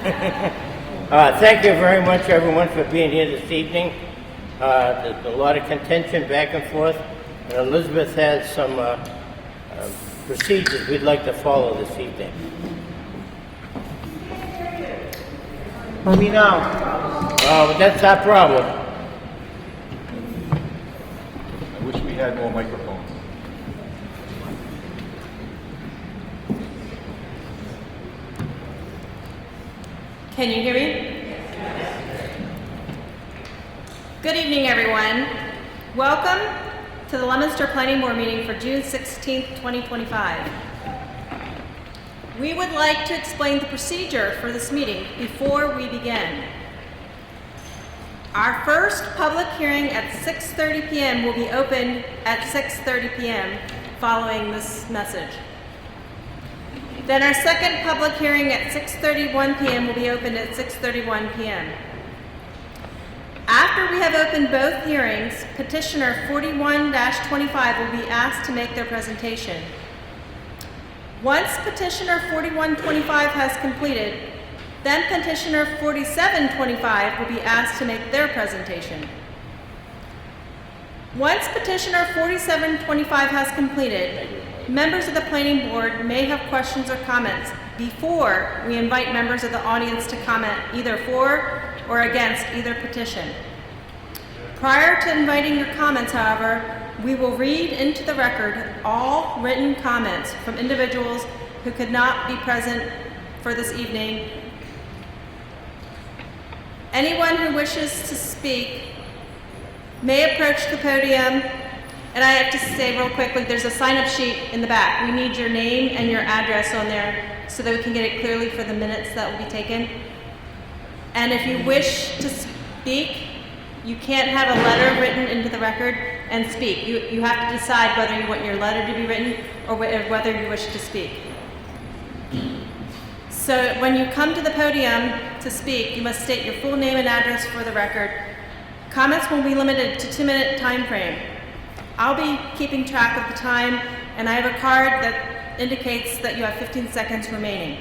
Thank you very much, everyone, for being here this evening. There's a lot of contention back and forth, and Elizabeth has some procedures we'd like to follow this evening. Let me know. That's our problem. I wish we had more microphones. Can you hear me? Good evening, everyone. Welcome to the Leominster Planning Board meeting for June 16th, 2025. We would like to explain the procedure for this meeting before we begin. Our first public hearing at 6:30 p.m. will be opened at 6:30 p.m. following this message. Then our second public hearing at 6:31 p.m. will be opened at 6:31 p.m. After we have opened both hearings, petitioner 41-25 will be asked to make their presentation. Once petitioner 4125 has completed, then petitioner 4725 will be asked to make their presentation. Once petitioner 4725 has completed, members of the planning board may have questions or comments before we invite members of the audience to comment either for or against either petition. Prior to inviting your comments, however, we will read into the record all written comments from individuals who could not be present for this evening. Anyone who wishes to speak may approach the podium. And I have to say real quickly, there's a sign-up sheet in the back. We need your name and your address on there so that we can get it clearly for the minutes that will be taken. And if you wish to speak, you can't have a letter written into the record and speak. You have to decide whether you want your letter to be written or whether you wish to speak. So when you come to the podium to speak, you must state your full name and address for the record. Comments will be limited to 2-minute time frame. I'll be keeping track of the time, and I have a card that indicates that you have 15 seconds remaining.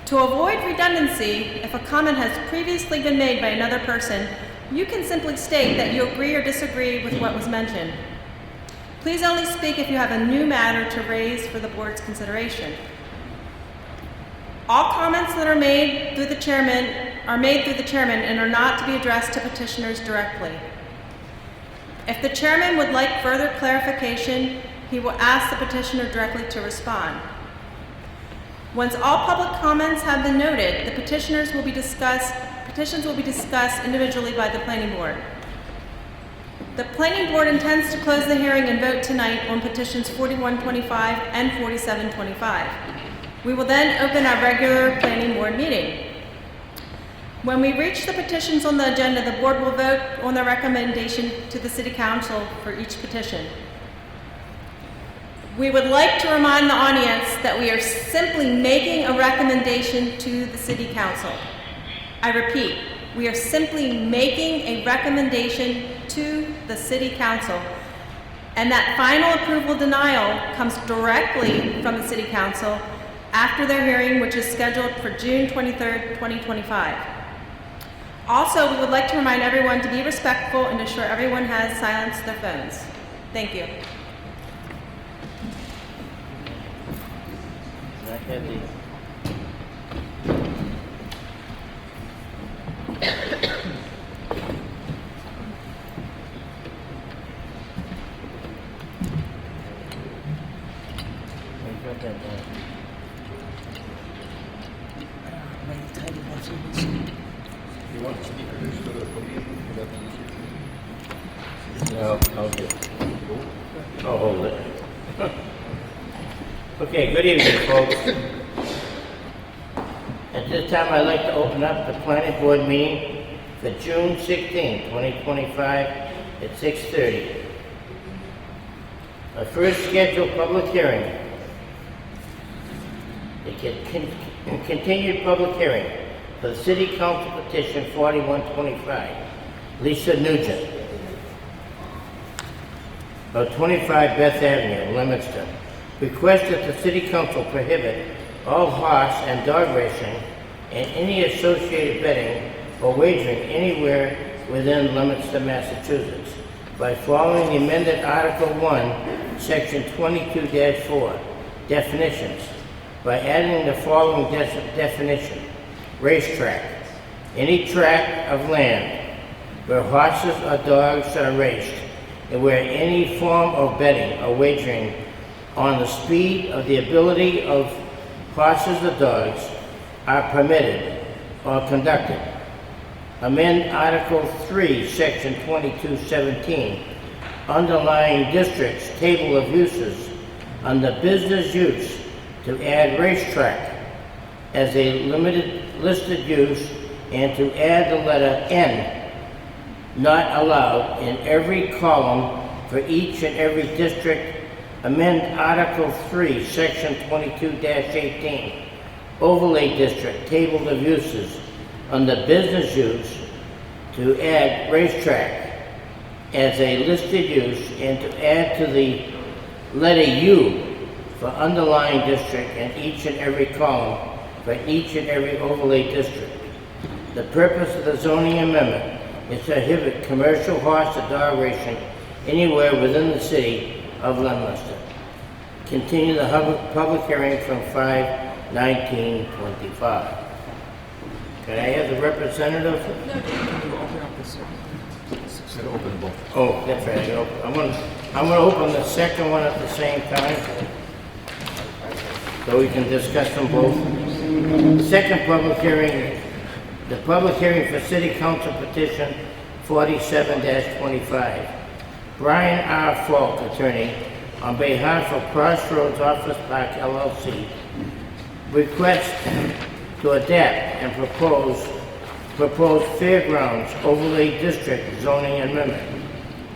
To avoid redundancy, if a comment has previously been made by another person, you can simply state that you agree or disagree with what was mentioned. Please only speak if you have a new matter to raise for the board's consideration. All comments that are made through the chairman and are not to be addressed to petitioners directly. If the chairman would like further clarification, he will ask the petitioner directly to respond. Once all public comments have been noted, the petitions will be discussed individually by the planning board. The planning board intends to close the hearing and vote tonight on petitions 4125 and 4725. We will then open our regular planning board meeting. When we reach the petitions on the agenda, the board will vote on the recommendation to the City Council for each petition. We would like to remind the audience that we are simply making a recommendation to the City Council. I repeat, we are simply making a recommendation to the City Council, and that final approval denial comes directly from the City Council after their hearing, which is scheduled for June 23rd, 2025. Also, we would like to remind everyone to be respectful and ensure everyone has silenced their phones. Thank you. You want to speak to the podium? No, I'll do it. I'll hold it. Okay, good evening, folks. At this time, I'd like to open up the planning board meeting for June 16, 2025 at 6:30. Our first scheduled public hearing, the continued public hearing for the City Council petition 4125, Lisa Nugent, of 25 Beth Avenue, Leominster, requests that the City Council prohibit all horse and dog racing and any associated betting or wagering anywhere within Leominster, Massachusetts, by following the amended Article 1, Section 22-4, definitions, by adding the following definition: racetrack, any tract of land where horses or dogs are raced, and where any form of betting or wagering on the speed or the ability of horses or dogs are permitted or conducted. Amend Article 3, Section 2217, underlying districts, table of uses, under business use, to add racetrack as a limited listed use, and to add the letter N, not allowed, in every column for each and every district. Amend Article 3, Section 22-18, overlay district, table of uses, under business use, to add racetrack as a listed use, and to add to the letter U for underlying district in each and every column for each and every overlay district. The purpose of the zoning amendment is to prohibit commercial horse or dog racing anywhere within the city of Leominster. Continue the public hearing from 5/19/25. Can I have the representative? Said open both. Oh, that's right. I'm gonna open the second one at the same time, so we can discuss them both. The second public hearing, the public hearing for City Council Petition 47-25. Brian R. Falk, attorney, on behalf of Crossroads Office Park LLC, requests to adapt and propose Fairgrounds Overlay District zoning amendment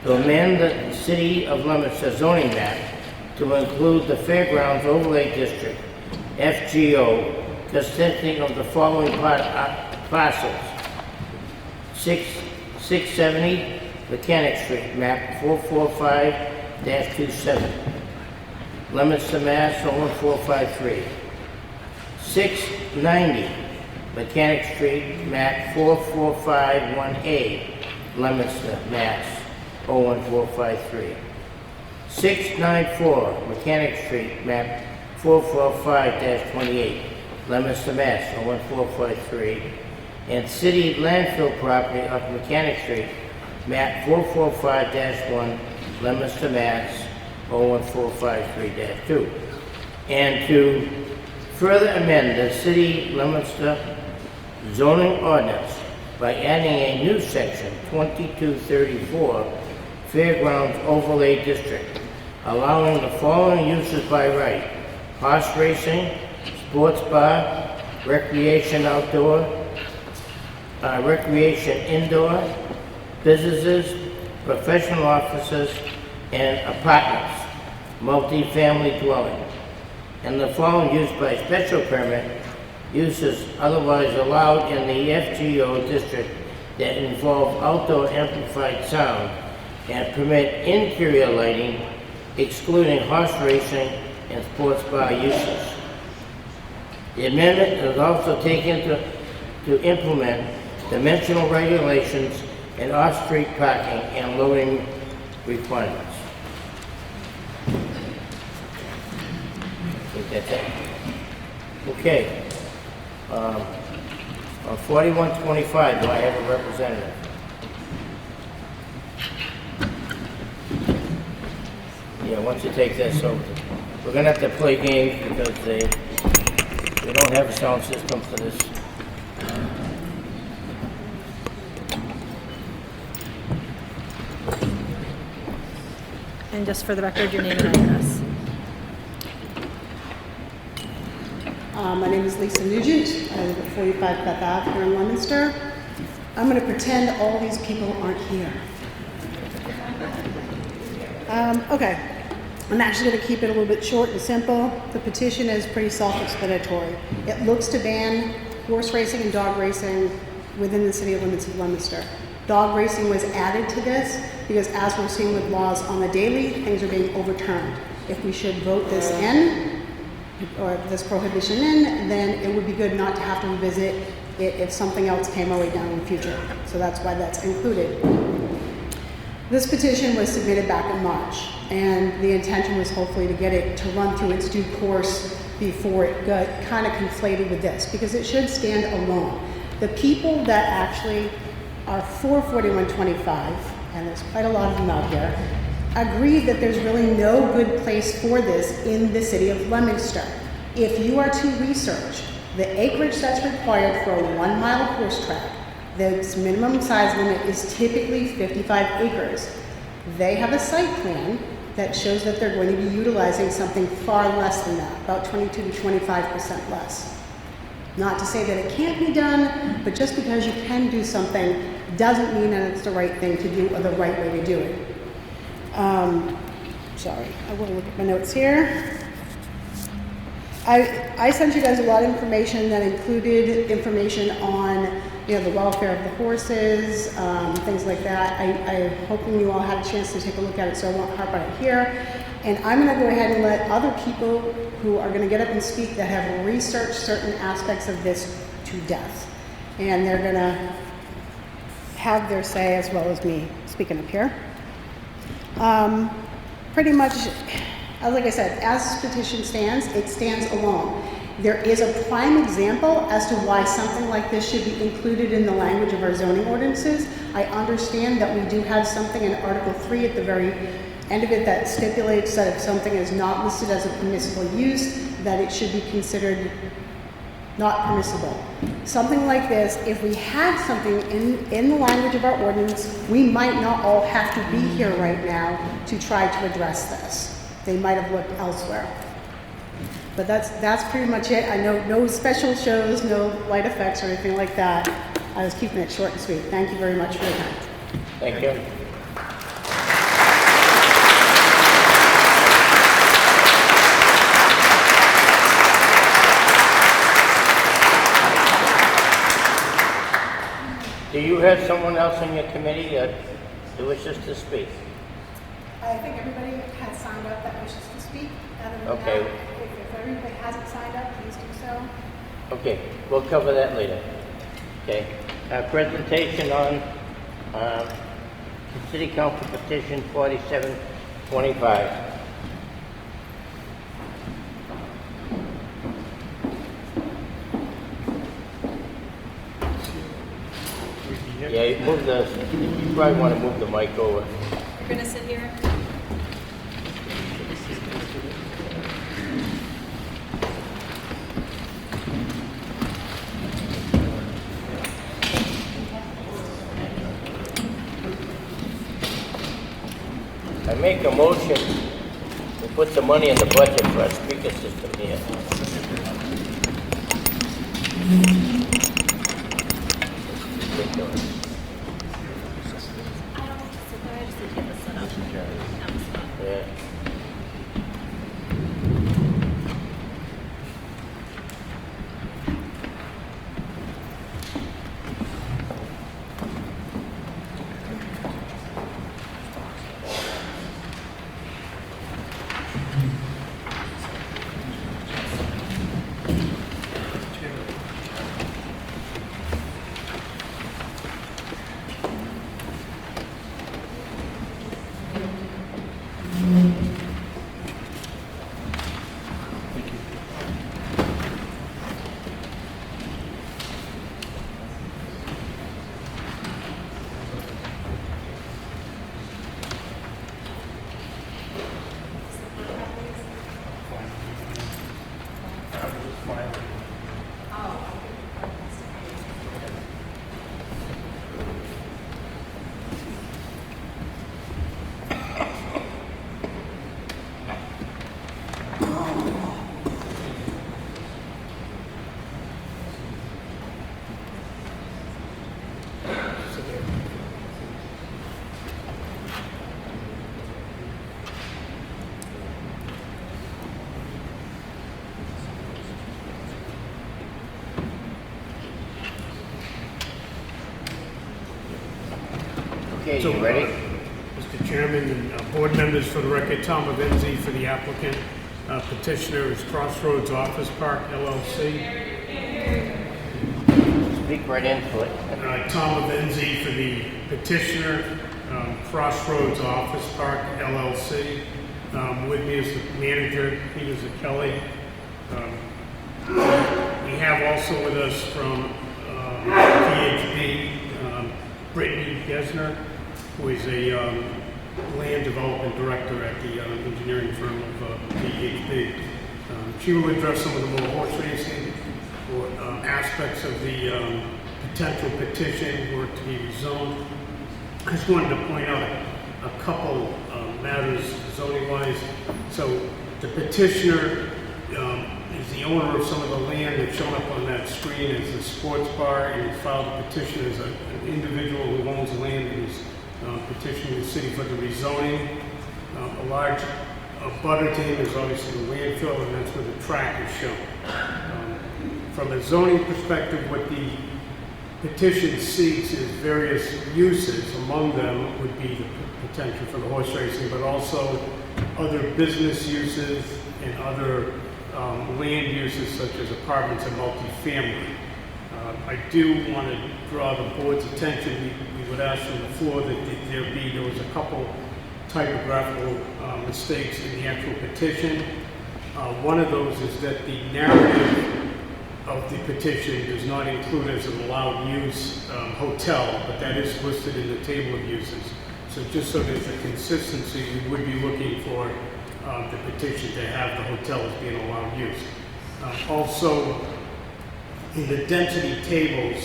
to amend the City of Leominster zoning map to include the Fairgrounds Overlay District, FGO, consisting of the following parcels: 670 Mechanic Street, map 445-27, Leominster, Mass. 01453. 690 Mechanic Street, map 4451A, Leominster, Mass. 01453. 694 Mechanic Street, map 445-28, Leominster, Mass. 01453. And city landfill property of Mechanic Street, map 445-1, Leominster, Mass. 01453-2. And to further amend the City Leominster zoning ordinance by adding a new section, 2234, Fairgrounds Overlay District, allowing the following uses by right: horse racing, sports bar, recreation outdoor, recreation indoor, businesses, professional offices, and apartments, multi-family dwelling. And the following use by special permit, uses otherwise allowed in the FGO district that involve outdoor amplified sound and permit interior lighting, excluding horse racing and sports bar uses. The amendment is also taken to implement dimensional regulations and off-street parking and loading requirements. I think that's it. Okay. On 4125, do I have a representative? Yeah, once you take this over, we're gonna have to play games because we don't have a sound system for this. And just for the record, your name and address. My name is Lisa Nugent. I live at 45 Beth Ave here in Leominster. I'm going to pretend all these people aren't here. Okay. I'm actually going to keep it a little bit short and simple. The petition is pretty self-explanatory. It looks to ban horse racing and dog racing within the city limits of Leominster. Dog racing was added to this because, as we're seeing with laws on the daily, things are being overturned. If we should vote this in, or this prohibition in, then it would be good not to have to revisit it if something else came our way down in the future. So that's why that's included. This petition was submitted back in March, and the intention was hopefully to get it to run through its due course before it got kind of conflated with this, because it should stand alone. The people that actually are for 4125, and there's quite a lot of them out here, agree that there's really no good place for this in the city of Leominster. If you are to research the acreage that's required for a 1 mile horse track, the minimum size limit is typically 55 acres. They have a site plan that shows that they're going to be utilizing something far less than that, about 22 to 25% less. Not to say that it can't be done, but just because you can do something doesn't mean that it's the right thing to do or the right way to do it. Sorry, I will look at my notes here. I sent you guys a lot of information that included information on, you know, the welfare of the horses, things like that. I'm hoping you all had a chance to take a look at it, so I won't harp on it here. And I'm going to go ahead and let other people who are going to get up and speak that have researched certain aspects of this to death. And they're going to have their say as well as me speaking up here. Pretty much, like I said, as this petition stands, it stands alone. There is a prime example as to why something like this should be included in the language of our zoning ordinances. I understand that we do have something in Article 3 at the very end of it that stipulates that if something is not listed as a permissible use, that it should be considered not permissible. Something like this, if we had something in the language of our ordinance, we might not all have to be here right now to try to address this. They might have looked elsewhere. But that's pretty much it. I know no special shows, no light effects or anything like that. I was keeping it short and sweet. Thank you very much for your time. Thank you. Do you have someone else on your committee who wishes to speak? I think everybody has signed up that wishes to speak. Other than Okay. that, if everybody hasn't signed up, please do so. Okay, we'll cover that later. Okay, presentation on City Council Petition 4725. Yeah, you probably want to move the mic over. You're gonna sit here? I make a motion to put the money in the budget for a speaker system here. Ridiculous. Yeah. Okay, So, you ready? Mr. Chairman and board members, for the record, Tom Avenzi for the applicant. Petitioner is Crossroads Office Park LLC. Speak right into it. Tom Avenzi for the petitioner, Crossroads Office Park LLC. With me is the manager, Peter Kelly. We have also with us from PHB, Brittany Gesner, who is a land development director at the engineering firm of PHB. She will address some of the more horse racing or aspects of the potential petition were to be rezoned. I just wanted to point out a couple matters zoning-wise. So the petitioner is the owner of some of the land that's shown up on that screen as a sports bar, and he filed a petition as an individual who owns land and is petitioning the city for the rezoning. A large butter to him is obviously the landfill, and that's where the track is shown. From a zoning perspective, what the petition seeks is various uses. Among them would be the potential for the horse racing, but also other business uses and other land uses such as apartments and multifamily. I do want to draw the board's attention. We would ask from the floor that there was a couple typographical mistakes in the actual petition. One of those is that the narrative of the petition does not include as an allowed use hotel, but that is listed in the table of uses. So just so there's a consistency, we would be looking for the petition to have the hotel as being allowed use. Also, in the density tables,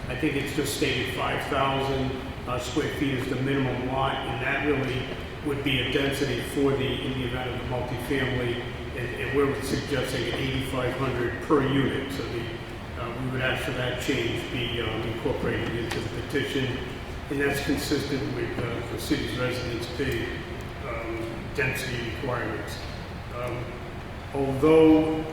I think it's just stated 5,000 square feet is the minimum lot, and that really would be a density for in the event of the multifamily, and we're suggesting 8,500 per unit. So we would ask for that change be incorporated into the petition, and that's consistent with the city's residents pay density requirements. Although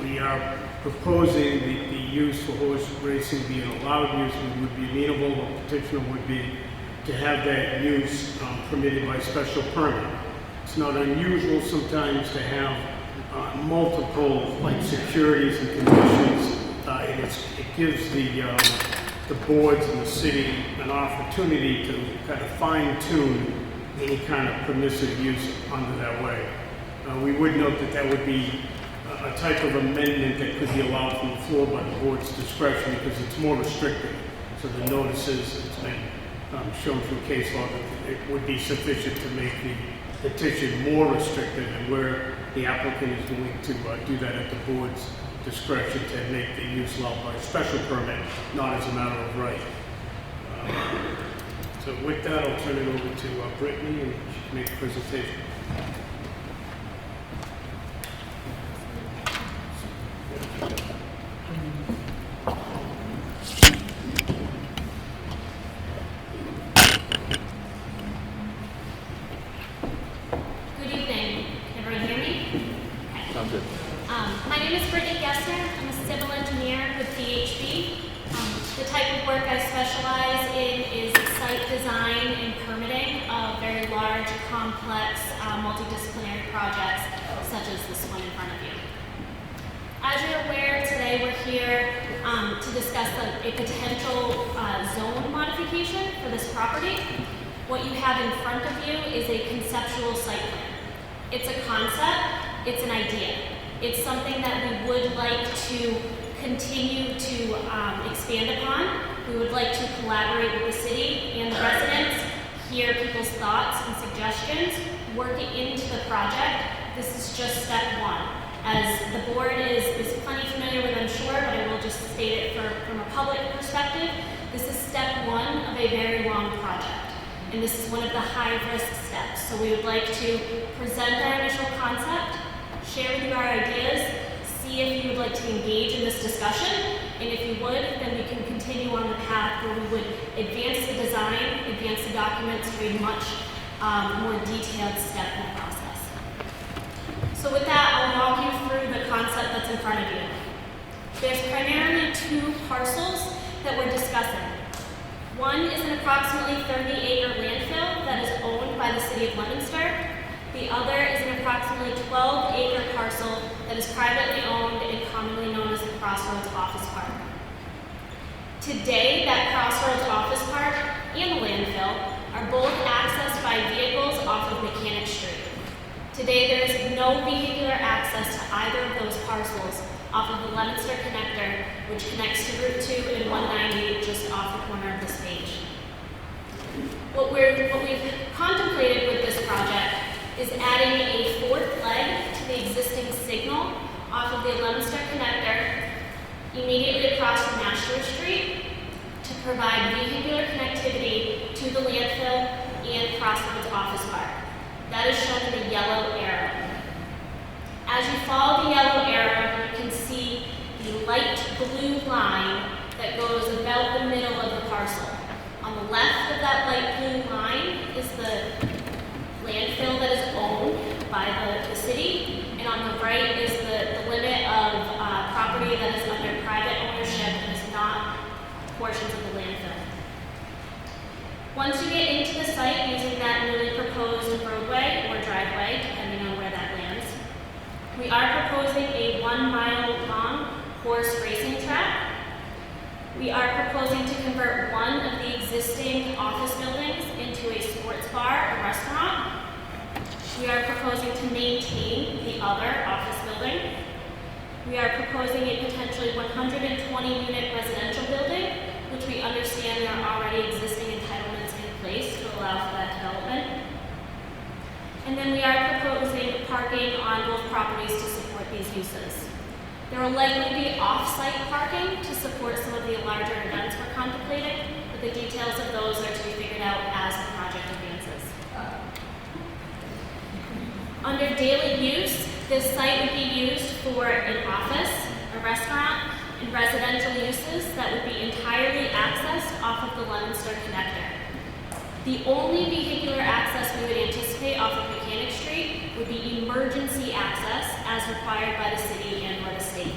we are proposing the use for horse racing being allowed use, we would be amenable, the petitioner would be to have that use permitted by special permit. It's not unusual sometimes to have multiple securities and conditions, and it gives the boards and the city an opportunity to kind of fine tune any kind of permissive use under that way. We would note that that would be a type of amendment that could be allowed from the floor by the board's discretion because it's more restrictive. So the notices, it's been shown through case law that it would be sufficient to make the petition more restrictive, and where the applicant is willing to do that at the board's discretion to make the use allowed by special permit, not as a matter of right. So with that, I'll turn it over to Brittany, and she can make a presentation. Good evening. Can everyone hear me? Okay. Sounds good. My name is Brittany Gessner. I'm a civil engineer with PHB. The type of work I specialize in is site design and permitting of very large, complex, multidisciplinary projects, such as this one in front of you. As you're aware, today we're here to discuss a potential zone modification for this property. What you have in front of you is a conceptual site plan. It's a concept, it's an idea. It's something that we would like to continue to expand upon. We would like to collaborate with the city and the residents, hear people's thoughts and suggestions, work it into the project. This is just step one. As the board is plenty familiar with, I'm sure, but I will just state it from a public perspective. This is step one of a very long project, and this is one of the high-risk steps. So we would like to present our initial concept, share with you our ideas, see if you would like to engage in this discussion, and if you would, then we can continue on the path where we would advance the design, advance the documents to a much more detailed step in the process. So with that, I'll walk you through the concept that's in front of you. There's primarily two parcels that we're discussing. One is an approximately 30-acre landfill that is owned by the city of Leominster. The other is an approximately 12-acre parcel that is privately owned and commonly known as the Crossroads Office Park. Today, that Crossroads Office Park and the landfill are both accessed by vehicles off of Mechanic Street. Today, there is no vehicular access to either of those parcels off of the Leominster connector, which connects to Route 2 and 190 just off the corner of this page. What we've contemplated with this project is adding a fourth leg to the existing signal off of the Leominster connector immediately across from Nashua Street to provide vehicular connectivity to the landfill and Crossroads Office Park. That is shown in the yellow arrow. As you follow the yellow arrow, you can see the light blue line that goes about the middle of the parcel. On the left of that light blue line is the landfill that is owned by the city, and on the right is the limit of property that is under private ownership and is not portions of the landfill. Once you get into the site using that newly proposed roadway or driveway, depending on where that lands, we are proposing a 1-mile-long horse racing track. We are proposing to convert one of the existing office buildings into a sports bar or restaurant. We are proposing to maintain the other office building. We are proposing a potentially 120-unit residential building, which we understand there are already existing entitlements in place to allow for that development. And then we are proposing parking on both properties to support these uses. There will likely be off-site parking to support some of the larger events we're contemplating, but the details of those are to be figured out as the project advances. Under daily use, this site would be used for an office, a restaurant, and residential uses that would be entirely accessed off of the Leominster connector. The only vehicular access we would anticipate off of Mechanic Street would be emergency access as required by the city and or the state.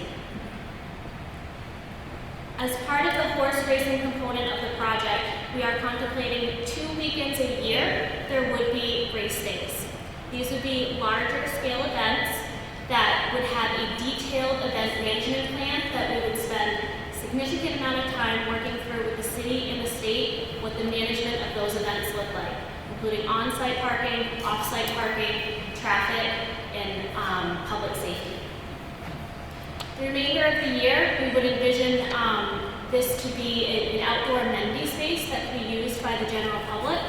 As part of the horse racing component of the project, we are contemplating 2 weekends a year there would be race days. These would be larger scale events that would have a detailed event management plan that we would spend a significant amount of time working through with the city and the state what the management of those events look like, including on-site parking, off-site parking, traffic, and public safety. The remainder of the year, we would envision this to be an outdoor amenity space that could be used by the general public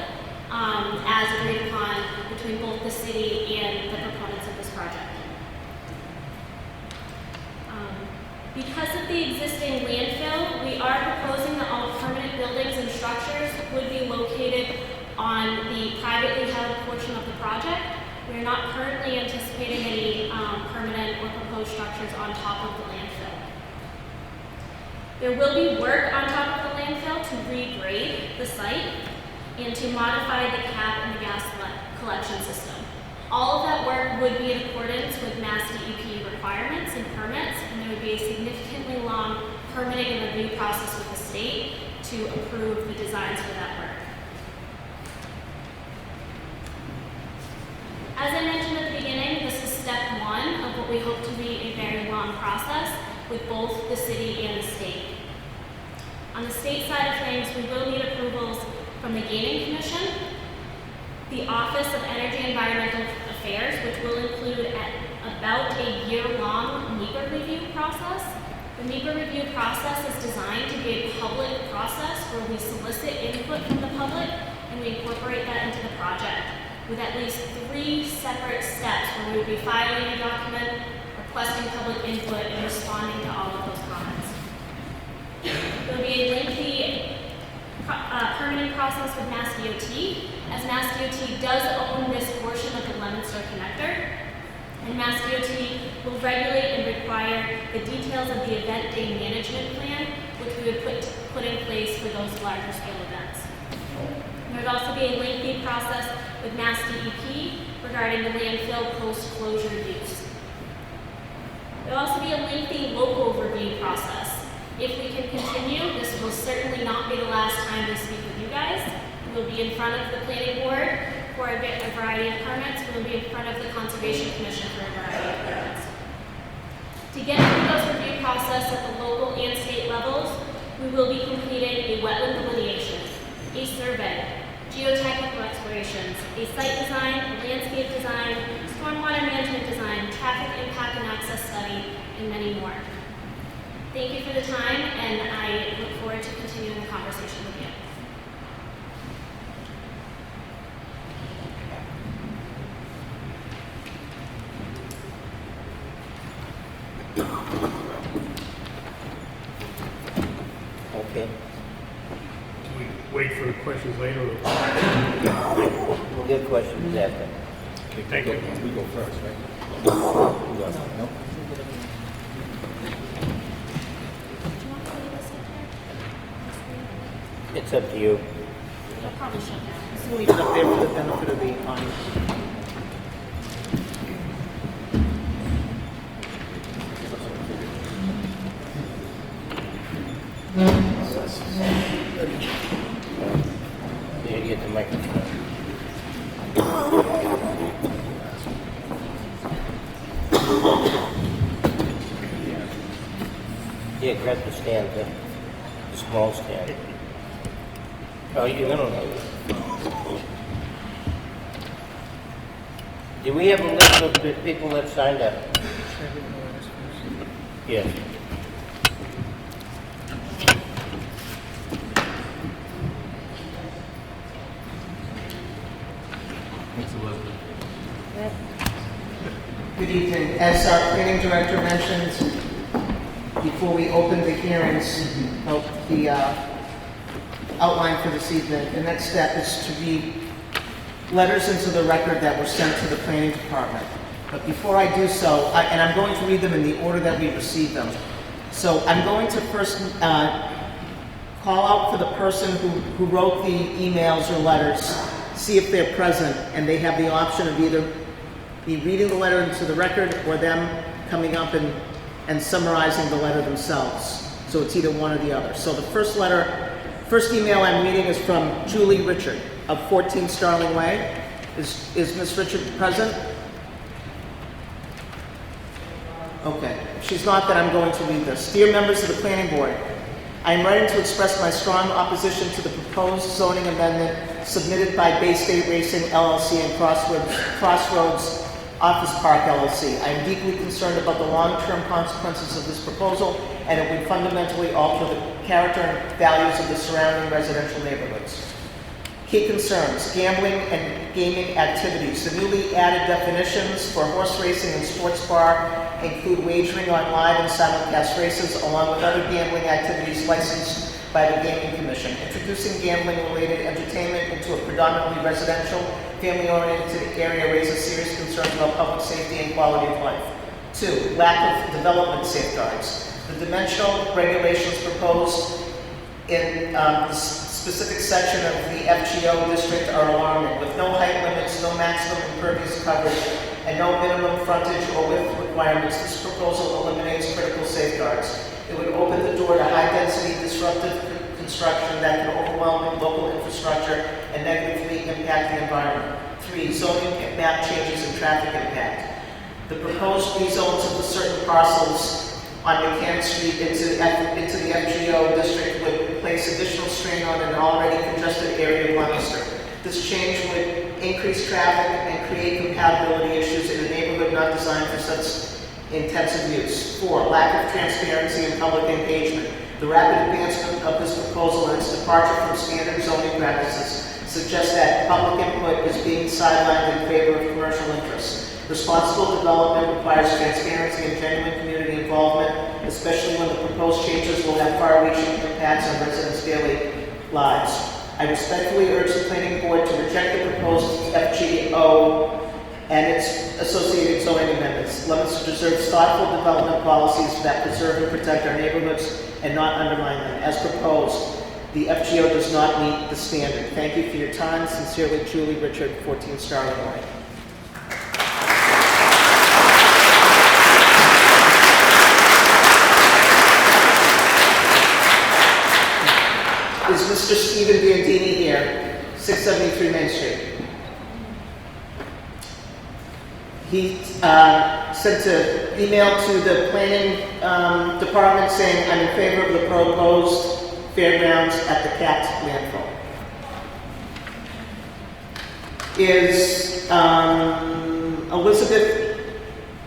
as agreed upon between both the city and the proponents of this project. Because of the existing landfill, we are proposing that all permanent buildings and structures would be located on the privately held portion of the project. We are not currently anticipating any permanent or proposed structures on top of the landfill. There will be work on top of the landfill to regrade the site and to modify the cap and the gas collection system. All of that work would be in accordance with Mass DEP requirements and permits, and there would be a significantly long permitting and review process with the state to approve the designs for that work. As I mentioned at the beginning, this is step one of what we hope to be a very long process with both the city and the state. On the state side of things, we will need approvals from the Gaming Commission, the Office of Energy and Environmental Affairs, which will include about a year-long NEPA review process. The NEPA review process is designed to be a public process where we solicit input from the public and we incorporate that into the project, with at least 3 separate steps where we would be filing a document, requesting public input, and responding to all of those comments. There will be a lengthy permitting process with Mass DOT, as Mass DOT does own this portion of the Leominster connector, and Mass DOT will regulate and require the details of the event day management plan, which we would put in place for those larger scale events. There would also be a lengthy process with Mass DEP regarding the landfill post-closure use. There will also be a lengthy local review process. If we can continue, this will certainly not be the last time we speak with you guys. We'll be in front of the planning board for a variety of permits. We will be in front of the Conservation Commission for a variety of permits. To get through those review process at the local and state levels, we will be completing a wetland delineation, a survey, geotechnical explorations, a site design, a landscape design, stormwater management design, traffic impact and access study, and many more. Thank you for the time, and I look forward to continuing the conversation with you. Okay. Do we wait for the questions later? Or? We'll get questions after. Okay, thank you. We go first, right? No? Do you want to leave this up here? It's up to you. It'll probably shut down. Let's leave it up there for the benefit of the audience. There you get the microphone. Yeah, grab the stand, the small stand. Oh, you're gonna know. Do we have a list of the people that signed up? Yes. Good evening. As our planning director mentioned, before we open the hearings, the outline for this evening, the next step is to read letters into the record that were sent to the planning department. But before I do so, and I'm going to read them in the order that we received them. So I'm going to first call out for the person who wrote the emails or letters, see if they're present, and they have the option of either be reading the letter into the record or them coming up and summarizing the letter themselves. So it's either one or the other. So the first email I'm reading is from Julie Richard of 14 Starling Way. Is Miss Richard present? Okay. If she's not, then I'm going to read this. Dear members of the planning board, I am writing to express my strong opposition to the proposed zoning amendment submitted by Bay State Racing LLC and Crossroads Office Park LLC. I am deeply concerned about the long-term consequences of this proposal, and it would fundamentally alter the character and values of the surrounding residential neighborhoods. Key concerns: gambling and gaming activities. The newly added definitions for horse racing and sports bar include wagering on live and simulcast races, along with other gambling activities licensed by the Gaming Commission. Introducing gambling-related entertainment into a predominantly residential, family-oriented area raises serious concerns about public safety and quality of life. 2, lack of development safeguards. The dimensional regulations proposed in the specific section of the FGO district are alarming, with no height limits, no maximum impervious coverage, and no minimum frontage or width requirements. This proposal eliminates critical safeguards. It would open the door to high-density, disruptive construction that could overwhelm local infrastructure and negatively impact the environment. 3, zoning map changes and traffic impact. The proposed rezones of the certain parcels on Mechanic Street into the FGO district would place additional strain on an already congested area of Leominster. This change would increase traffic and create compatibility issues in a neighborhood not designed for such intensive use. 4, lack of transparency and public engagement. The rapid advancement of this proposal and its departure from standard zoning practices suggests that public input is being sidelined in favor of commercial interests. Responsible development requires transparency and genuine community involvement, especially when the proposed changes will have far-reaching impacts on residents' daily lives. I respectfully urge the planning board to reject the proposed FGO and its associated zoning amendments. Leominster deserves thoughtful development policies that preserve and protect our neighborhoods and not undermine them. As proposed, the FGO does not meet the standard. Thank you for your time. Sincerely, Julie Richard, 14 Starling Way. Is Mr. Stephen Biandini here, 673 Main Street? He sent an email to the planning department saying, I'm in favor of the proposed fairgrounds at the capped landfill. Is Elizabeth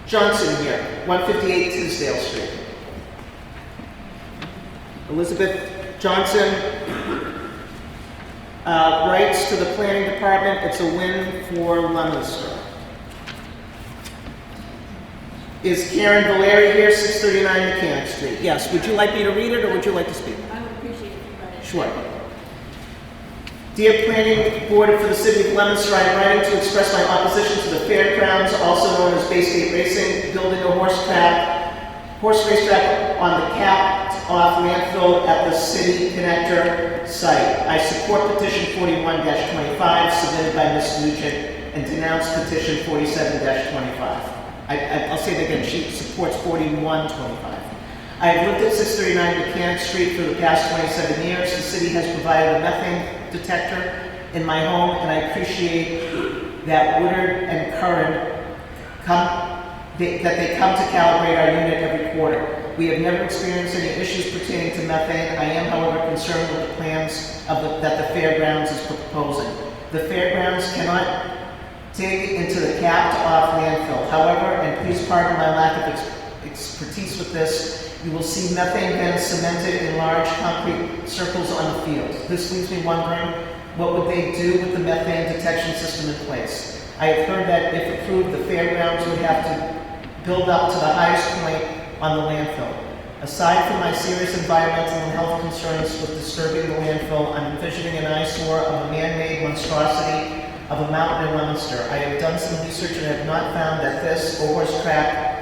Johnson here, 158 Tisdale Street. Elizabeth Johnson writes to the planning department, it's a win for Leominster. Is Karen Valeri here, 639 Mechanic Street? Yes, would you like me to read it or would you like to speak? I would appreciate it if you read it. Sure. Dear Planning Board for the City of Leominster, I am writing to express my opposition to the Fairgrounds, also known as Bay State Racing, building a horse racetrack on the capped-off landfill at the City Connector site. I support petition 41-25 submitted by Ms. Nugent and denounce petition 47-25. I'll say it again, she supports 41-25. I have lived at 639 Mechanic Street for the past 27 years. The city has provided a methane detector in my home, and I appreciate that Woodard and Curran that they come to calibrate our unit every quarter. We have never experienced any issues pertaining to methane. I am, however, concerned with the plans that the Fairgrounds is proposing. The Fairgrounds cannot dig into the capped-off landfill. However, and please pardon my lack of expertise with this, you will see methane vents cemented in large concrete circles on the field. This leaves me wondering, what would they do with the methane detection system in place? I have heard that if approved, the Fairgrounds would have to build up to the highest point on the landfill. Aside from my serious environmental and health concerns with disturbing the landfill, I'm envisioning an eyesore of a man-made monstrosity of a mountain in Leominster. I have done some research and have not found that this or horse track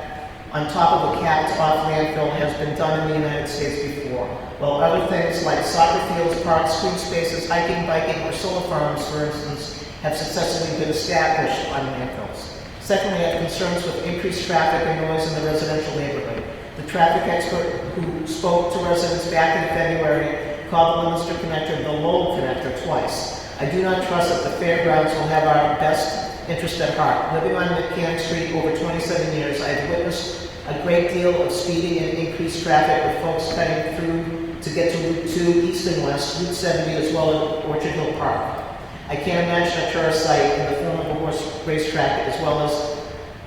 on top of a capped-off landfill has been done in the United States before. While other things like soccer fields, parks, green spaces, hiking, biking, or solar farms, for instance, have successfully been established on landfills. Secondly, I have concerns with increased traffic and noise in the residential neighborhood. The traffic expert who spoke to residents back in February called the Leominster Connector the Lowell Connector twice. I do not trust that the Fairgrounds will have our best interest at heart. Living on Mechanic Street over 27 years, I have witnessed a great deal of speeding and increased traffic with folks cutting through to get to Route 2 east and west, Route 70 as well as Orchard Hill Park. I can't imagine a tourist site in the form of a horse racetrack as well as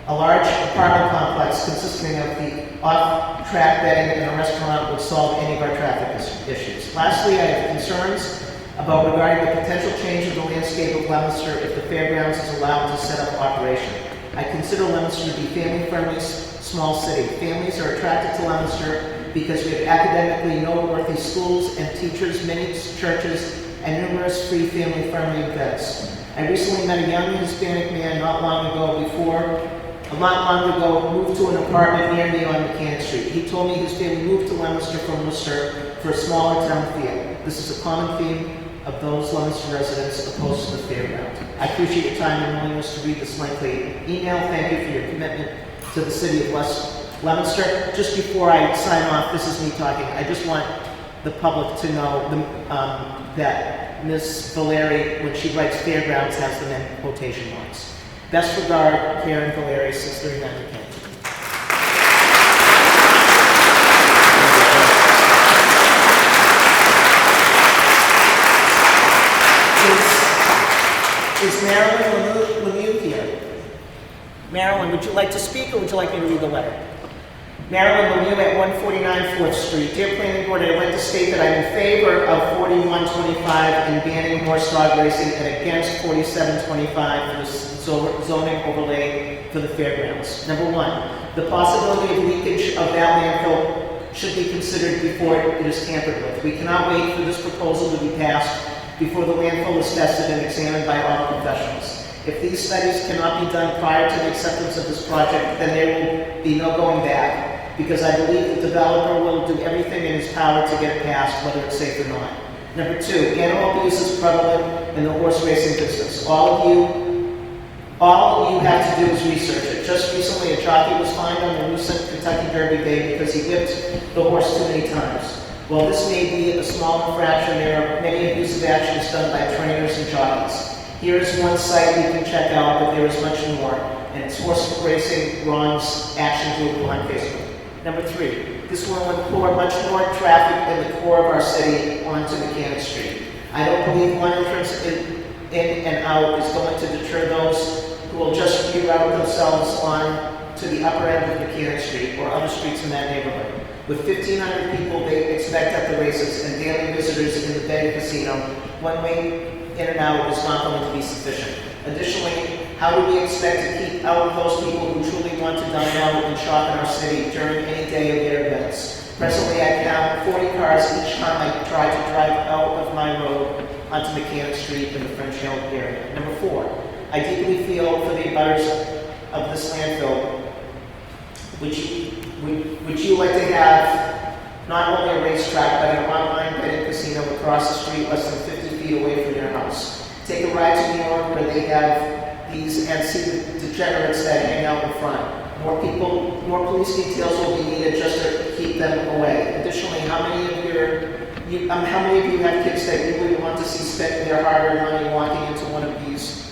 a large apartment complex consisting of the off-track bedding and a restaurant would solve any of our traffic issues. Lastly, I have concerns about regarding the potential change of the landscape of Leominster if the Fairgrounds is allowed to set up operation. I consider Leominster to be family-friendly small city. Families are attracted to Leominster because we have academically noteworthy schools and teachers, many churches, and numerous free family-friendly events. I recently met a young Hispanic man not long ago moved to an apartment near me on Mechanic Street. He told me his family moved to Leominster from Worcester for a smaller town feel. This is a common theme of those Leominster residents opposed to the Fairground. I appreciate your time and willingness to read this lengthy email. Thank you for your commitment to the city of Leominster. Just before I sign off, this is me talking. I just want the public to know that Ms. Valeri, when she writes Fairgrounds, has them in quotation marks. Best regard, Karen Valeri, 639 Mechanic. Is Marilyn Lemieux here? Marilyn, would you like to speak or would you like me to read the letter? Marilyn Lemieux at 149 4th Street. Dear Planning Board, I'd like to state that I'm in favor of 4125 and banning horse dog racing and against 4725 for the zoning overlay for the Fairgrounds. Number one, the possibility of leakage of that landfill should be considered before it is tampered with. We cannot wait for this proposal to be passed before the landfill is tested and examined by all professionals. If these studies cannot be done prior to the acceptance of this project, then there will be no going back, because I believe the developer will do everything in his power to get it passed, whether it's safe or not. Number two, animal abuse is prevalent in the horse racing business. All you have to do is research it. Just recently, a jockey was fined on the recent Kentucky Derby day because he whipped the horse too many times. While this may be a small infraction, there are many abusive actions done by trainers and jockeys. Here's one site you can check out, but there is much more, and it's horse racing Ron's action group on Facebook. Number 3, this will implore much more traffic in the core of our city onto Mechanic Street. I don't believe one entrance in and out is going to deter those who will just reroute themselves on to the upper end of Mechanic Street or other streets in that neighborhood. With 1,500 people they expect at the races and daily visitors in the betting casino, one way in and out is not going to be sufficient. Additionally, how do we expect to keep out those people who truly want to dine out and shop in our city during any day of their events? Presently, I count 40 cars each time I try to drive out of my road onto Mechanic Street in the French Hill area. Number 4, I deeply feel for the abutters of this landfill. Would you like to have not only a racetrack, but an online betting casino across the street less than 50 feet away from your house? Take a ride to New York where they have these and see the degenerates that hang out in front. More people, more police details will be needed just to keep them away. Additionally, how many of you have kids that you would want to see spend their hard-earned money walking into one of these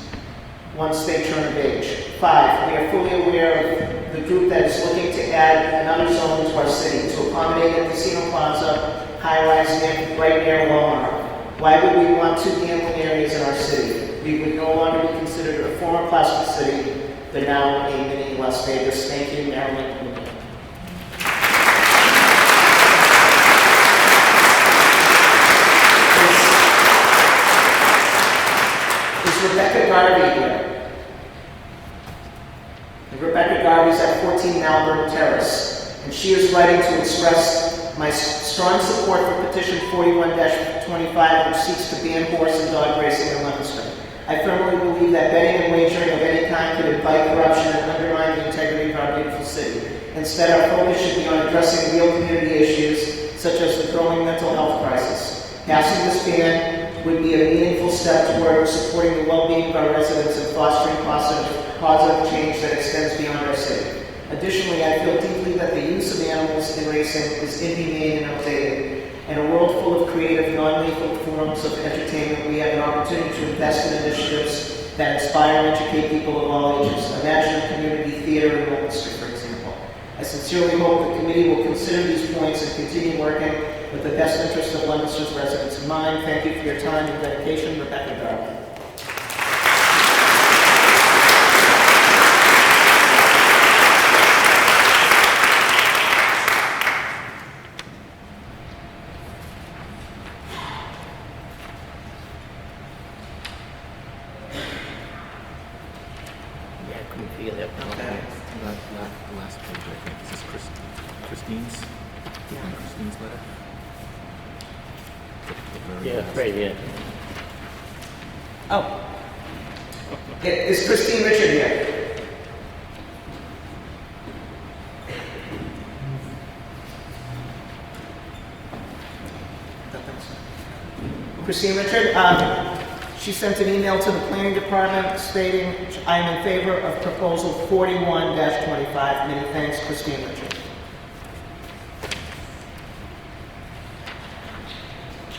once they turn of age? 5, we are fully aware of the group that is looking to add another zone to our city to accommodate a casino plaza high-rise right near Walmart. Why would we want 2 gambling areas in our city? We would no longer be considered a former plastic city, but now a mini Las Vegas. Thank you, Marilyn. Is Rebecca Garvey here? Rebecca Garvey's at 14 Malvern Terrace, and she is writing to express my strong support for petition 41-25, which seeks to ban horse and dog racing in Leominster. I firmly believe that betting and wagering of any kind could invite corruption and undermine the integrity of our beautiful city. Instead, our focus should be on addressing real community issues, such as the growing mental health crisis. Passing this ban would be a meaningful step toward supporting the well-being of our residents and fostering positive change that extends beyond our city. Additionally, I feel deeply that the use of animals in racing is inhumane and outdated. In a world full of creative, non-lethal forms of entertainment, we have an opportunity to invest in initiatives that inspire and educate people of all ages. Imagine a community theater in Leominster, for example. I sincerely hope the committee will consider these points and continue working with the best interest of Leominster's residents in mind. Thank you for your time and dedication, Rebecca Garvey. Yeah, I couldn't figure that one out. The last page, I think. Is this Christine's? Yeah. Christine's letter? The very Yeah, last. it's right here. Oh. Is Christine Richard here? Christine Richard, she sent an email to the planning department stating, I am in favor of proposal 41-25. Many thanks, Christine Richard.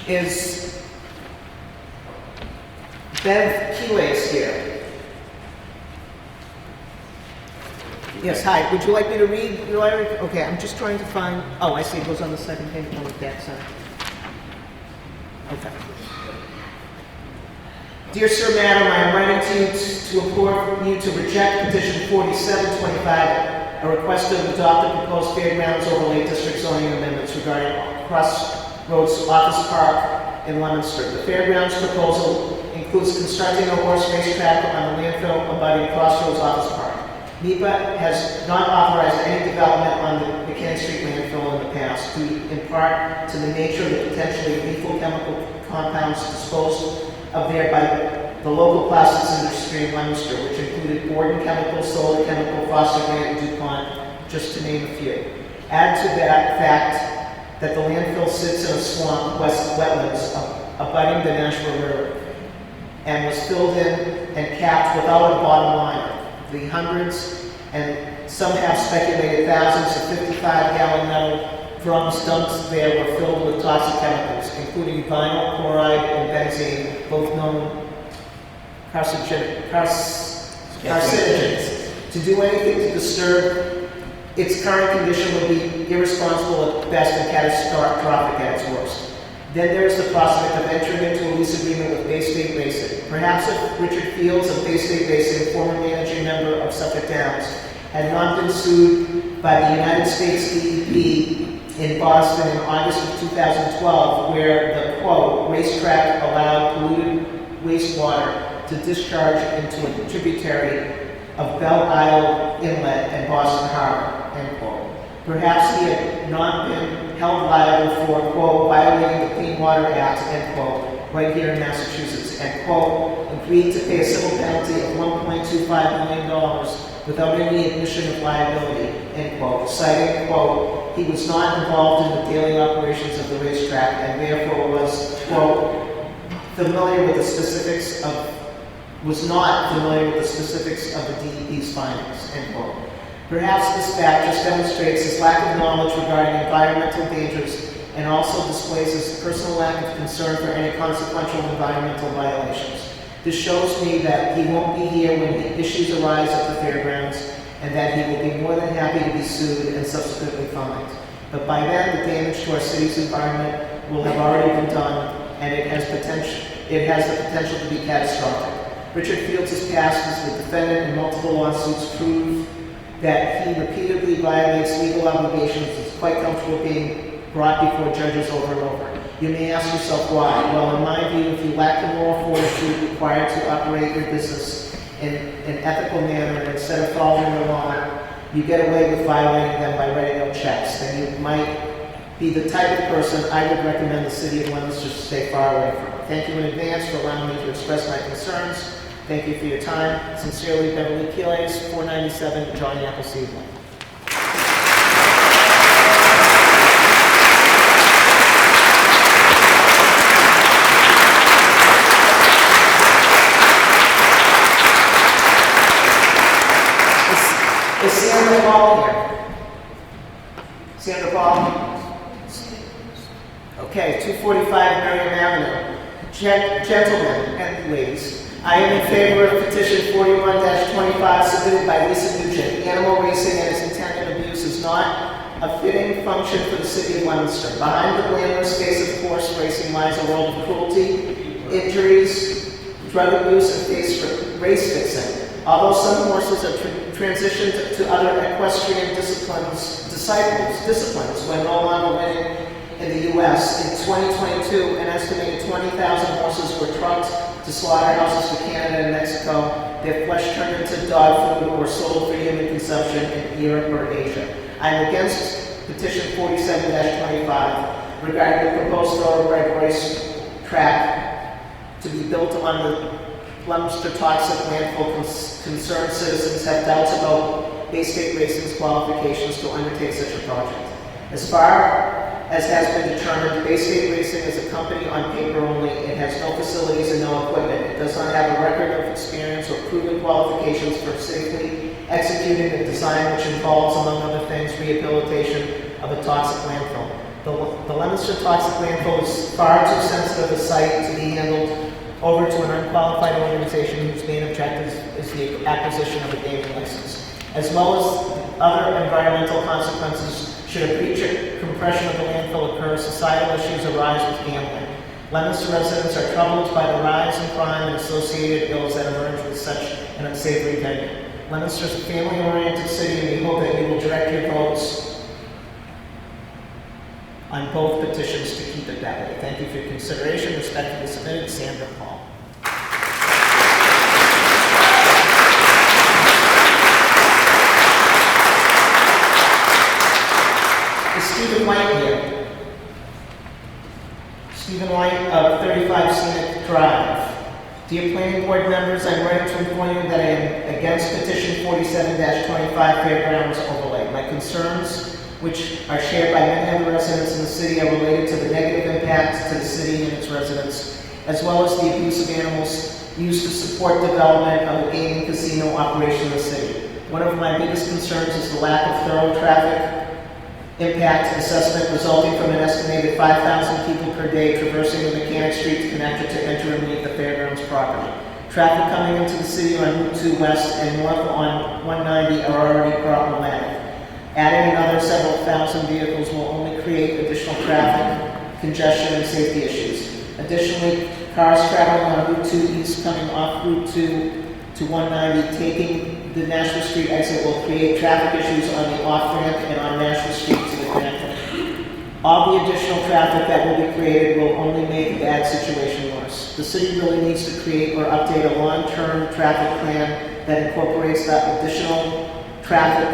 Is Bev Keelace here? Yes, hi. Would you like me to read your letter? Okay, I'm just trying to find, oh, I see, it goes on the second page on the back side. Okay. Dear Sir, Madam, I am writing to you to implore you to reject petition 4725, a request to adopt the proposed Fairgrounds Overlay District zoning amendments regarding Crossroads Office Park in Leominster. The Fairgrounds proposal includes constructing a horse racetrack on the landfill abutting Crossroads Office Park. NEPA has not authorized any development on the Mechanic Street landfill in the past, due in part to the nature of the potentially lethal chemical compounds disposed of there by the local plastics industry in Leominster, which included Borden Chemical, Solar Chemical, Foster Grant, and DuPont, just to name a few. Add to that fact that the landfill sits in a swamp, wetlands, abutting the Nashua River, and was filled in and capped without a bottom liner. The hundreds, and some have speculated thousands of 55-gallon metal drums dumped there were filled with toxic chemicals, including vinyl chloride and benzene, both known carcinogens. To do anything to disturb its current condition would be irresponsible at best and catastrophic at its worst. Then there is the prospect of entering into a lease agreement with Bay State Racing. Perhaps if Richard Fields of Bay State Racing, former managing member of Suffolk Downs, had not been sued by the United States DEP in Boston in August of 2012, where the, quote, racetrack allowed polluted wastewater to discharge into a tributary of Belle Isle Inlet and Boston Harbor, end quote. Perhaps he had not been held liable for, quote, violating the Clean Water Act, end quote, right here in Massachusetts, and, quote, agreed to pay a civil penalty of $1.25 million without any admission of liability, end quote, citing, quote, he was not involved in the daily operations of the racetrack and therefore was, quote, familiar with the specifics of, was not familiar with the specifics of the DEP's findings, end quote. Perhaps this fact just demonstrates his lack of knowledge regarding environmental dangers and also displays his personal lack of concern for any consequential environmental violations. This shows me that he won't be here when the issues arise at the fairgrounds and that he will be more than happy to be sued and subsequently fined. But by then, the damage to our city's environment will have already been done and it has the potential to be catastrophic. Richard Fields' past as the defendant in multiple lawsuits prove that he repeatedly violates legal obligations and is quite comfortable being brought before judges over and over. You may ask yourself why. Well, in my view, if you lack the moral fortitude required to operate your business in an ethical manner and instead of following the law, you get away with violating them by writing out checks, then you might be the type of person I would recommend the city of Leominster stay far away from. Thank you in advance for allowing me to express my concerns. Thank you for your time. Sincerely, Beverly Keeles, 497 John Appleseed Lane. Is Sandra Paul here? Sandra Paul? Okay, 245 Merriam Avenue. Gentlemen and ladies, I am in favor of petition 41-25 submitted by Lisa Nugent. Animal racing and its intended abuse is not a fitting function for the city of Leominster. Behind the glamorous face of horse racing lies a world of cruelty, injuries, drug abuse, and race fixing. Although some horses have transitioned to other equestrian disciplines when no longer winning in the U.S. In 2022, an estimated 20,000 horses were trucked to slaughterhouses to Canada and Mexico, their flesh turned into dog food or sold for human consumption in Europe or Asia. I am against petition 47-25 regarding the proposed thoroughbred race track to be built on the Leominster toxic landfill. Concerned citizens have doubts about Bay State Racing's qualifications to undertake such a project. As far as has been determined, Bay State Racing is a company on paper only. It has no facilities and no equipment. It does not have a record of experience or proven qualifications for safely executing a design which involves, among other things, rehabilitation of a toxic landfill. The Leominster toxic landfill is far too sensitive a site to be handled over to an unqualified organization whose main objective is the acquisition of a gaming license. As well as other environmental consequences, should a breach or compression of the landfill occur, societal issues arise with gambling. Leominster residents are troubled by the rise in crime and associated ills that emerge with such an unsavory venue. Leominster is a family-oriented city, and we hope that you will direct your votes on both petitions to keep it that way. Thank you for your consideration. Respectfully submitted, Sandra Paul. Stephen White here. Stephen White of 35 Scenic Drive. Dear Planning Board members, I'm ready to inform you that I am against petition 47-25 Fairgrounds overlay. My concerns, which are shared by many other residents in the city, are related to the negative impact to the city and its residents, as well as the abuse of animals used to support development of a gaming casino operation in the city. One of my biggest concerns is the lack of thorough traffic impact assessment resulting from an estimated 5,000 people per day traversing the Mechanic Street to connect it to enter and leave the fairgrounds property. Traffic coming into the city on Route 2 West and north on 190 are already problematic. Adding another several thousand vehicles will only create additional traffic, congestion, and safety issues. Additionally, cars traveling on Route 2 East coming off Route 2 to 190 taking the Nashville Street exit will create traffic issues on the off-ramp and on Nashville Street to the connector. All the additional traffic that will be created will only make a bad situation worse. The city really needs to create or update a long-term traffic plan that incorporates the additional traffic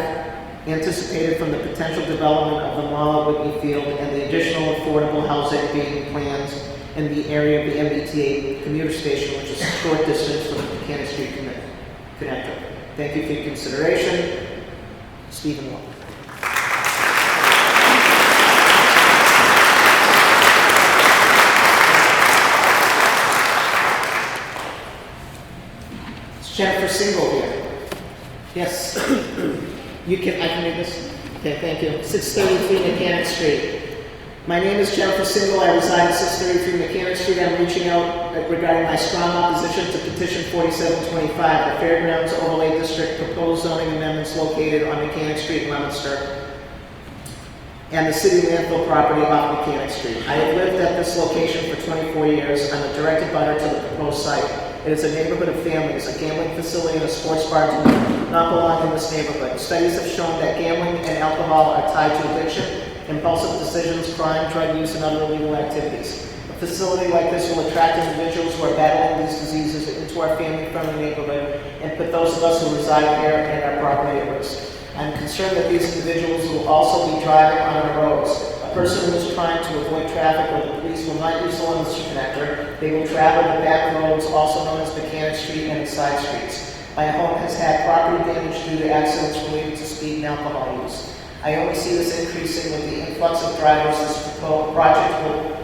anticipated from the potential development of the mall at Whitney Field and the additional affordable housing being planned in the area of the MBTA commuter station, which is a short distance from the Buchanan Street connector. Thank you for your consideration. Stephen Wall. It's Jennifer Single here. Yes. I can read this? Okay, thank you. 633 Mechanic Street. My name is Jennifer Single. I reside at 633 Mechanic Street. I'm reaching out regarding my strong opposition to petition 4725, the Fairgrounds Overlay District proposed zoning amendments located on Mechanic Street in Leominster and the city landfill property off Mechanic Street. I have lived at this location for 24 years. I'm a direct abutter to the proposed site. It is a neighborhood of families. A gambling facility and a sports bar do not belong in this neighborhood. Studies have shown that gambling and alcohol are tied to addiction, impulsive decisions, crime, drug use, and other illegal activities. A facility like this will attract individuals who are battling these diseases into our family-friendly neighborhood and put those of us who reside here and our property at risk. I'm concerned that these individuals will also be driving on our roads. A person who is trying to avoid traffic or the police will not use the Leominster connector. They will travel the back roads, also known as Buchanan Street, and the side streets. My home has had property damage due to accidents related to speed and alcohol use. I only see this increasing with the influx of drivers this project will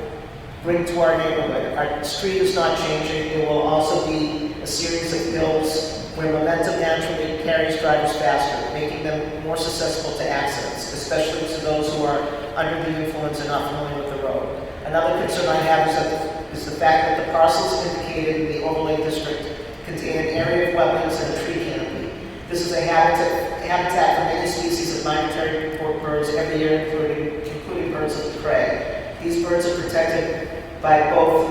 bring to our neighborhood. Our street is not changing. It will also be a series of hills where momentum naturally carries drivers faster, making them more susceptible to accidents, especially to those who are under the influence and not familiar with the road. Another concern I have is the fact that the parcels indicated in the overlay district contain an area of wetlands and a tree canopy. This is a habitat for many species of migratory birds every year, including birds of prey. These birds are protected by both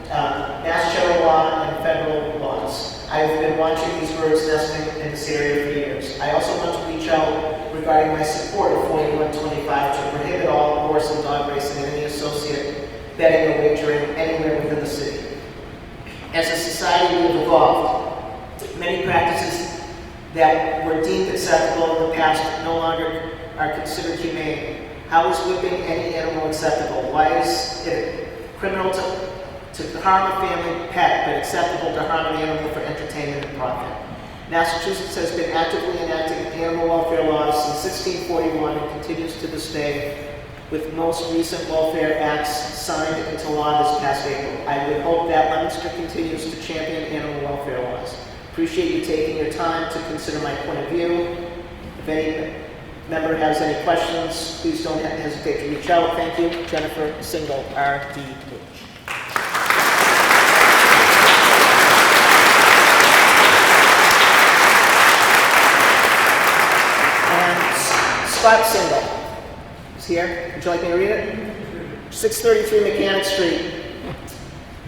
Mass General Law and federal laws. I've been watching these birds nesting in this area for years. I also want to reach out regarding my support of 4125 to prohibit all horse and dog racing and any associate betting or wagering anywhere within the city. As a society, we have evolved. Many practices that were deemed acceptable in the past no longer are considered humane. How is whipping any animal acceptable? Why is it criminal to harm a family pet, but acceptable to harm an animal for entertainment and profit? Massachusetts has been actively enacting animal welfare laws since 1641 and continues to this day, with most recent welfare acts signed into law this past April. I would hope that Leominster continues to champion animal welfare laws. Appreciate you taking your time to consider my point of view. If any member has any questions, please don't hesitate to reach out. Thank you. Jennifer Single, RDH. Scott Single is here. Would you like me to read it? 633 Mechanic Street.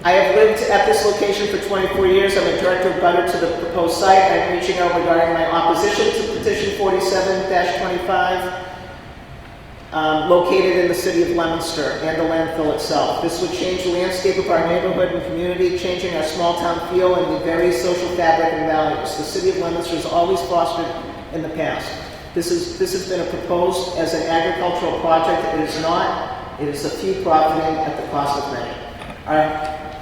I have lived at this location for 24 years. I'm a direct abutter to the proposed site. I'm reaching out regarding my opposition to petition 47-25 located in the city of Leominster and the landfill itself. This would change the landscape of our neighborhood and community, changing our small town feel and the very social fabric and values the city of Leominster has always fostered in the past. This has been proposed as an agricultural project. It is not. It is a few profiting at the cost of many.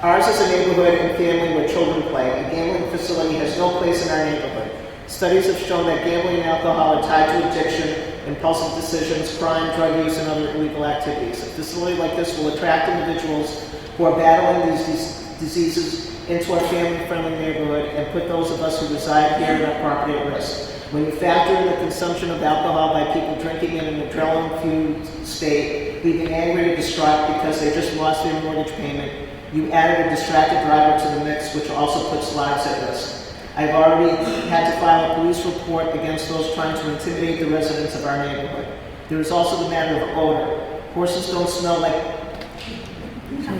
Ours is a neighborhood and family where children play. A gambling facility has no place in our neighborhood. Studies have shown that gambling and alcohol are tied to addiction, impulsive decisions, crime, drug use, and other illegal activities. A facility like this will attract individuals who are battling these diseases into our family-friendly neighborhood and put those of us who reside here in our property at risk. When you factor in the consumption of alcohol by people drinking in an adrenaline-fueled state, leaving angry or distraught because they just lost their mortgage payment. You added a distracted driver to the mix, which also puts lives at risk. I've already had to file a police report against those trying to intimidate the residents of our neighborhood. There is also the matter of odor. Horses don't smell like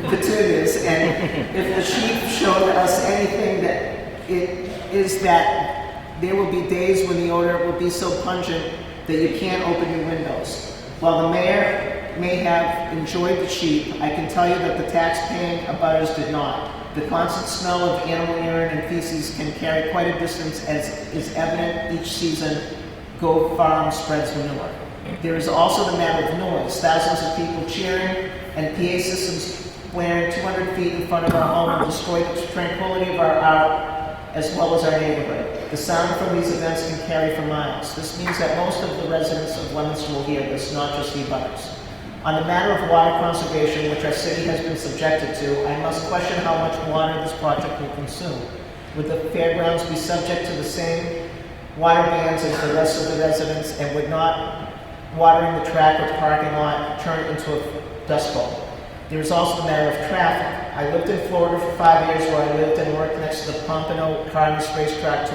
petunias, and if the chief showed us anything, that it is that there will be days when the odor will be so pungent that you can't open your windows. While the mayor may have enjoyed the sheep, I can tell you that the tax-paying abutters did not. The constant smell of animal urine and feces can carry quite a distance, as is evident each season Go Farm spreads manure. There is also the matter of noise. Thousands of people cheering and PA systems blaring 200 feet in front of our home will destroy the tranquility of our as well as our neighborhood. The sound from these events can carry for miles. This means that most of the residents of Leominster will hear this, not just the abutters. On the matter of water conservation, which our city has been subjected to, I must question how much water this project will consume. Would the fairgrounds be subject to the same water bans as the rest of the residents, and would not watering the track or parking lot turn it into a dust bowl? There is also the matter of traffic. I lived in Florida for 5 years, where I lived and worked next to the Pompano Cardinals racetrack,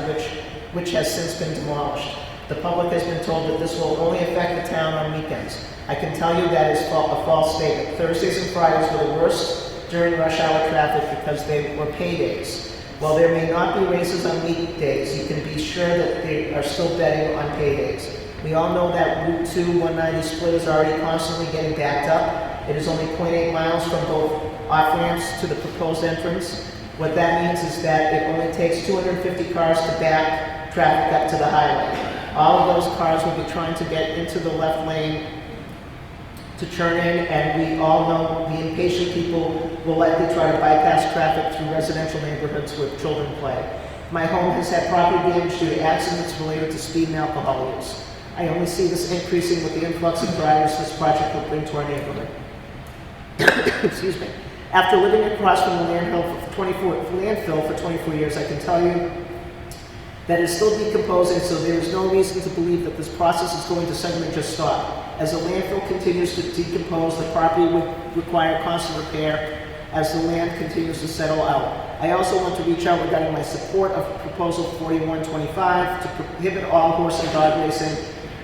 which has since been demolished. The public has been told that this will only affect the town on weekends. I can tell you that is a false statement. Thursdays and Fridays were the worst during rush hour traffic because they were paydays. While there may not be races on weekdays, you can be sure that they are still betting on paydays. We all know that Route 2 190 split is already constantly getting backed up. It is only 0.8 miles from both off-ramps to the proposed entrance. What that means is that it only takes 250 cars to back traffic up to the highway. All of those cars will be trying to get into the left lane to turn in, and we all know the impatient people will likely try to bypass traffic through residential neighborhoods where children play. My home has had property damage due to accidents related to speed and alcohol use. I only see this increasing with the influx of drivers this project will bring to our neighborhood. Excuse me. After living across from the landfill for 24 years, I can tell you that it is still decomposing, so there is no reason to believe that this process is going to suddenly just stop. As the landfill continues to decompose, the property will require constant repair as the land continues to settle out. I also want to reach out regarding my support of Proposal 4125 to prohibit all horse and dog racing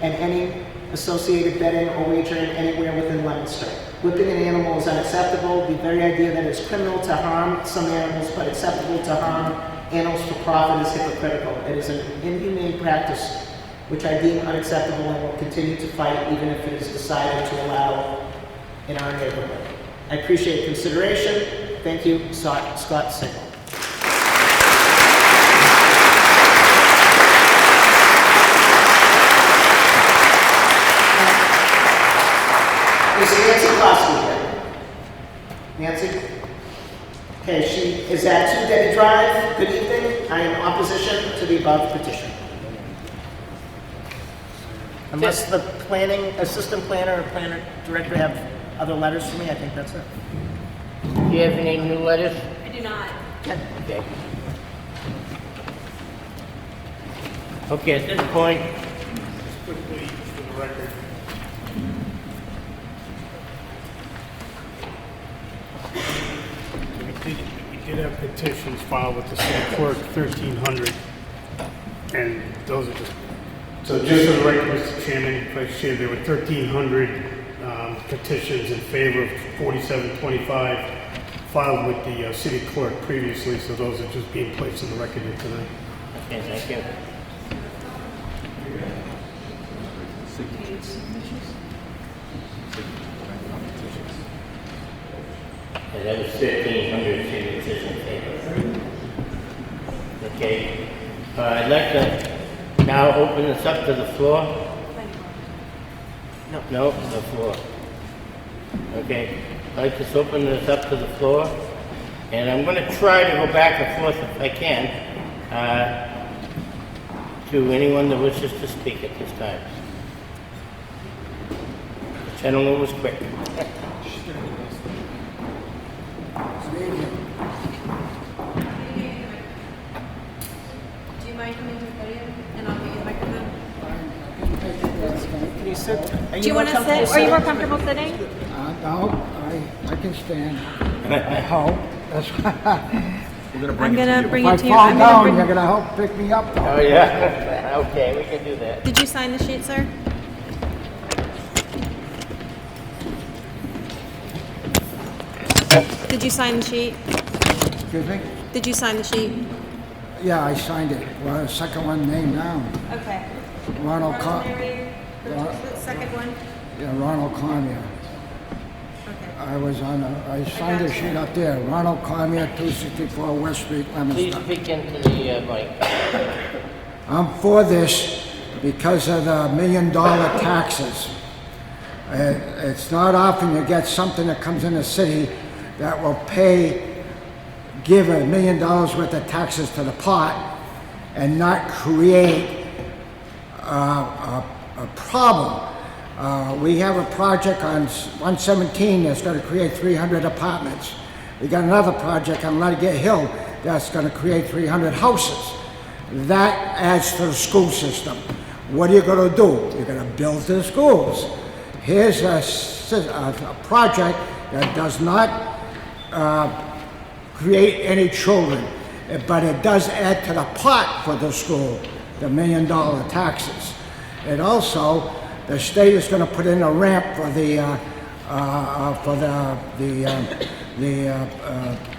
and any associated betting or wagering anywhere within Leominster. Whipping an animal is unacceptable. The very idea that it's criminal to harm some animals but acceptable to harm animals for profit is hypocritical. It is an inhumane practice which I deem unacceptable and will continue to fight even if it is decided to allow in our neighborhood. I appreciate consideration. Thank you, Scott Signal. Is Nancy Kloski here? Nancy? Okay, she is at 2 Debbie Drive. Good evening. I am in opposition to the above petition. Unless the planning, assistant planner or planner director have other letters for me, I think that's it. Do you have any new letters? I do not. Okay. Okay, at this point, Just quickly, for the record, we did have petitions filed with the city clerk, 1,300, and those are just, so just for the record, Mr. Chairman, Vice Chair, there were 1,300 petitions in favor of 4725 filed with the city clerk previously, so those are just being placed on the record here tonight. okay, thank you. And that was 1,300 signatures in favor. Okay, I'd like to now open this up to the floor. No, the floor. Okay, I'd like to open this up to the floor, and I'm going to try to go back and forth if I can to anyone that wishes to speak at this time. The gentleman was quick. Do you mind coming to the podium and I'll get you the microphone? Can you sit? Do you want to sit? Are you more comfortable sitting? No, I can stand. I hope. That's We're gonna I'm gonna bring If I it to you. fall I'm gonna down, bring- you're gonna help pick me up though. Oh, yeah. Okay, we can do that. Did you sign the sheet, sir? Did you sign the sheet? Excuse me? Did you sign the sheet? Yeah, I signed it. Well, the second one name down. Okay. Ronald Rosemary, Ron- the second one? Yeah, Ronald Cormier. Okay. I signed the sheet up there. Ronald Cormier, 264 West Street, Please Leominster. speak into the mic. I'm for this because of the $1 million taxes. It's not often you get something that comes in the city that will give $1 million worth of taxes to the pot and not create a problem. We have a project on 117 that's going to create 300 apartments. We got another project on Ludgate Hill that's going to create 300 houses. That adds to the school system. What are you going to do? You're going to build the schools. Here's a project that does not create any children, but it does add to the pot for the school, the $1 million taxes. And also, the state is going to put in a ramp for the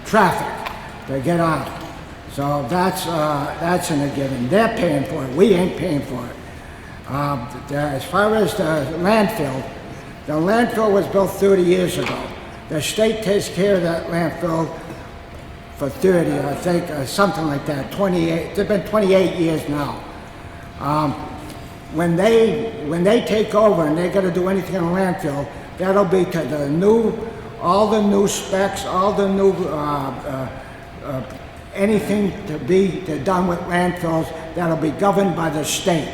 traffic to get out. So that's in a given. They're paying for it. We ain't paying for it. As far as the landfill was built 30 years ago. The state takes care of that landfill for 30, I think, something like that. 28. It's been 28 years now. When they take over and they're going to do anything in the landfill, that'll be to all the new specs, all the new anything to be done with landfills that'll be governed by the state.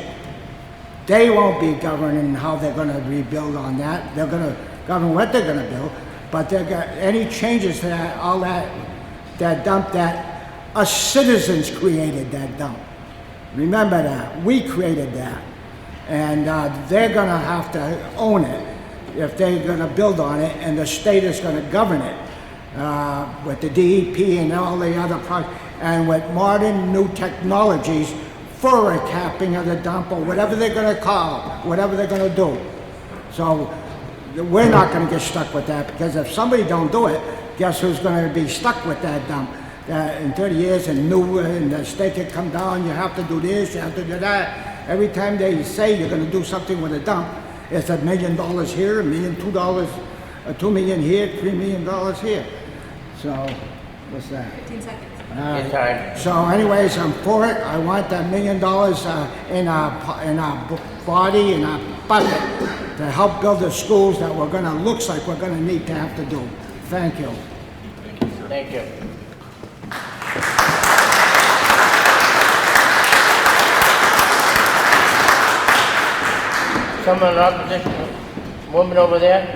They won't be governing how they're going to rebuild on that. They're going to govern what they're going to build, but they're got any changes to that, all that dump that us citizens created that dump. Remember that we created that, and they're going to have to own it if they're going to build on it, and the state is going to govern it with the DEP and all the other projects, and with modern new technologies for a capping of the dump or whatever they're going to call, whatever they're going to do. So we're not going to get stuck with that, because if somebody don't do it, guess who's going to be stuck with that dump? In 30 years, and the state can come down, you have to do this, you have to do that. Every time they say you're going to do something with a dump, it's $1 million here, $1 million, $2 million here, $3 million here. So, what's that? 15 seconds. It's hard. So anyways, I'm for it. I want that $1 million in our body, in our bucket, to help build the schools that looks like we're gonna need to have to do. Thank you. Thank you. Someone in opposition? Woman over there?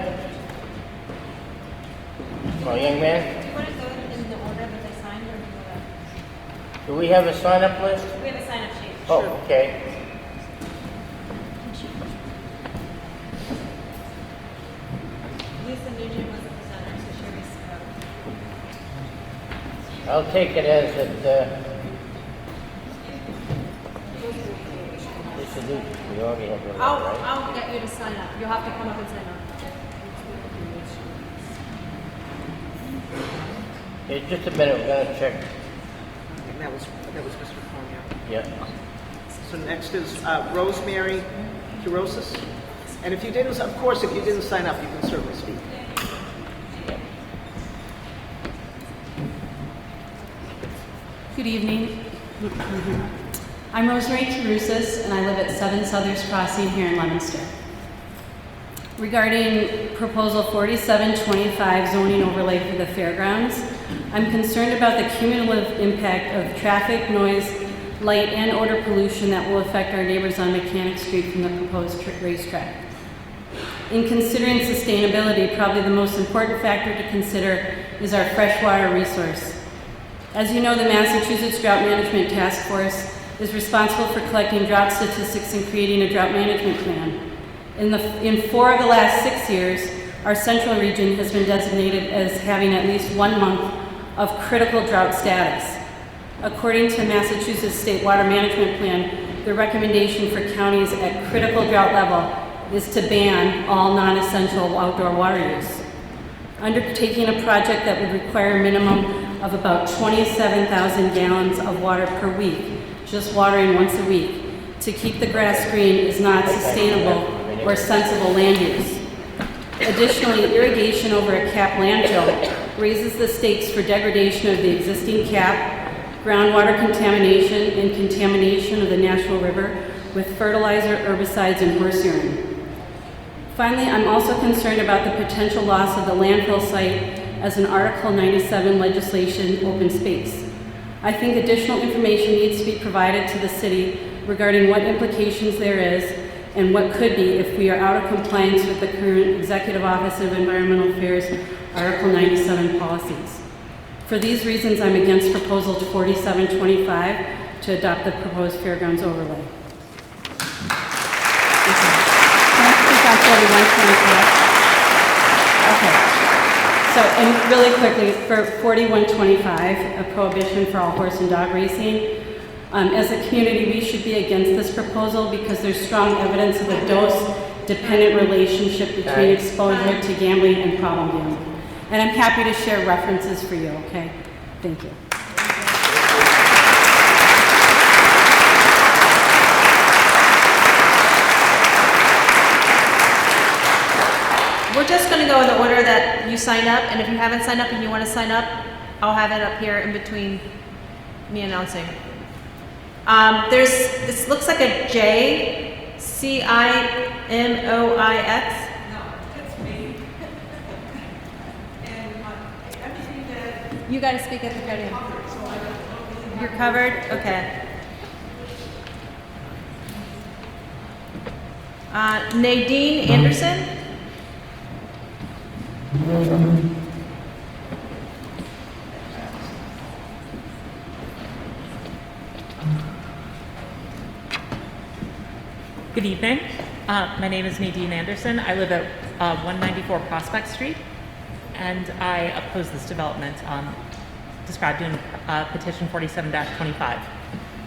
Oh, young man? Do you want to go in the order that they signed, or do you want Do we have a sign-up list? to? We have a sign-up sheet. Oh, okay. Lisa Nugent was the presenter, so she was. I'll take it as that, this is it. We already have it, right? I'll get you to sign up. You'll have to come up and sign up. It's just a minute, we're gonna check. And that was Mr. Cormier. Yeah. So next is Rosemary Kirosis. And if you didn't, of course, if you didn't sign up, you can certainly speak. Good evening. I'm Rosemary Terusas, and I live at 7 Southers Crossing here in Leominster. Regarding Proposal 4725 zoning overlay for the fairgrounds, I'm concerned about the cumulative impact of traffic, noise, light, and odor pollution that will affect our neighbors on Mechanic Street from the proposed racetrack. In considering sustainability, probably the most important factor to consider is our freshwater resource. As you know, the Massachusetts Drought Management Task Force is responsible for collecting drought statistics and creating a drought management plan. In 4 of the last 6 years, our central region has been designated as having at least 1 month of critical drought status. According to Massachusetts State Water Management Plan, the recommendation for counties at critical drought level is to ban all non-essential outdoor water use. Undertaking a project that would require a minimum of about 27,000 gallons of water per week, just watering once a week, to keep the grass green is not sustainable or sensible land use. Additionally, irrigation over a capped landfill raises the stakes for degradation of the existing cap, groundwater contamination, and contamination of the natural river with fertilizer, herbicides, and horse urine. Finally, I'm also concerned about the potential loss of the landfill site as an Article 97 legislation open space. I think additional information needs to be provided to the city regarding what implications there is and what could be if we are out of compliance with the current Executive Office of Environmental Affairs Article 97 policies. For these reasons, I'm against Proposal 4725 to adopt the proposed Fairgrounds overlay. On 4125. Okay. So, and really quickly, for 4125, a prohibition for all horse and dog racing, as a community, we should be against this proposal because there's strong evidence of a dose-dependent relationship between exposure to gambling and problem gambling. And I'm happy to share references for you, okay? Thank you. We're just going to go in the order that you signed up, and if you haven't signed up and you want to sign up, I'll have it up here in between me announcing. This looks like a J, C-I-M-O-I-X. No, it's me. And everything that You got to speak at the podium. covered, so I don't really You're covered? Okay. Nadine Anderson? Good evening. My name is Nadine Anderson. I live at 194 Prospect Street, and I oppose this development described in petition 47-25.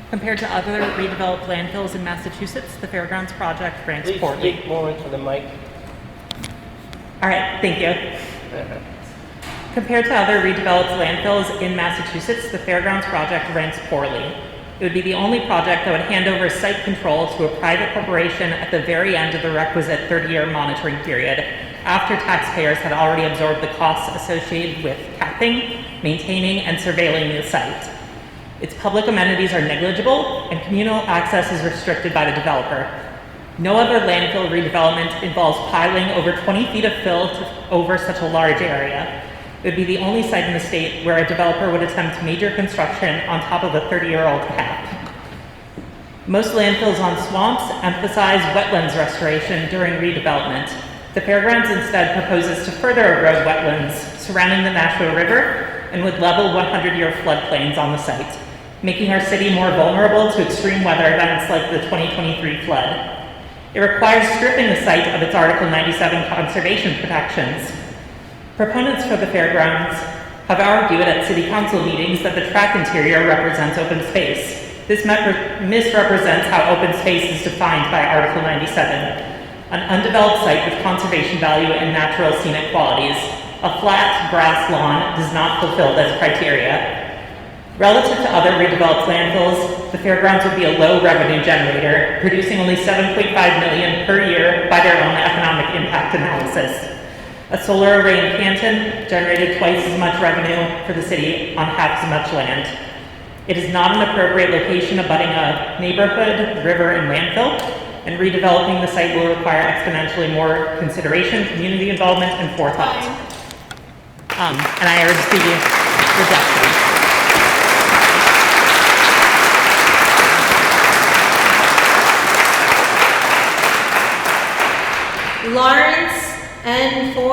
Compared to other redeveloped landfills in Massachusetts, the Fairgrounds project ranks Please poorly. speak more into the mic. All right, thank you. Compared to other redeveloped landfills in Massachusetts, the Fairgrounds project ranks poorly. It would be the only project that would hand over site control to a private corporation at the very end of the requisite 30-year monitoring period, after taxpayers had already absorbed the costs associated with capping, maintaining, and surveilling the site. Its public amenities are negligible, and communal access is restricted by the developer. No other landfill redevelopment involves piling over 20 feet of fill over such a large area. It would be the only site in the state where a developer would attempt major construction on top of a 30-year-old cap. Most landfills on swamps emphasize wetlands restoration during redevelopment. The Fairgrounds instead proposes to further erode wetlands surrounding the Nashua River and would level 100-year floodplains on the site, making our city more vulnerable to extreme weather events like the 2023 flood. It requires stripping the site of its Article 97 conservation protections. Proponents for the Fairgrounds have argued at city council meetings that the track interior represents open space. This misrepresents how open space is defined by Article 97. An undeveloped site with conservation value and natural scenic qualities, a flat grass lawn does not fulfill this criteria. Relative to other redeveloped landfills, the Fairgrounds would be a low revenue generator, producing only $7.5 million per year by their own economic impact analysis. A solar array in Canton generated twice as much revenue for the city on half as much land. It is not an appropriate location abutting a neighborhood, river, and landfill, and redeveloping the site will require exponentially more consideration, community involvement, and forethought. And I urge the rejection. Lawrence N4?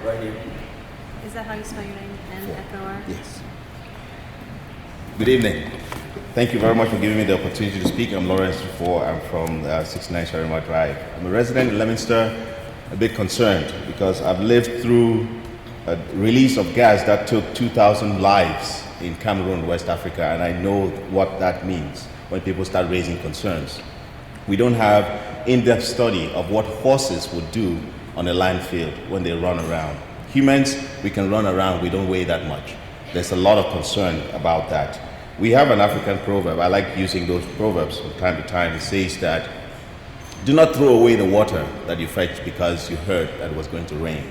Right here. Is that how you spell your name? N-F-O-R? Yes. Good evening. Thank you very much for giving me the opportunity to speak. I'm Lawrence N4. I'm from 69 Shalimar Drive. I'm a resident in Leominster. a bit concerned because I've lived through a release of gas that took 2,000 lives in Cameroon, West Africa, and I know what that means when people start raising concerns. We don't have in-depth study of what horses would do on a landfill when they run around. Humans, we can run around, we don't weigh that much. There's a lot of concern about that. We have an African proverb, I like using those proverbs from time to time. It says that, do not throw away the water that you fetched because you heard that it was going to rain.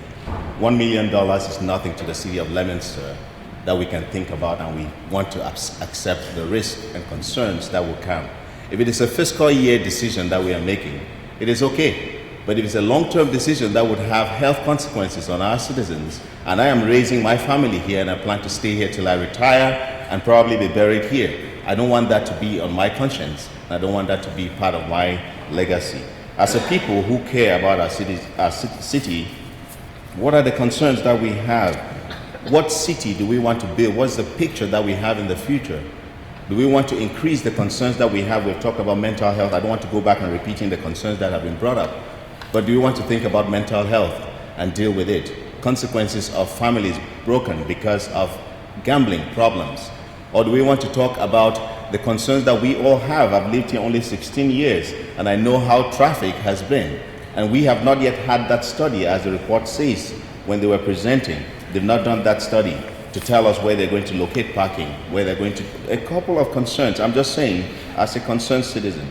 $1 million is nothing to the city of Leominster that we can think about, and we want to accept the risk and concerns that will come. If it is a fiscal year decision that we are making, it is okay. But if it's a long-term decision that would have health consequences on our citizens, and I am raising my family here and I plan to stay here till I retire and probably be buried here, I don't want that to be on my conscience. I don't want that to be part of my legacy. As a people who care about our city, what are the concerns that we have? What city do we want to build? What's the picture that we have in the future? Do we want to increase the concerns that we have? We've talked about mental health. I don't want to go back and repeating the concerns that have been brought up. But do we want to think about mental health and deal with it? Consequences of families broken because of gambling problems. Or do we want to talk about the concerns that we all have? I've lived here only 16 years and I know how traffic has been. And we have not yet had that study, as the report says, when they were presenting. They've not done that study to tell us where they're going to locate parking, where they're going to, a couple of concerns. I'm just saying, as a concerned citizen,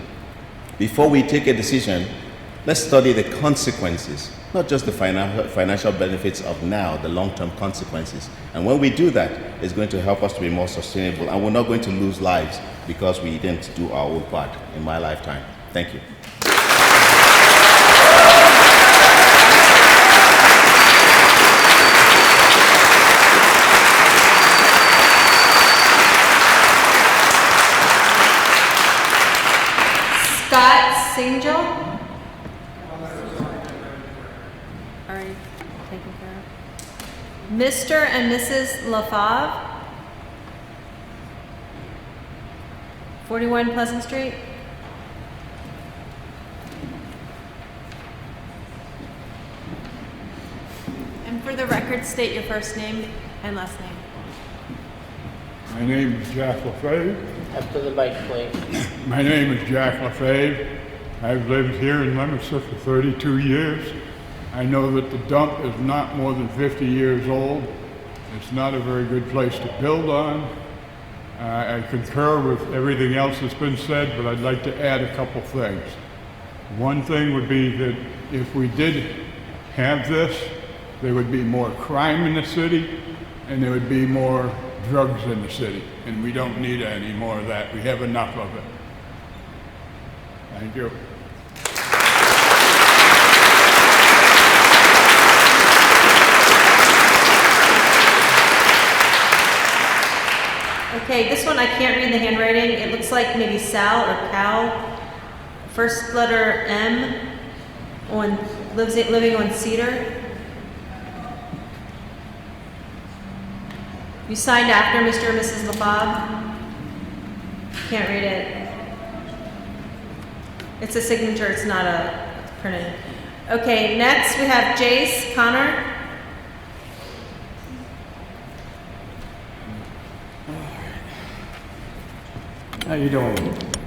before we take a decision, let's study the consequences, not just the financial benefits of now, the long-term consequences. And when we do that, it's going to help us to be more sustainable, and we're not going to lose lives because we didn't do our own part in my lifetime. Thank you. Scott Singel. Already taken care of. Mr. and Mrs. LaFave. 41 Pleasant Street. And for the record, state your first name and last name. My name is Jack LaFave. Up to the mic, please. My name is Jack LaFave. I've lived here in Leominster for 32 years. I know that the dump is not more than 50 years old. It's not a very good place to build on. I concur with everything else that's been said, but I'd like to add a couple things. One thing would be that if we did have this, there would be more crime in the city and there would be more drugs in the city, and we don't need any more of that. We have enough of it. Thank you. Okay, this one I can't read the handwriting. It looks like maybe Sal or Cal. First letter M, living on Cedar. You signed after Mr. and Mrs. LaFave? Can't read it. It's a signature, it's not a printed. Okay, next we have Jace Connor. How you doing?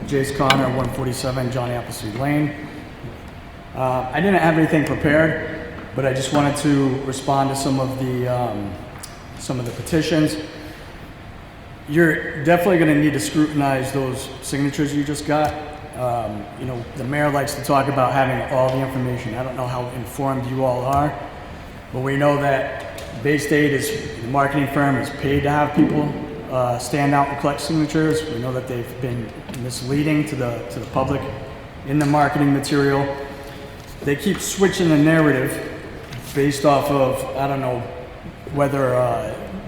Jace Connor, 147 John Appleseed Lane. I didn't have anything prepared, but I just wanted to respond to some of the petitions. You're definitely going to need to scrutinize those signatures you just got. You know, the mayor likes to talk about having all the information. I don't know how informed you all are, but we know that Bay State the marketing firm is paid to have people stand out and collect signatures. We know that they've been misleading to the public in the marketing material. They keep switching the narrative based off of, I don't know, whether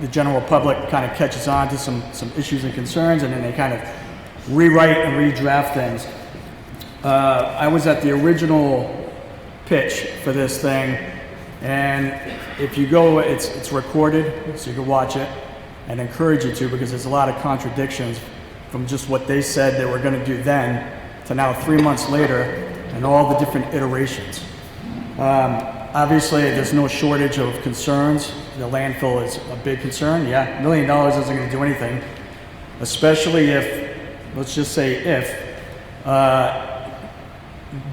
the general public kind of catches on to some issues and concerns, and then they kind of rewrite and redraft things. I was at the original pitch for this thing, and if you go, it's recorded, so you can watch it, and encourage you to, because there's a lot of contradictions from just what they said they were going to do then to now 3 months later and all the different iterations. Obviously, there's no shortage of concerns. The landfill is a big concern. Yeah, $1 million isn't going to do anything, especially if, let's just say if,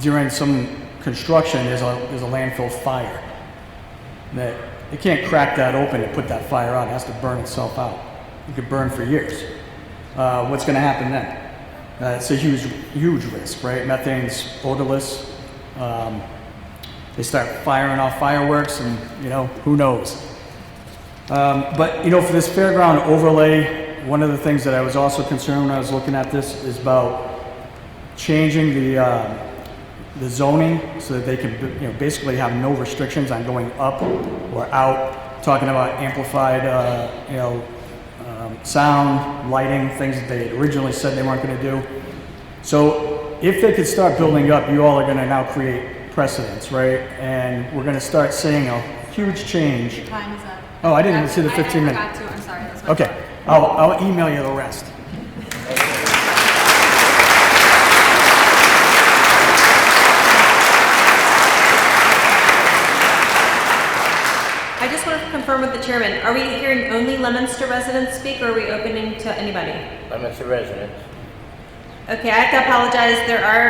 during some construction there's a landfill fire. That you can't crack that open and put that fire out. It has to burn itself out. It could burn for years. What's going to happen then? It's a huge risk, right? Methane's odorless. They start firing off fireworks, and who knows. But for this fairground overlay, one of the things that I was also concerned when I was looking at this is about changing the zoning so that they can basically have no restrictions on going up or out. Talking about amplified sound, lighting, things that they originally said they weren't going to do. So if they could start building up, you all are going to now create precedents, right? And we're going to start seeing a huge change. Time is up. Oh, I didn't even see the 15 minutes. I forgot to, I'm sorry. That's my Okay, fault. I'll email you the rest. I just want to confirm with the chairman, are we hearing only Leominster residents speak, or are we opening to anybody? Leominster residents. Okay, I have to apologize.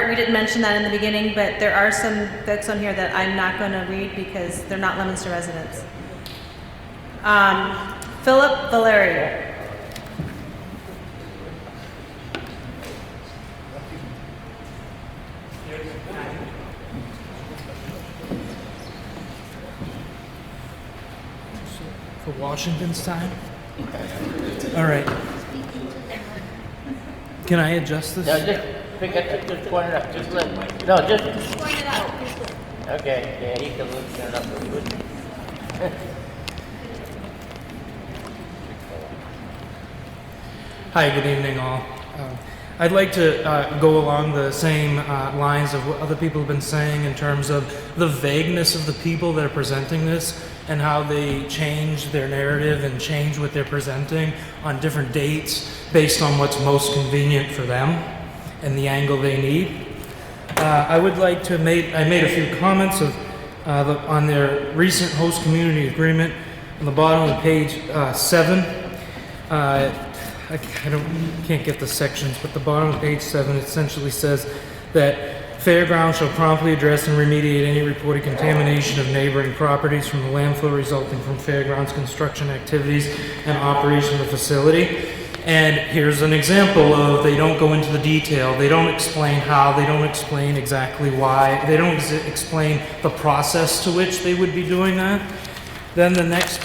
We didn't mention that in the beginning, but there are some folks on here that I'm not going to read because they're not Leominster residents. Philip Valeri. For Washington's time? All right. Can I adjust this? No, just point it up. Just Point it out. Okay, yeah, he can loosen it up real good. Hi, good evening, all. I'd like to go along the same lines of what other people have been saying in terms of the vagueness of the people that are presenting this and how they change their narrative and change what they're presenting on different dates based on what's most convenient for them and the angle they need. I would like to I made a few comments on their recent host community agreement on the bottom of page 7. I can't get the sections, but the bottom of page 7 essentially says that Fairgrounds shall promptly address and remediate any reported contamination of neighboring properties from the landfill resulting from Fairgrounds construction activities and operation of the facility. And here's an example of they don't go into the detail, they don't explain how, they don't explain exactly why, they don't explain the process to which they would be doing that. Then the next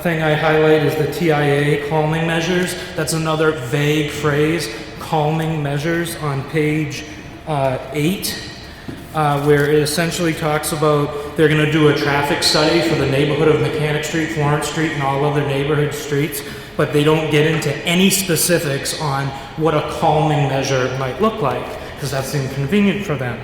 thing I highlight is the TIA calming measures. That's another vague phrase, calming measures, on page 8, where it essentially talks about they're going to do a traffic study for the neighborhood of Mechanic Street, Florence Street, and all other neighborhood streets, but they don't get into any specifics on what a calming measure might look like, because that's inconvenient for them.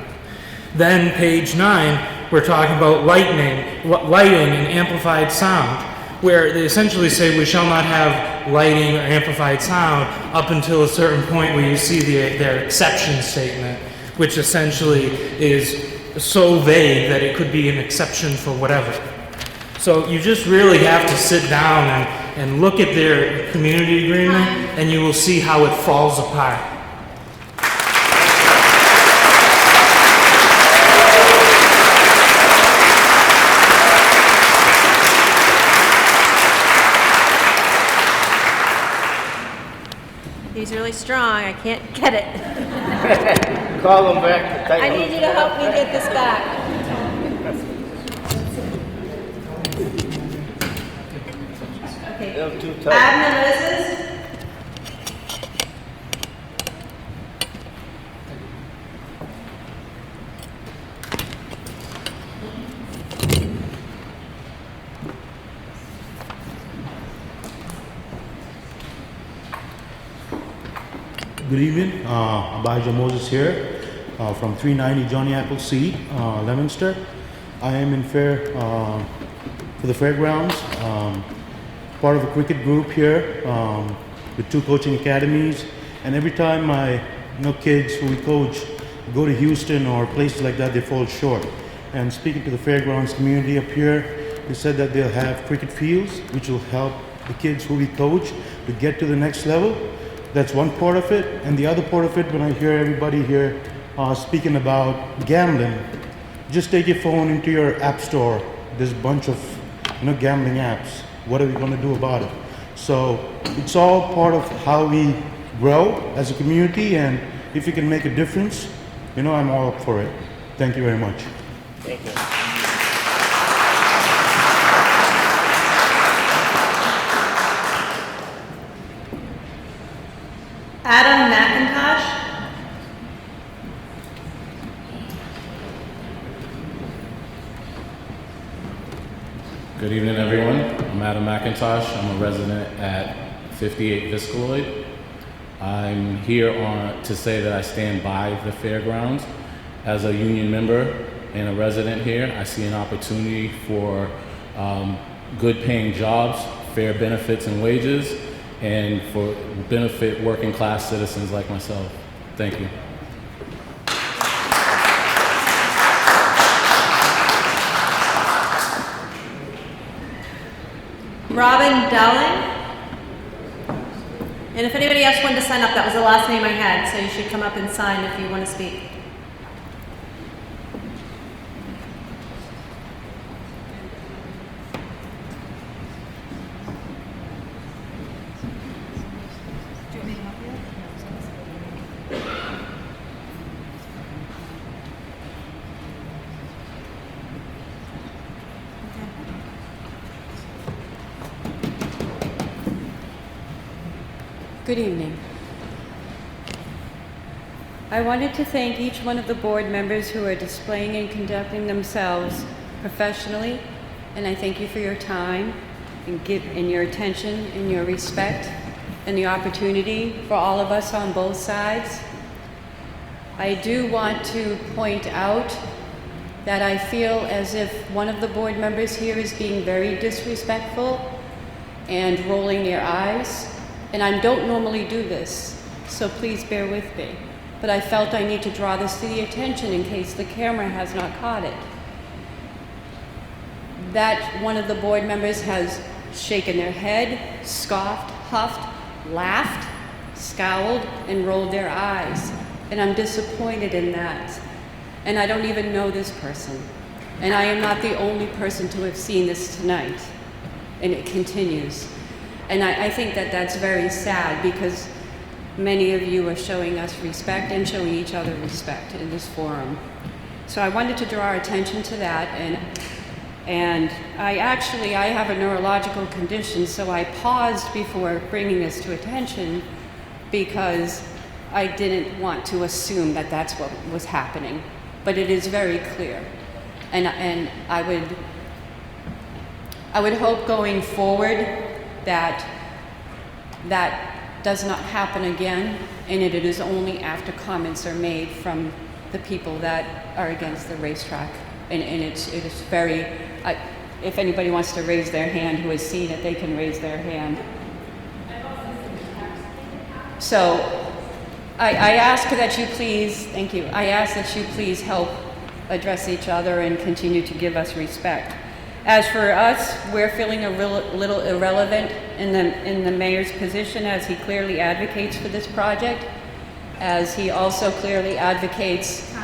Then page 9, we're talking about lighting and amplified sound, where they essentially say we shall not have lighting or amplified sound up until a certain point where you see their exception statement, which essentially is so vague that it could be an exception for whatever. So you just really have to sit down and look at their community agreement, and you will see how it falls apart. He's really strong. I can't get it. Call him back. I need you to help me get this back. Okay. They're too tight. Admin Moses. Good evening, Abijah Moses here from 390 Johnny Appleseed, Leominster. I am in for the Fairgrounds, part of a cricket group here with 2 coaching academies. And every time my kids who we coach go to Houston or places like that, they fall short. and speaking to the fairgrounds community up here, they said that they'll have cricket fields, which will help the kids who we coach to get to the next level. That's one part of it. And the other part of it, when I hear everybody here speaking about gambling, just take your phone into your app store. There's a bunch of gambling apps. What are we going to do about it? So it's all part of how we grow as a community, and if we can make a difference, I'm all up for it. Thank you very much. Thank you. Adam McIntosh. Good evening, everyone. I'm Adam McIntosh. I'm a resident at 58 Viscaloid. I'm here to say that I stand by the fairgrounds. As a union member and a resident here, I see an opportunity for good paying jobs, fair benefits and wages, and for benefit working class citizens like myself. Thank you. Robin Dowling. And if anybody else wanted to sign up, that was the last name I had, so you should come up and sign if you want to speak. Good evening. I wanted to thank each one of the board members who are displaying and conducting themselves professionally, and I thank you for your time and your attention and your respect and the opportunity for all of us on both sides. I do want to point out that I feel as if one of the board members here is being very disrespectful and rolling their eyes. And I don't normally do this, so please bear with me. But I felt I need to draw this to the attention in case the camera has not caught it. That one of the board members has shaken their head, scoffed, huffed, laughed, scowled, and rolled their eyes. And I'm disappointed in that. And I don't even know this person. And I am not the only person to have seen this tonight. And it continues. And I think that that's very sad because many of you are showing us respect and showing each other respect in this forum. So I wanted to draw our attention to that, and I have a neurological condition, so I paused before bringing this to attention because I didn't want to assume that that's what was happening. But it is very clear. And I would hope going forward that does not happen again, and it is only after comments are made from the people that are against the racetrack. And it is very, if anybody wants to raise their hand who has seen it, they can raise their hand. So I ask that you please, thank you, I ask that you please help address each other and continue to give us respect. As for us, we're feeling a little irrelevant in the mayor's position, as he clearly advocates for this project, as he also clearly advocates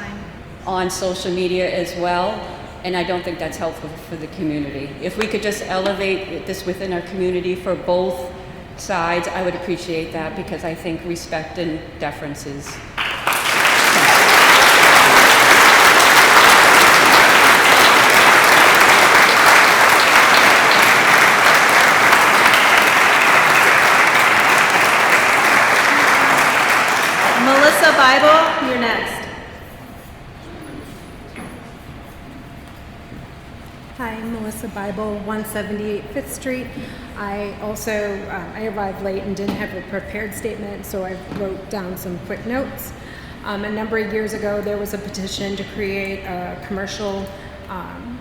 on social media as well, and I don't think that's helpful for the community. If we could just elevate this within our community for both sides, I would appreciate that, because I think respect and deference is. Melissa Bible, you're next. Hi, I'm Melissa Bible, 178 5th Street. I arrived late and didn't have a prepared statement, so I wrote down some quick notes. A number of years ago, there was a petition to create a commercial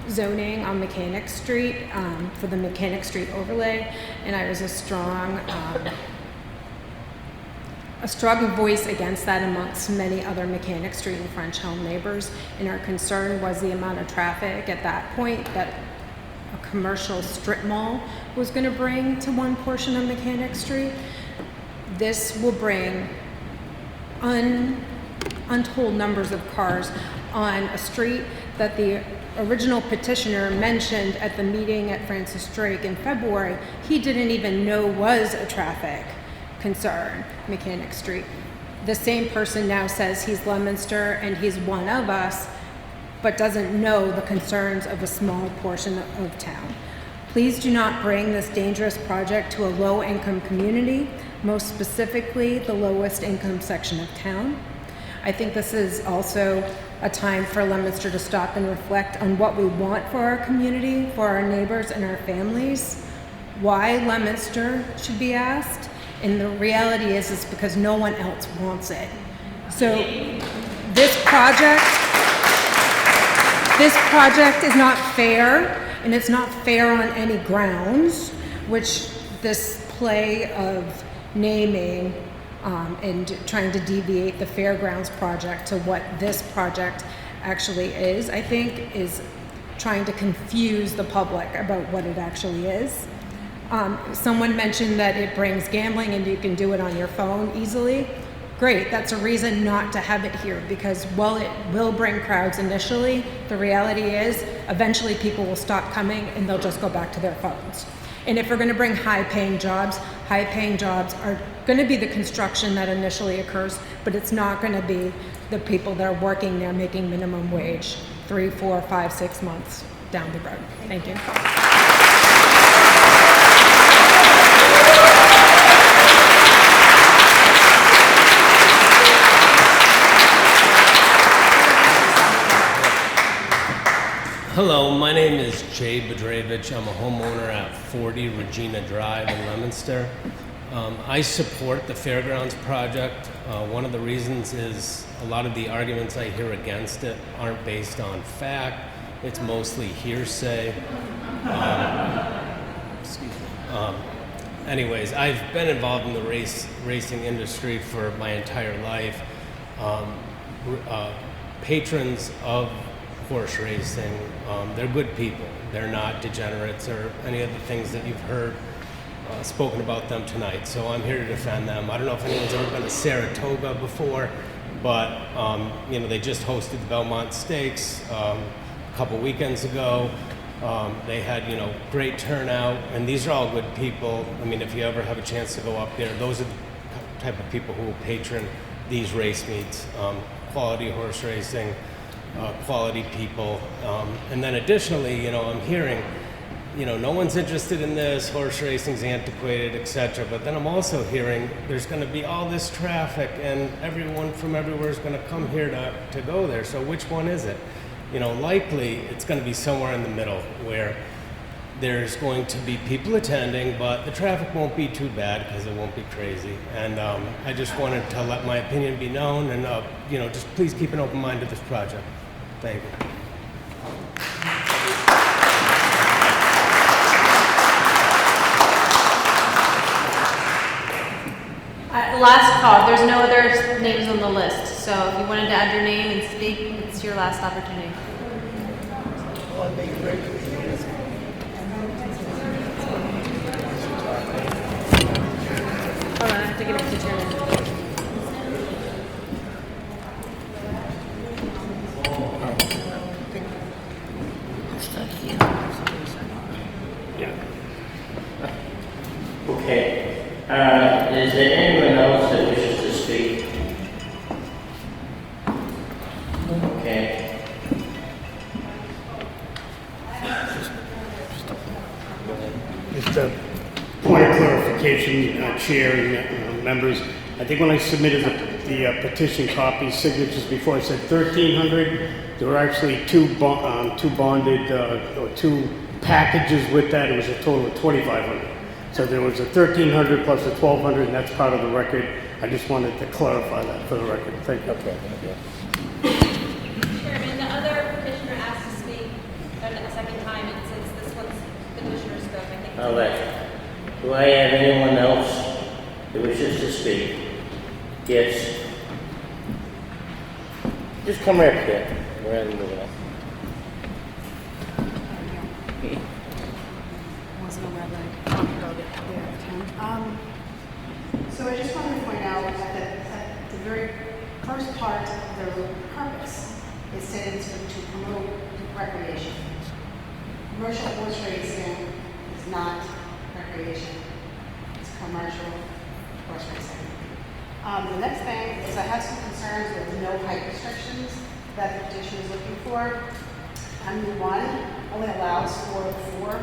zoning on Mechanic Street for the Mechanic Street overlay, and I was a strong a strong voice against that amongst many other Mechanic Street and French Home neighbors. And our concern was the amount of traffic at that point that a commercial strip mall was going to bring to one portion of Mechanic Street. This will bring untold numbers of cars on a street that the original petitioner mentioned at the meeting at Francis Drake in February he didn't even know was a traffic concern, Mechanic Street. The same person now says he's Leominster and he's one of us, but doesn't know the concerns of a small portion of town. Please do not bring this dangerous project to a low-income community, most specifically the lowest income section of town. I think this is also a time for Leominster to stop and reflect on what we want for our community, for our neighbors and our families. Why Leominster should be asked, and the reality is because no one else wants it. So this project is not fair, and it's not fair on any grounds, which this play of naming and trying to deviate the Fairgrounds project to what this project actually is, I think is trying to confuse the public about what it actually is. Someone mentioned that it brings gambling and you can do it on your phone easily. Great, that's a reason not to have it here, because while it will bring crowds initially, the reality is eventually people will stop coming and they'll just go back to their phones. And if we're going to bring high-paying jobs are going to be the construction that initially occurs, but it's not going to be the people that are working there making minimum wage 3, 4, 5, 6 months down the road. Thank you. Hello, my name is Jay Bedravich. I'm a homeowner at 40 Regina Drive in Leominster. I support the Fairgrounds project. One of the reasons is a lot of the arguments I hear against it aren't based on fact. It's mostly hearsay. Anyways, I've been involved in the racing industry for my entire life. Patrons of horse racing, they're good people. They're not degenerates or any of the things that you've heard spoken about them tonight. So I'm here to defend them. I don't know if anyone's ever been to Saratoga before, but they just hosted the Belmont Stakes a couple weekends ago. They had great turnout, and these are all good people. I mean, if you ever have a chance to go up there, those are the type of people who will patron these race meets. Quality horse racing, quality people, and then additionally, I'm hearing, no one's interested in this, horse racing's antiquated, etc. But then I'm also hearing there's going to be all this traffic, and everyone from everywhere is going to come here to go there. So which one is it? Likely it's going to be somewhere in the middle where there's going to be people attending, but the traffic won't be too bad because it won't be crazy. And I just wanted to let my opinion be known, and just please keep an open mind to this project. Thank you. Last call. There's no other names on the list, so if you wanted to add your name and speak, it's your last opportunity. Hold on, I have to get it to Chairman. Okay. Is there anyone else that wishes to speak? Okay. Just a point of clarification, Chair and members. I think when I submitted the petition copy signatures before, I said 1,300. There were actually two bonded or two packages with that. It was a total of 2,500. So there was a 1,300 plus a 1,200, and that's part of the record. I just wanted to clarify that for the record. Thank you. Okay. Chairman, the other petitioner asked to speak a second time, and since this one's petitioner spoke, I think. All right. Do I have anyone else who wishes to speak? Yes. Just come right up here, rather than moving up. Wasn't aware that I talked about it there. So I just wanted to point out that the very first part of the purpose, it says to promote recreation. Commercial horse racing is not recreation, it's commercial horse racing. The next thing is I have some concerns with no height restrictions that the petition is looking for. MU 1 only allows for 4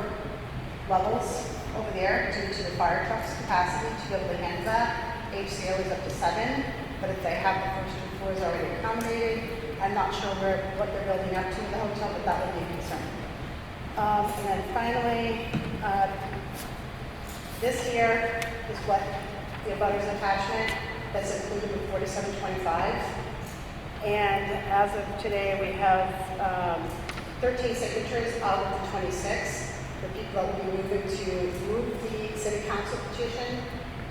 levels over there due to the fire truck's capacity to be able to handle that. HCO is up to 7, but if they have the first 2 floors already accommodated, I'm not sure what they're building up to in the hotel, but that would be a concern. And then finally, this here is what the abutters attachment that's included with 4725. And as of today, we have 13 signatures out of the 26. The people that will be moving to move the city council petition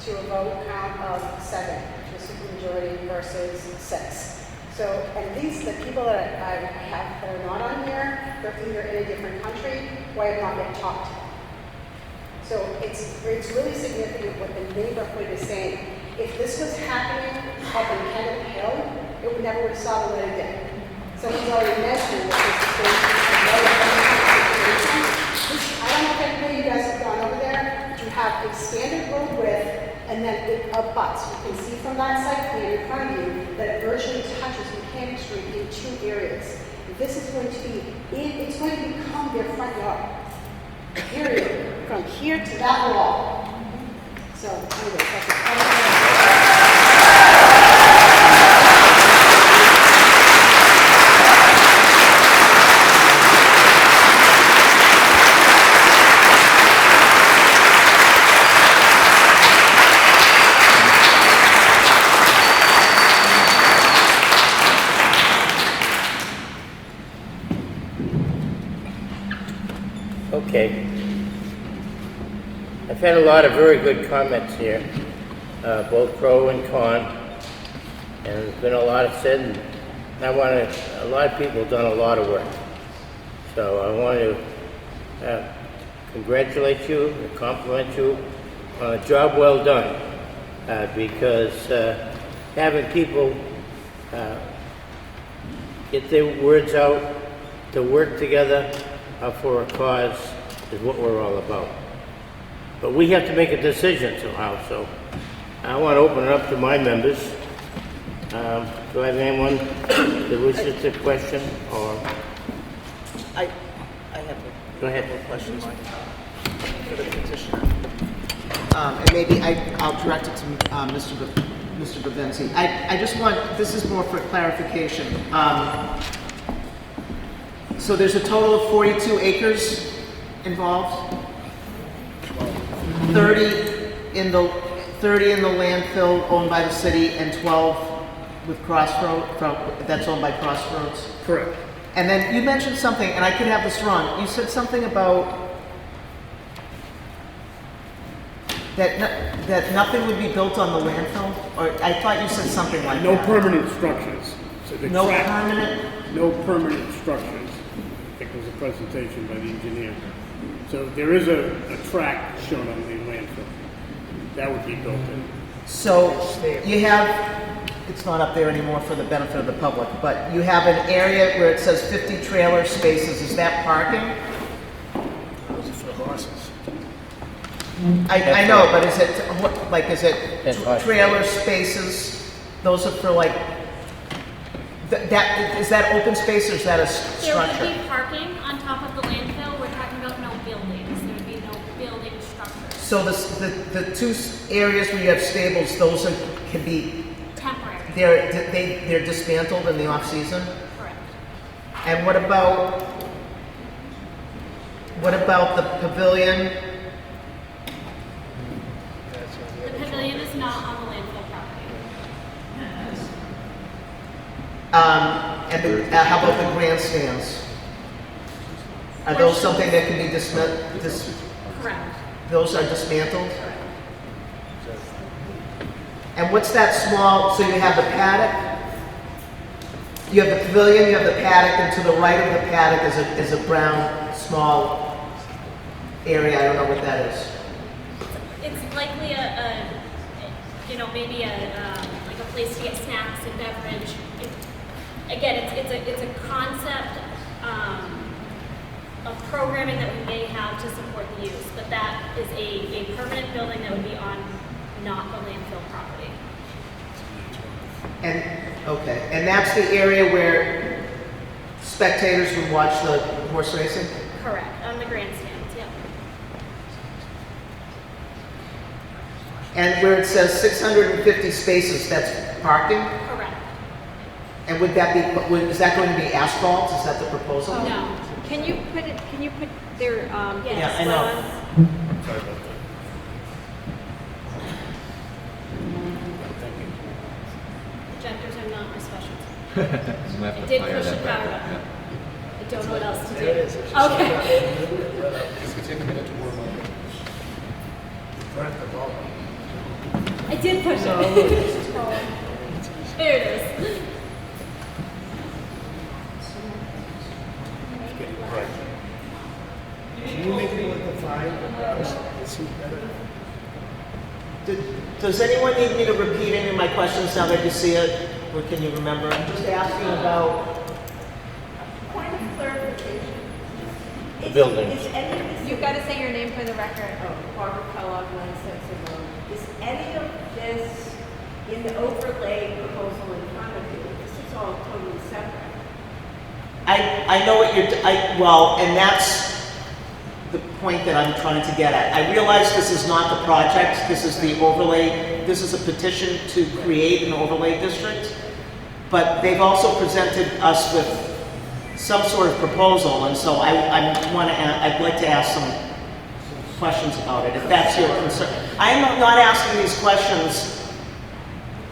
to a vote count of 7, which is supermajority versus 6. So, and these, the people that I have that are not on here, they're either in a different country or I have not been talked to. So it's really significant what the neighborhood is saying. If this was happening up in Kennett Hill, it would never have saw the light of day. Someone's already mentioned that this is I don't know if anybody you guys have gone over there, but you have a standard road width and then it abuts. You can see from that site plan in front of you that it virtually touches Mechanic Street in 2 areas. This is going to be, it's going to become their front yard. Period. From here to that wall. So, anyway, that's it. Okay. I've had a lot of very good comments here, both pro and con, and there's been a lot of said, and a lot of people have done a lot of work. So I want to congratulate you and compliment you on a job well done, because having people get their words out, to work together for a cause is what we're all about. But we have to make a decision somehow, so I want to open it up to my members. Do I have anyone that wishes to question, or? I have a Go ahead. question, Mike, for the petitioner. And maybe I'll direct it to Mr. Bavenzi. I just want, this is more for clarification. So there's a total of 42 acres involved? 30 in the landfill owned by the city and 12 with Crossroads, that's owned by Crossroads? Correct. And then you mentioned something, and I could have this wrong. You said something about that nothing would be built on the landfill? Or I thought you said something like No that. permanent structures. So the No track- permanent? No permanent structures. I think it was a presentation by the engineer. So there is a track shown on the landfill. That would be built in. So you have, it's not up there anymore for the benefit of the public, but you have an area where it says 50 trailer spaces. Is that parking? Those are for horses. I know, but is it, like, is it That's horse trailer spaces? Those are for like, is that open space or is that a There would structure? be parking on top of the landfill. We're talking about no buildings. There would be no building structures. So the 2 areas where you have stables, those can be, Temporary. they're dismantled in the off season? Correct. And what about the pavilion? The pavilion is not on the landfill property. And how about the grandstands? Are those something that can be Correct. those are dismantled? And what's that small, so you have the paddock? You have the pavilion, you have the paddock, and to the right of the paddock is a brown, small area. I don't know what that is. It's likely maybe like a place to get snacks and beverage. Again, it's a concept of programming that we may have to support the use, but that is a permanent building that would be on not the landfill property. And that's the area where spectators would watch the horse racing? Correct, on the grandstands, yep. And where it says 650 spaces, that's parking? Correct. And would that be, is that going to be asphalt? Is that the proposal? No. Can you put their, Yes. Yeah, I know. Sorry about that. Projectors are not my specialty. I did push the power button. I don't know what else to do. There it is. Okay. It's going to take a minute to warm up. Burnt the ball. I did push it. There it is. It's getting bright. Can you make it with the fire? It seems better. Does anyone need me to repeat any of my questions now that you see it? Or can you remember? I'm just asking about Point of clarification. Building. Is any of this? You've got to say your name for the record. Oh, Barbara Kellogg, 96 Road. Is any of this in the overlay proposal in front of you? This is all totally separate. I know what you're, and that's the point that I'm trying to get at. I realize this is not the project, this is the overlay, this is a petition to create an overlay district, but they've also presented us with some sort of proposal, and so I'd like to ask some questions about it, if that's your concern. I'm not asking these questions,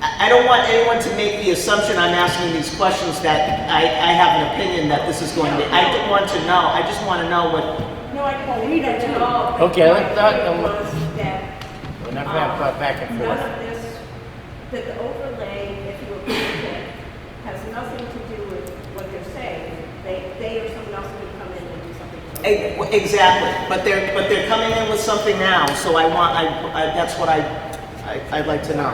I don't want anyone to make the assumption I'm asking these questions that I have an opinion that this is going to be. I don't want to know, I just want to know what. No, I don't need it at all. Okay, let's not, That we're not going to go back and none forth. of this, that the overlay, if you approve it, has nothing to do with what they're saying. They or someone else could come in and do something. Exactly, but they're coming in with something now, so that's what I'd like to know.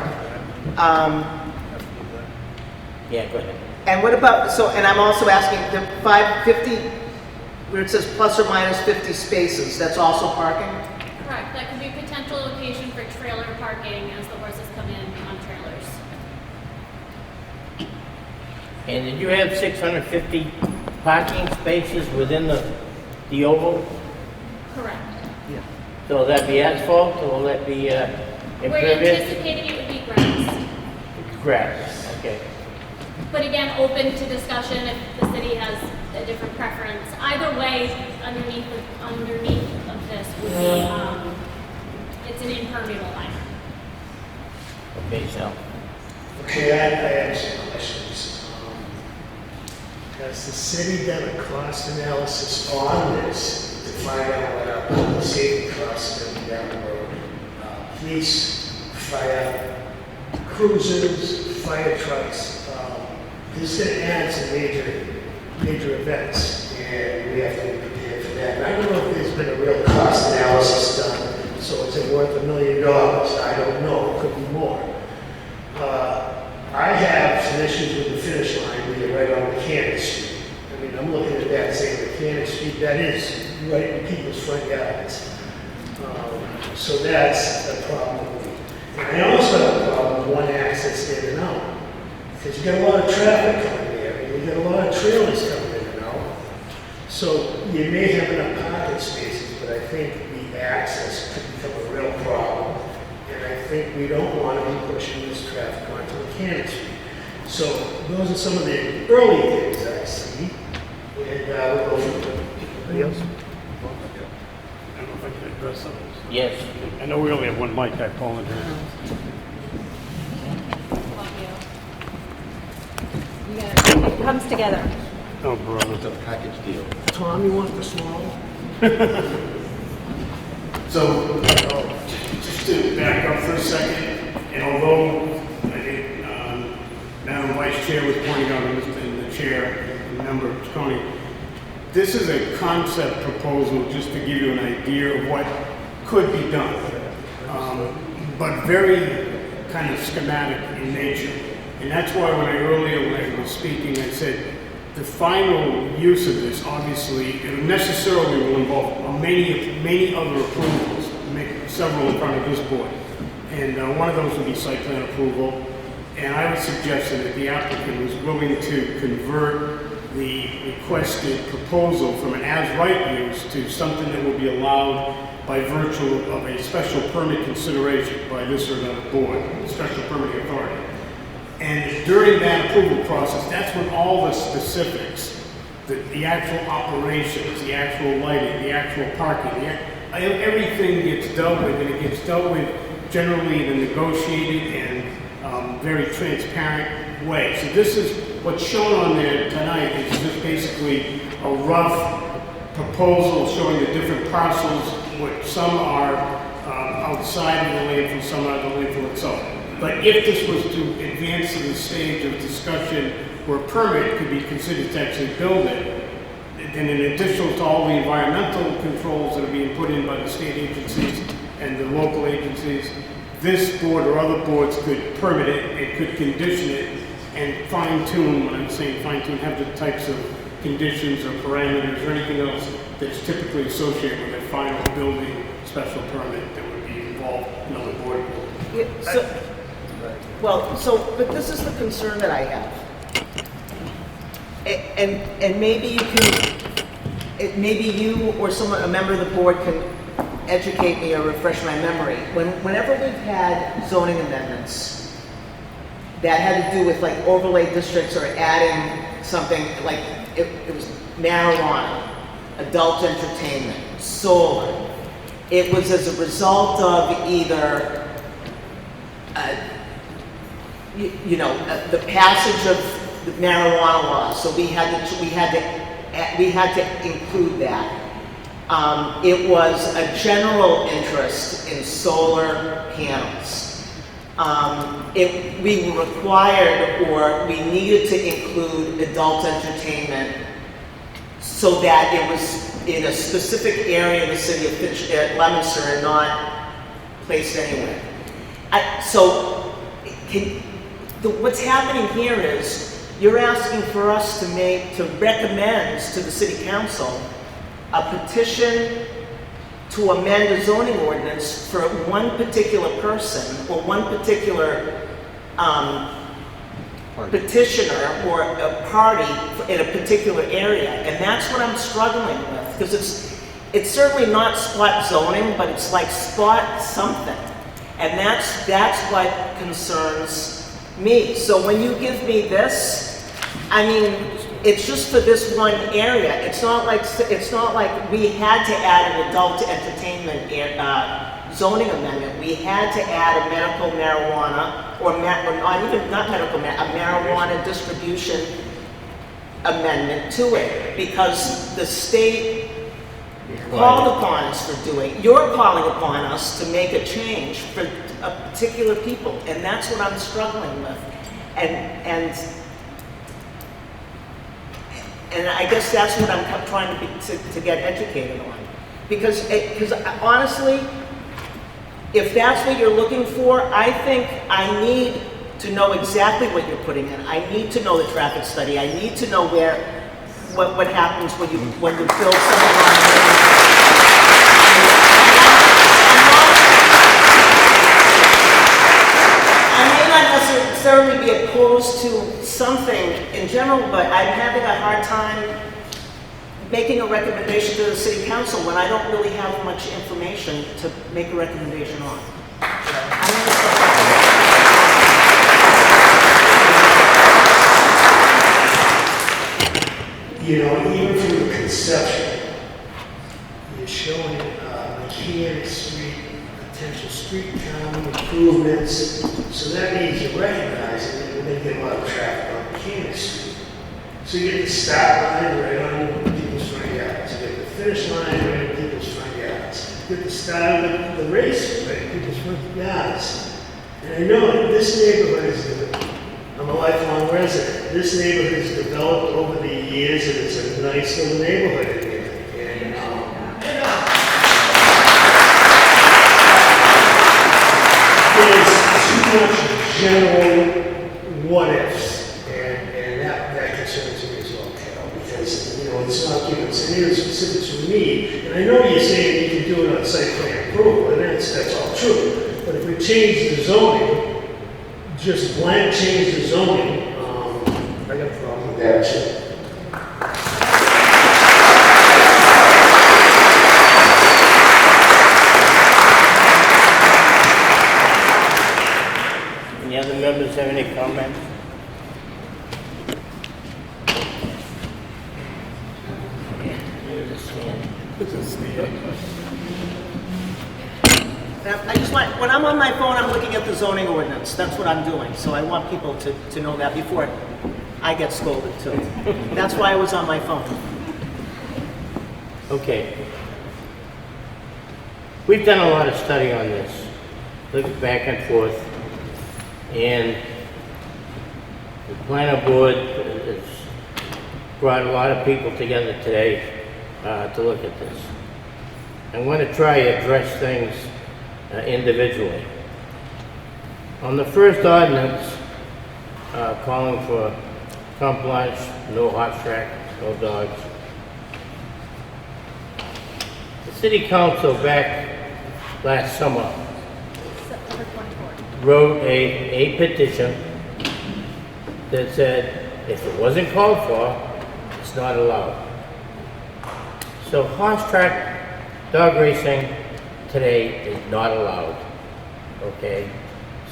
Yeah, go ahead. And what about, and I'm also asking, the 550, where it says plus or minus 50 spaces, that's also parking? Correct. That could be a potential location for trailer parking as the horses come in on trailers. And did you have 650 parking spaces within the oval? Correct. Yeah. So will that be asphalt, or will that be We're impervious? anticipating it would be grass. Grass, okay. But again, open to discussion if the city has a different preference. Either way, underneath of this would be, it's an impermeable liner. Okay, so. Okay, I have some questions. Has the city done a cost analysis on this to find out what our public safety costs are going to be down the road? Police, fire, cruisers, fire trucks. This is going to add some major events, and we have to be prepared for that. And I don't know if there's been a real cost analysis done, so is it worth $1 million? I don't know, it could be more. I have some issues with the finish line being right on Mechanic Street. I mean, I'm looking at that saying Mechanic Street, that is right in people's front yards. So that's a problem. And I also have a problem with one access in and out. Because you got a lot of traffic coming there, and you got a lot of trailers coming in and out. So you may have enough parking spaces, but I think the access could become a real problem. And I think we don't want to be pushing this traffic onto Mechanic Street. So those are some of the early things I see. And we'll go from there. Anybody else? I don't know if I can address some of this. Yes. I know we only have one mic, I apologize. It comes together. Oh, brother. It's a package deal. Tom, you want the small? So, just to back up for a second, and although vice chair was pointing out, and the chair, the member Tony, this is a concept proposal just to give you an idea of what could be done, but very kind of schematic in nature. And that's why when I was speaking, I said the final use of this, obviously, it necessarily will involve many other approvals, several in front of this board. And one of those would be site plan approval. And I would suggest that the applicant was willing to convert the requested proposal from an as-right use to something that would be allowed by virtue of a special permit consideration by this or another board, special permitting authority. And during that approval process, that's when all the specifics, the actual operations, the actual lighting, the actual parking, everything gets dealt with, and it gets dealt with generally in a negotiated and very transparent way. So this is what's shown on there tonight is just basically a rough proposal showing the different parcels, which some are outside of the landfill, some are the landfill itself. But if this was to advance to the stage of discussion where a permit could be considered to actually build it, then in addition to all the environmental controls that are being put in by the state agencies and the local agencies, this board or other boards could permit it, it could condition it, and fine-tune, when I'm saying fine-tune, have the types of conditions or parameters or anything else that's typically associated with a final building special permit that would be involved in another board. But this is the concern that I have. And maybe you can, maybe you or someone, a member of the board can educate me or refresh my memory. Whenever we've had zoning amendments that had to do with like overlay districts or adding something like, it was marijuana, adult entertainment, solar, it was as a result of either the passage of the marijuana law, so we had to include that. It was a general interest in solar panels. We were required, or we needed to include adult entertainment so that it was in a specific area in the city of Leominster and not placed anywhere. What's happening here is you're asking for us to recommend to the city council a petition to amend a zoning ordinance for one particular person or one particular petitioner or a party in a particular area. And that's what I'm struggling with, because it's certainly not spot zoning, but it's like spot something. And that's what concerns me. So when you give me this, I mean, it's just for this one area. It's not like we had to add an adult entertainment zoning amendment. We had to add a medical marijuana, or not medical, a marijuana distribution amendment to it, because the state called upon us for doing. You're calling upon us to make a change for a particular people, and that's what I'm struggling with. And I guess that's what I'm trying to get educated on. Because honestly, if that's what you're looking for, I think I need to know exactly what you're putting in. I need to know the traffic study. I need to know what happens when you build something on necessarily be opposed to something in general, but I'm having a hard time making a recommendation to the city council when I don't really have much information to make a recommendation on. Even from the conception, you're showing mechanic street, potential street town improvements. So that means you're recognizing that we're going to get a lot of traffic on Mechanic Street. So you get the start line right on people's front yards. You get the finish line right on people's front yards. You get the start of the race right on people's front yards. And I know this neighborhood is good. I'm a lifelong resident. this neighborhood has developed over the years, and it's a nice little neighborhood in here. And, there's too much general what-ifs, and that concerns me as well, Carol, because, it's not giving us any of the specifics we need. And I know you're saying you can do it on site plan approval, and that's all true. But if we change the zoning, just blank change the zoning, I got a problem with that too. Any other members have any comments? I just want, when I'm on my phone, I'm looking at the zoning ordinance. That's what I'm doing. So I want people to know that before I get scolded too. That's why I was on my phone. Okay. We've done a lot of study on this, looking back and forth, and the planning board has brought a lot of people together today to look at this. I want to try to address things individually. On the first ordinance, calling for compliance, no hot track, no dogs. The city council back last summer wrote a petition that said if it wasn't called for, it's not allowed. So horse track dog racing today is not allowed, okay?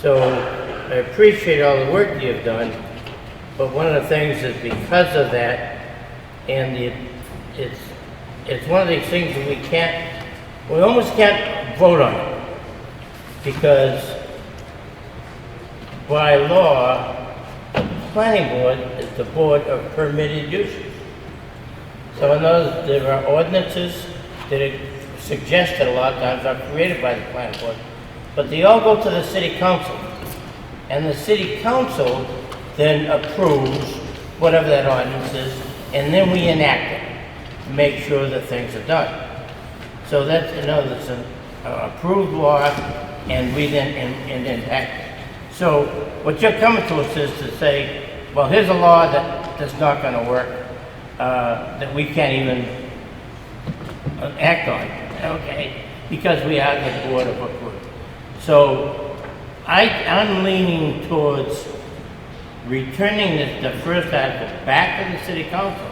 So I appreciate all the work you've done, but one of the things is because of that, and it's one of these things that we almost can't vote on it, because by law, the planning board is the board of permitted uses. So I know that there are ordinances that are suggested a lot of times are created by the planning board, but they all go to the city council. And the city council then approves whatever that ordinance is, and then we enact it to make sure that things are done. So that's, that's an approved law, and we then enact it. So what you're coming to us is to say, well, here's a law that's not going to work, that we can't even act on, okay, because we are the board of approval. So I'm leaning towards returning the first article back to the city council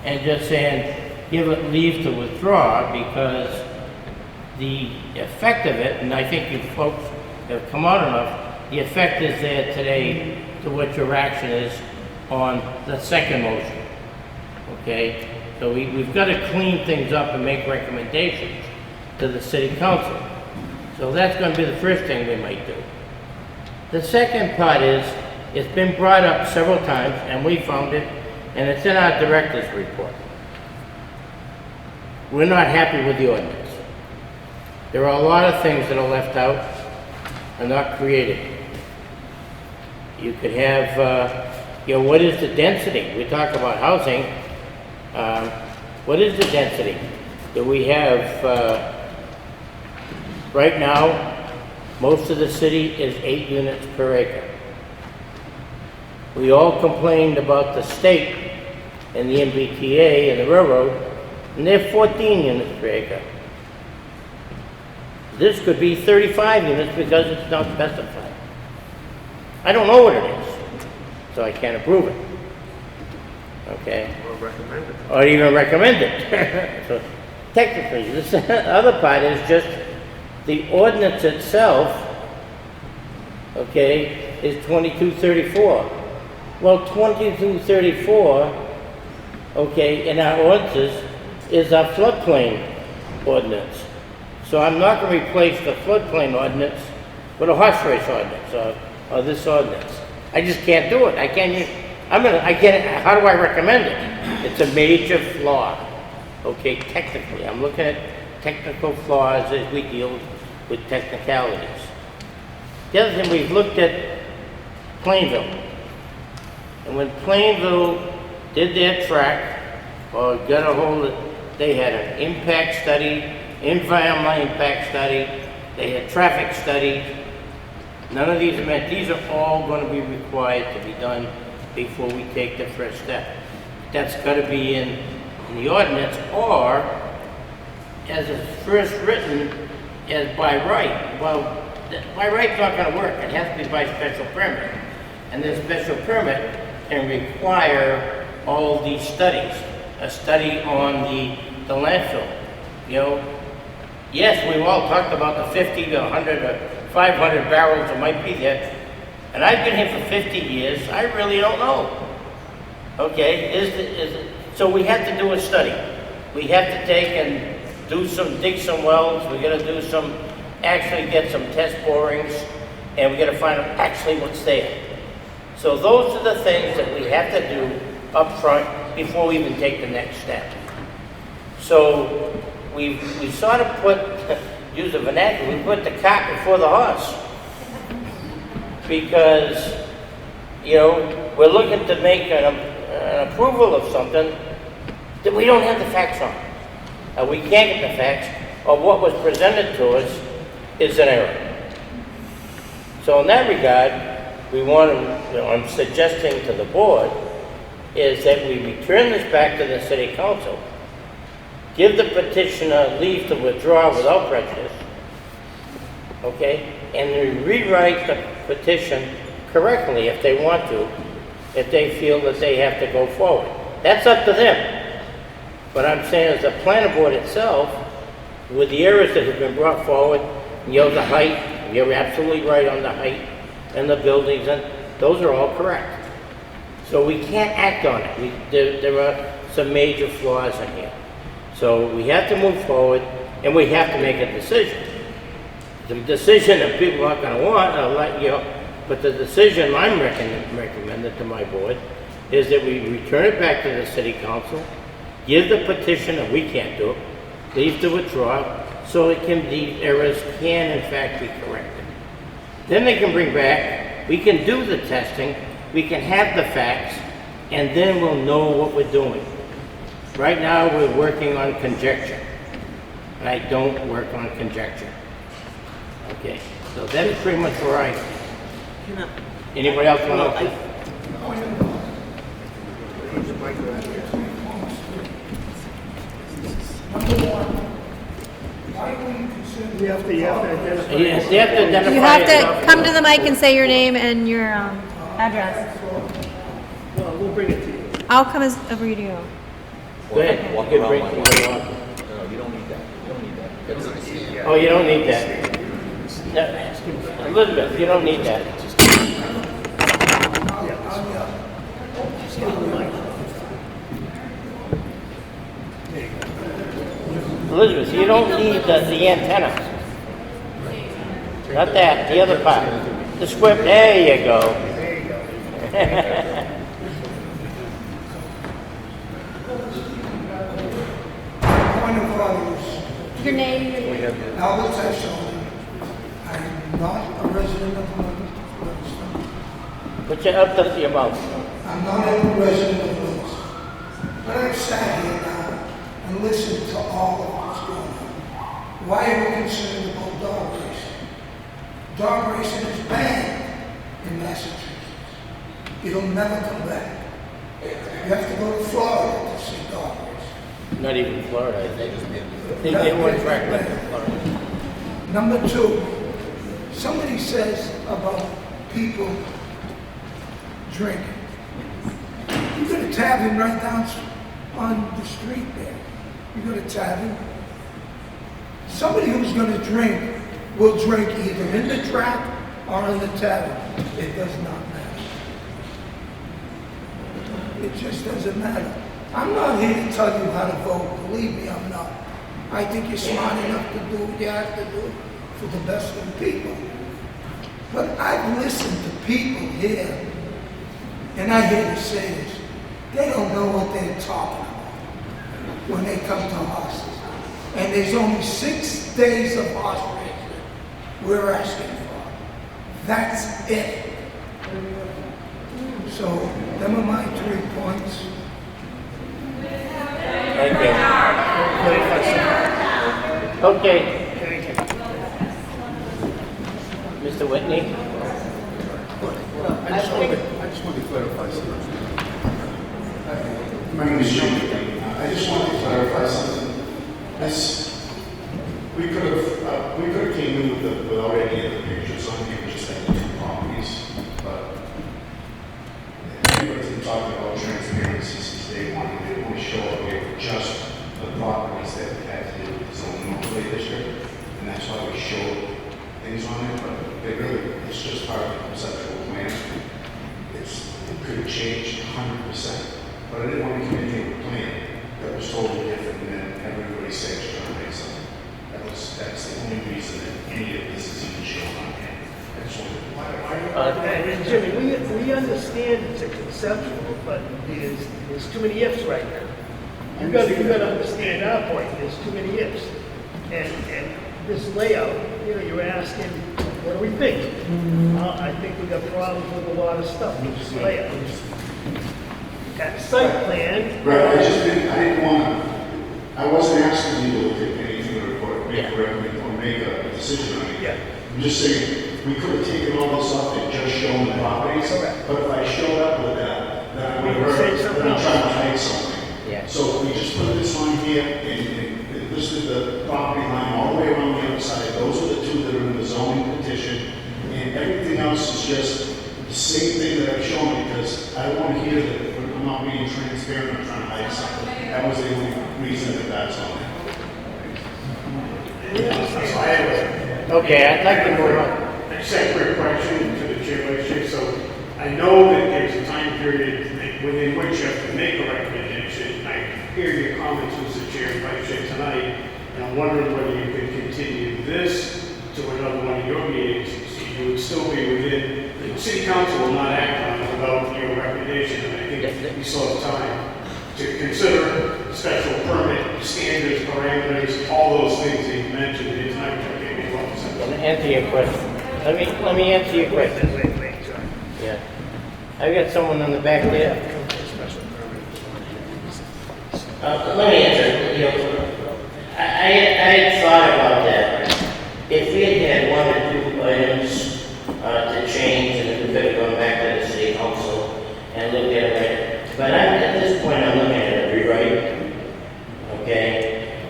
and just saying, give it leave to withdraw, because the effect of it, and I think you folks have come out enough, the effect is there today to what your action is on the second motion, okay? So we've got to clean things up and make recommendations to the city council. So that's going to be the first thing we might do. The second part is, it's been brought up several times, and we found it, and it's in our director's report. We're not happy with the ordinance. There are a lot of things that are left out and not created. You could have, what is the density? We talk about housing. What is the density that we have? Right now, most of the city is 8 units per acre. We all complained about the state and the MBTA and the railroad, and they're 14 units per acre. This could be 35 units because it's not specified. I don't know what it is, so I can't approve it. Okay? Or recommend it. Or even recommend it. So technically, this other part is just the ordinance itself, okay, is 2234. Well, 2234, okay, in our ordinances is our floodplain ordinance. So I'm not going to replace the floodplain ordinance with a horse race ordinance or this ordinance. I just can't do it. I can't. How do I recommend it? It's a major flaw. Okay, technically, I'm looking at technical flaws as we deal with technicalities. The other thing, we've looked at Plainville, And when Plainville did their track, or got a hold of, they had an impact study, environmental impact study, they had traffic studies. None of these these are all going to be required to be done before we take the first step. That's got to be in the ordinance, or as it's first written, as by right. Well, by right's not going to work. It has to be by special permit. And this special permit can require all these studies. A study on the landfill. You know, yes, we've all talked about the 50 to 100 or 500 barrels that might be there. And I've been here for 50 years. I really don't know. Okay, so we have to do a study. We have to take and dig some wells. We got to do actually get some test borings, and we got to find out actually what's there. So those are the things that we have to do up front before we even take the next step. So we sort of use the vernacular, we put the cart before the horse. Because, you know, we're looking to make an approval of something that we don't have the facts on. We can't get the facts, or what was presented to us is an error. So in that regard, I'm suggesting to the board is that we return this back to the city council, give the petitioner leave to withdraw without prejudice, okay, and then rewrite the petition correctly if they want to, if they feel that they have to go forward. That's up to them. But I'm saying as the planning board itself, with the errors that have been brought forward, you know, the height, you're absolutely right on the height, and the buildings, and those are all correct. So we can't act on it. There are some major flaws in here. So we have to move forward, and we have to make a decision. The decision that people aren't going to want, I'll let you know, but the decision I'm recommending to my board is that we return it back to the city council, give the petitioner, we can't do it, leave to withdraw, so the errors can in fact be corrected. Then they can bring back, we can do the testing, we can have the facts, and then we'll know what we're doing. Right now, we're working on conjecture. And I don't work on conjecture. Okay, so that's pretty much where I am. Anybody else want to? You have to identify. Yes, you have to identify You have yourself. to come to the mic and say your name and your address. Well, we'll bring it to you. I'll come over to you. Go ahead. Walk You can around bring- like you that. can walk. No, you don't need that. You don't need that. Oh, you don't need that. No, Elizabeth, you don't need that. Elizabeth, you don't need the antenna. Not that, the other part. The square, there you go. Point of order is Your name? Albert Session. I'm not a resident of Leominster. Put your up to your mouth. I'm not a resident of Leominster. But I've sat here now and listened to all of what's going on. Why are we concerned about dog racing? Dog racing is banned in Massachusetts. It'll never come back. You have to go to Florida to see dog racing. Not even Florida, I think. They get one track like in Florida. Number two, somebody says about people drinking. You got a tavern right down on the street there. You got a tavern. Somebody who's going to drink will drink either in the track or in the tavern. It does not matter. It just doesn't matter. I'm not here to tell you how to vote. Believe me, I'm not. I think you're smart enough to do what you have to do for the best of the people. But I've listened to people here, and I hate to say this, they don't know what they're talking about when they come to horses. And there's only 6 days of horse racing we're asking for. That's it. So, them are my 3 points. Thank you. Okay. Mr. Whitney? I just wanted to clarify something. My name is John. I just wanted to clarify something. We could have came in without any of the pictures on here, we just had the 2 properties. But everybody's been talking about transparency since day one. They only show up here for just the properties that had to do with the zoning overlay district, and that's why we showed things on it. But it's just part of the conceptual plan. It could have changed 100%, but I didn't want to come in here with a plan that was totally different than everybody says you're trying to make something. That's the only reason that any of this is even shown on here. I just wanted to Jimmy, we understand it's a conceptual, but there's too many ifs right now. You got to understand our point. There's too many ifs, and this layout, you're asking, what do we think? I think we got problems with a lot of stuff with this layout. At site plan. Right, I didn't want to, I wasn't asking you to look at anything or make a decision on it. Yeah. I'm just saying, we could have taken all this off and just shown the properties. Correct. But if I showed up with that, then I would have heard that I'm trying to hide something. Yeah. So we just put this on here and listed the property line all the way around the other side. Those are the 2 that are in the zoning petition. And everything else is just the same thing that I've shown, because I don't want to hear that I'm not being transparent, I'm trying to hide something. That was the only reason that that's on there. Okay, I'd like to move on. A separate question to the chair, Vice Chair. So I know that there's a time period within which you have to make a recommendation. I hear your comments, Mr. Chair and Vice Chair, tonight, and I'm wondering whether you could continue this to another one of your meetings, so you would still be within, the city council will not act on it without your recommendation, and I think we still have time to consider special permit standards, parameters, all those things that you mentioned here tonight, which I think make a lot of sense. Let me answer your question. Let me answer your question. Yeah. I've got someone on the back there. Let me answer. I had thought about that. If we had had 1 or 2 items to change, and we could have gone back to the city council and looked at it. But at this point, I'm looking at a rewrite. Okay?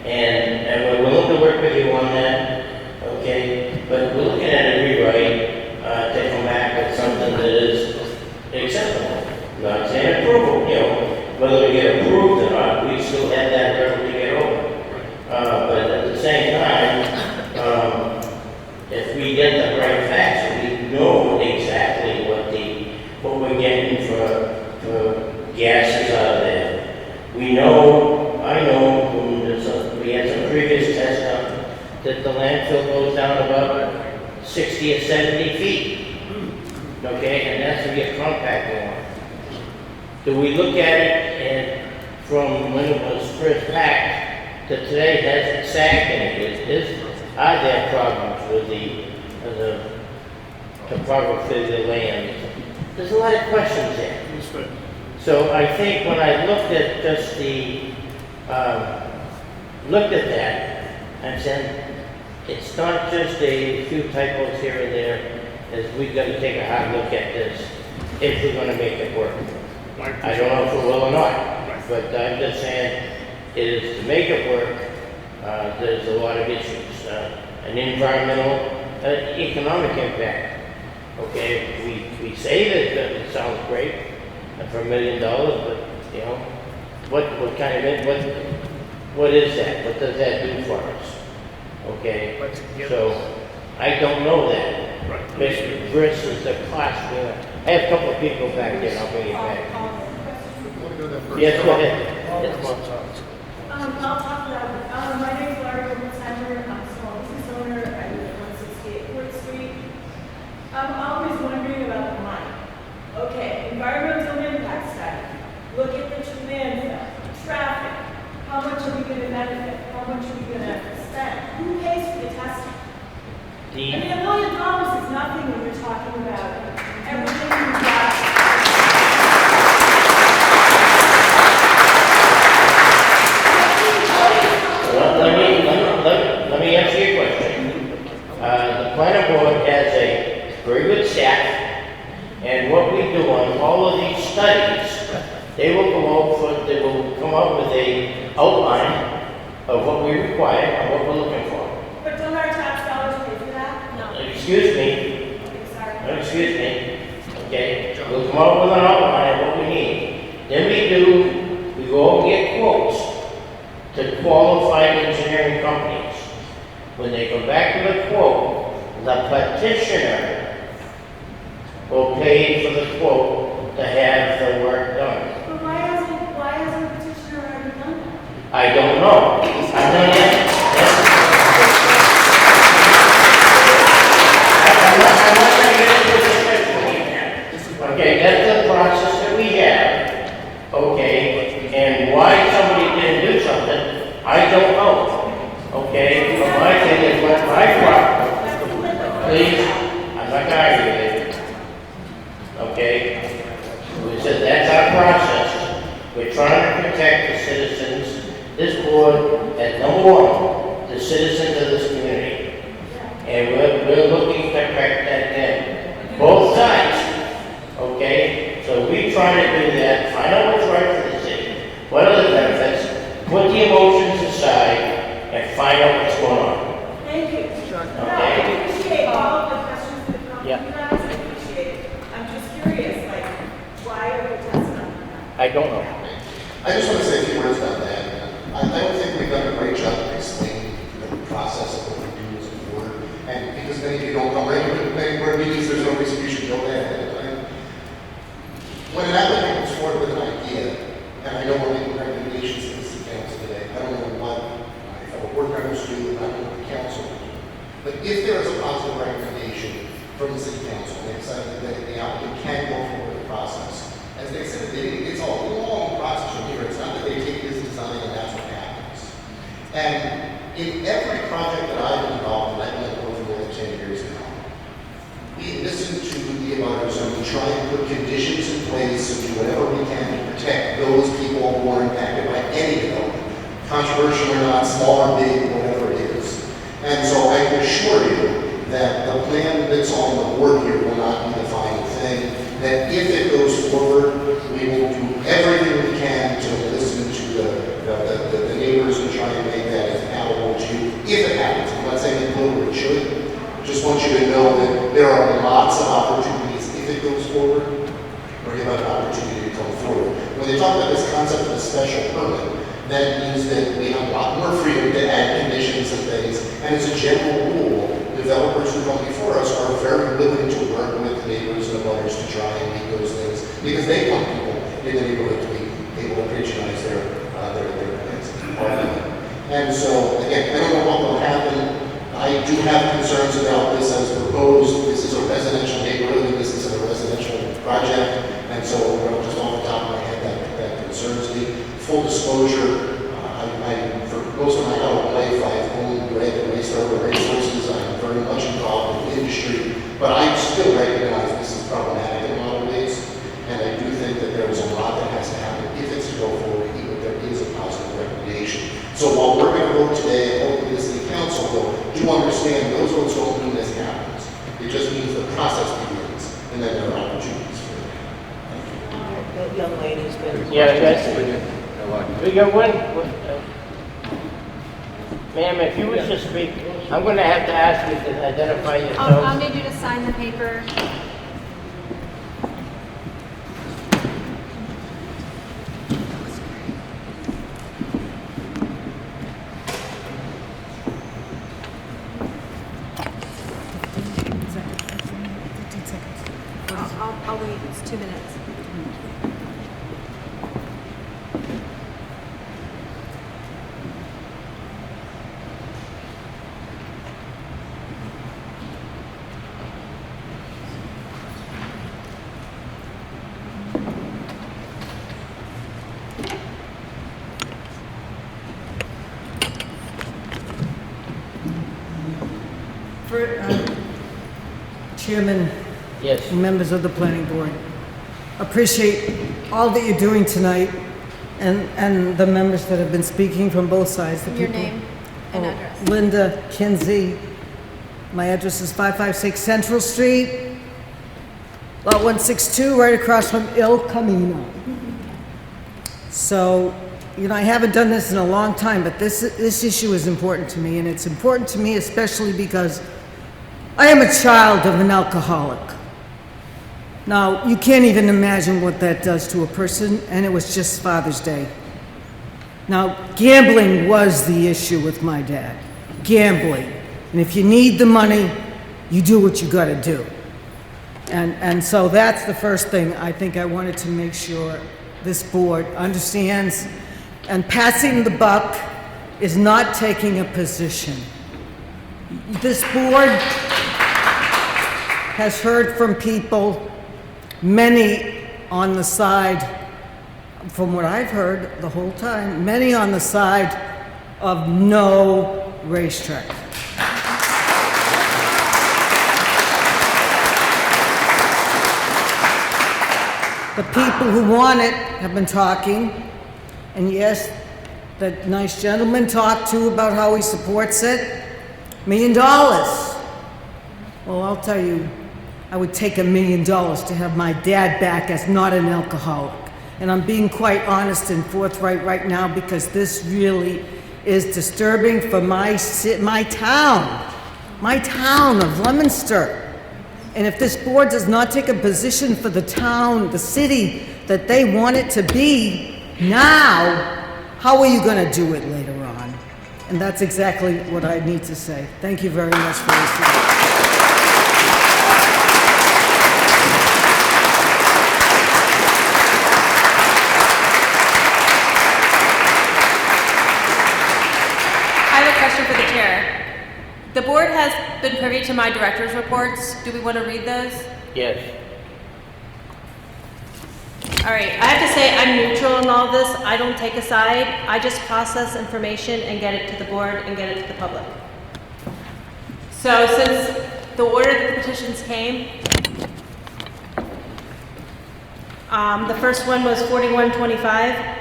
And we're willing to work with you on that. Okay? But we're looking at a rewrite to come back with something that is acceptable. Not saying approval, whether we get approved or not, we still have that hurdle to get over. But at the same time, if we get the right facts, we know exactly what we're getting for gases out of there. I know we had some previous tests that the landfill goes down about 60 or 70 feet. Okay, and that's to get compacted on. Do we look at it and from when it was first packed to today, has it sagged in it? Are there problems with the topography of the land? There's a lot of questions there. So I think when I looked at just looked at that, and said, it's not just a few typos here and there, as we've got to take a hard look at this if we're going to make it work. I don't know if we will or not, but I'm just saying, it is to make it work, there's a lot of issues. An environmental, economic impact. Okay, we say that it sounds great for $1 million, but what kind of what is that? What does that do for us? Okay, so I don't know that. Versus the cost. I have a couple of people back there, and I'll bring you back. Yes, go ahead. Yes, I'll talk loud. My name is Laura Gomez-Heimer. I'm a small business owner. I live at 168 Fort Street. I'm always wondering about the money. Okay, environmental impact study. Look at the landfill, traffic. How much are we going to benefit? How much are we going to spend? Who pays for the testing? I mean, $1 million is nothing when you're talking about everything you've got. doing all of these studies, they will they will come up with a outline of what we require and what we're looking for. But don't our tax dollars pay for that? No. Excuse me, Okay, sorry. excuse me, okay? We'll come up with an outline of what we need. Then we go and get quotes to qualified engineering companies. When they come back to the quote, the petitioner will pay for the quote to have the work done. But why hasn't the petitioner already done that? I don't know. I'm not yet. I'm not going to get into the discussion. Okay, that's the process that we have. Okay, and why somebody didn't do something, I don't know. Okay, but my thing is what my problem. Please, I'm not going to argue with you. Okay, we said that's our process. We're trying to protect the citizens. This board, at number one, the citizens of this community. And we're looking to protect that then. Both sides. Okay? So we try to do that, find out what's right for the city. What are the benefits? Put the emotions aside and find out what's going on. Thank you. Okay? I appreciate all of the questions that come from Yeah. you guys. I appreciate it. I'm just curious, like, why are we testing on that? I don't know. I just want to say a few words about that. I don't think we've done a great job of explaining the process of what we do as a board. And because many of you don't come regularly to planning board meetings, there's no reason you should know that ahead of time. When an applicant comes forward with an idea, and I know we're making recommendations to the city council today, I don't know what my fellow board members do, and I don't know what the council will do. But if there is a positive recommendation from the city council, they decide that the applicant can go forward with the process. As they said, it's a long process from here. It's not that they take this design and that's what happens. And in every project that I've been involved in, I've been involved for more than 10 years now, we listen to the abutters and we try and put conditions in place and do whatever we can to protect those people who are impacted by any development, controversial or not, small or big, whatever it is. And so I can assure you that the plan that's on the board here will not be the final thing. That if it goes forward, we will do everything we can to listen to the neighbors and try and make that as palatable to you, if it happens. I'm not saying it will or it should. Just want you to know that there are lots of opportunities if it goes forward, or you have an opportunity to come forward. When they talk about this concept of a special permit, that means that we have a lot more freedom to add conditions and things, and as a general rule, developers who come before us are very willing to work with neighbors and abutters to try and meet those things because they want people in the neighborhood to be able to patronize their plans. And so, again, I don't know what will happen. I do have concerns about this as proposed. This is a residential neighborhood and this is a residential project. And so, just off the top of my head, that concerns me. Full disclosure, for most of my adult life, I've owned and raced over racehorses. I'm very much involved in the industry, but I still recognize this is problematic in a lot of ways, and I do think that there is a lot that has to happen if it's to go forward, even if there is a positive recommendation. So while we're going to vote today, and hopefully the city council will, do understand those votes don't mean this happens. It just means the process begins, and then there are opportunities for it. That young lady's been. Yeah, guys. We got one. Ma'am, if you wish to speak, I'm going to have to ask you to identify yourself. I'll need you to sign the paper. I'll wait, it's 2 minutes. Chairman, yes, members of the planning board, appreciate all that you're doing tonight and the members that have been speaking from both sides. The Your people- name and address. Linda Kinsey. My address is 556 Central Street, Lot 162, right across from Il Camino. So, you know, I haven't done this in a long time, but this issue is important to me, and it's important to me especially because I am a child of an alcoholic. Now, you can't even imagine what that does to a person, and it was just Father's Day. Now, gambling was the issue with my dad. Gambling. And if you need the money, you do what you gotta do. And so that's the first thing I think I wanted to make sure this board understands. And passing the buck is not taking a position. This board has heard from people, many on the side, from what I've heard the whole time, many on the side of no racetrack. The people who want it have been talking, and yes, that nice gentleman talked too about how he supports it. $1 million. Well, I'll tell you, I would take $1 million to have my dad back as not an alcoholic. And I'm being quite honest and forthright right now because this really is disturbing for my town of Leominster. And if this board does not take a position for the town, the city that they want it to be now, how are you going to do it later on? And that's exactly what I need to say. Thank you very much for listening. I have a question for the chair. The board has been privy to my director's reports. Do we want to read those? Yes. All right, I have to say I'm neutral in all this. I don't take a side. I just process information and get it to the board and get it to the public. So since the order that the petitions came, the first one was 4125.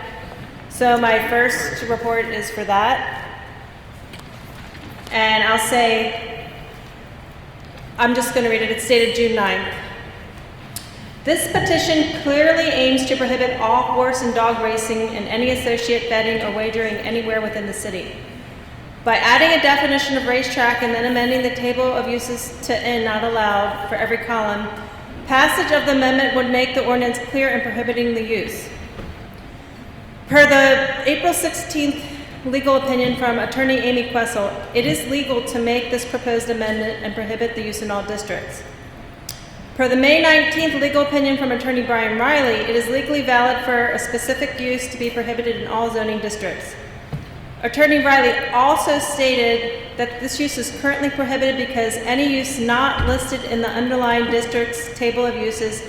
So my first report is for that. And I'll say, I'm just going to read it. It's dated June 9th. This petition clearly aims to prohibit all horse and dog racing and any associate betting or wagering anywhere within the city. By adding a definition of racetrack and then amending the table of uses to "and not allowed" for every column, passage of the amendment would make the ordinance clear in prohibiting the use. Per the April 16th legal opinion from attorney Amy Quessel, it is legal to make this proposed amendment and prohibit the use in all districts. Per the May 19th legal opinion from attorney Brian Riley, it is legally valid for a specific use to be prohibited in all zoning districts. Attorney Riley also stated that this use is currently prohibited because any use not listed in the underlying district's table of uses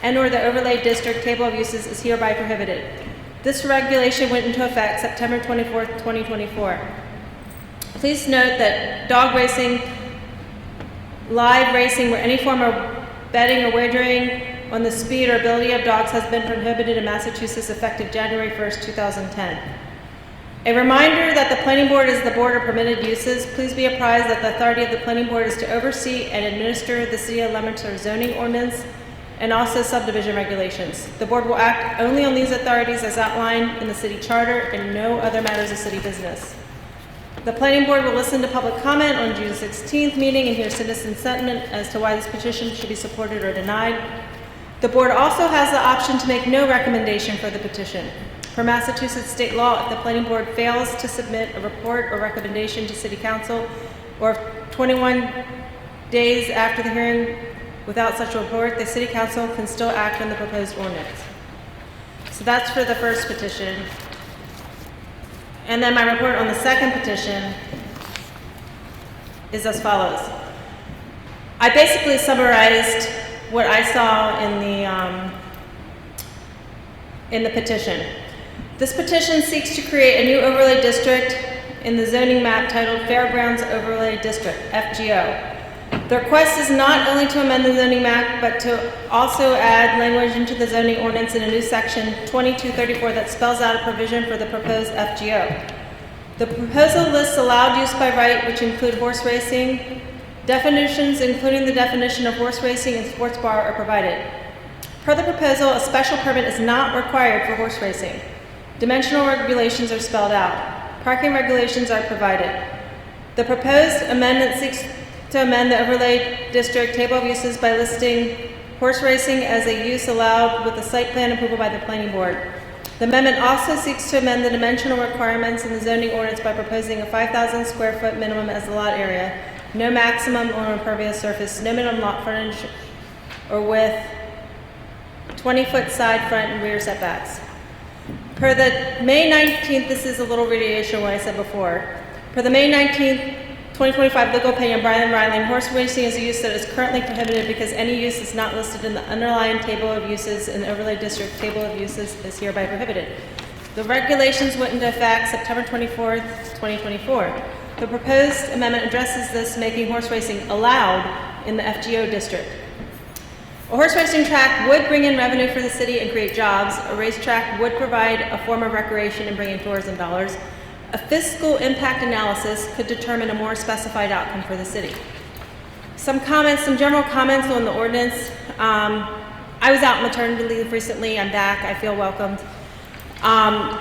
and/or the overlay district table of uses is hereby prohibited. This regulation went into effect September 24th, 2024. Please note that dog racing, live racing, or any form of betting or wagering on the speed or ability of dogs has been prohibited in Massachusetts effective January 1st, 2010. A reminder that the planning board is the board of permitted uses. Please be apprised that the authority of the planning board is to oversee and administer the City of Leominster zoning ordinance and also subdivision regulations. The board will act only on these authorities as outlined in the city charter and no other matters of city business. The planning board will listen to public comment on June 16th meeting and hear citizen sentiment as to why this petition should be supported or denied. The board also has the option to make no recommendation for the petition. Per Massachusetts state law, if the planning board fails to submit a report or recommendation to city council, or 21 days after the hearing without such a report, the city council can still act on the proposed ordinance. So that's for the first petition. And then my report on the second petition is as follows. I basically summarized what I saw in the petition. This petition seeks to create a new overlay district in the zoning map titled Fairgrounds Overlay District, FGO. The request is not only to amend the zoning map, but to also add language into the zoning ordinance in a new section 2234 that spells out a provision for the proposed FGO. The proposal lists allowed use by right, which include horse racing. Definitions, including the definition of horse racing and sports bar, are provided. Per the proposal, a special permit is not required for horse racing. Dimensional regulations are spelled out. Parking regulations are provided. The proposed amendment seeks to amend the overlay district table of uses by listing horse racing as a use allowed with a site plan approval by the planning board. The amendment also seeks to amend the dimensional requirements in the zoning ordinance by proposing a 5,000 square foot minimum as the lot area, no maximum or impervious surface, no minimum lot frontage or width, 20-foot side, front, and rear setbacks. Per the May 19th, this is a little reiteration of what I said before. Per the May 19th, 2025 legal opinion, Brian Riley, horse racing is a use that is currently prohibited because any use is not listed in the underlying table of uses in the overlay district table of uses is hereby prohibited. The regulations went into effect September 24th, 2024. The proposed amendment addresses this, making horse racing allowed in the FGO district. A horse racing track would bring in revenue for the city and create jobs. A racetrack would provide a form of recreation and bring in tourism dollars. A fiscal impact analysis could determine a more specified outcome for the city. Some general comments on the ordinance. I was out on maternity leave recently. I'm back. I feel welcomed.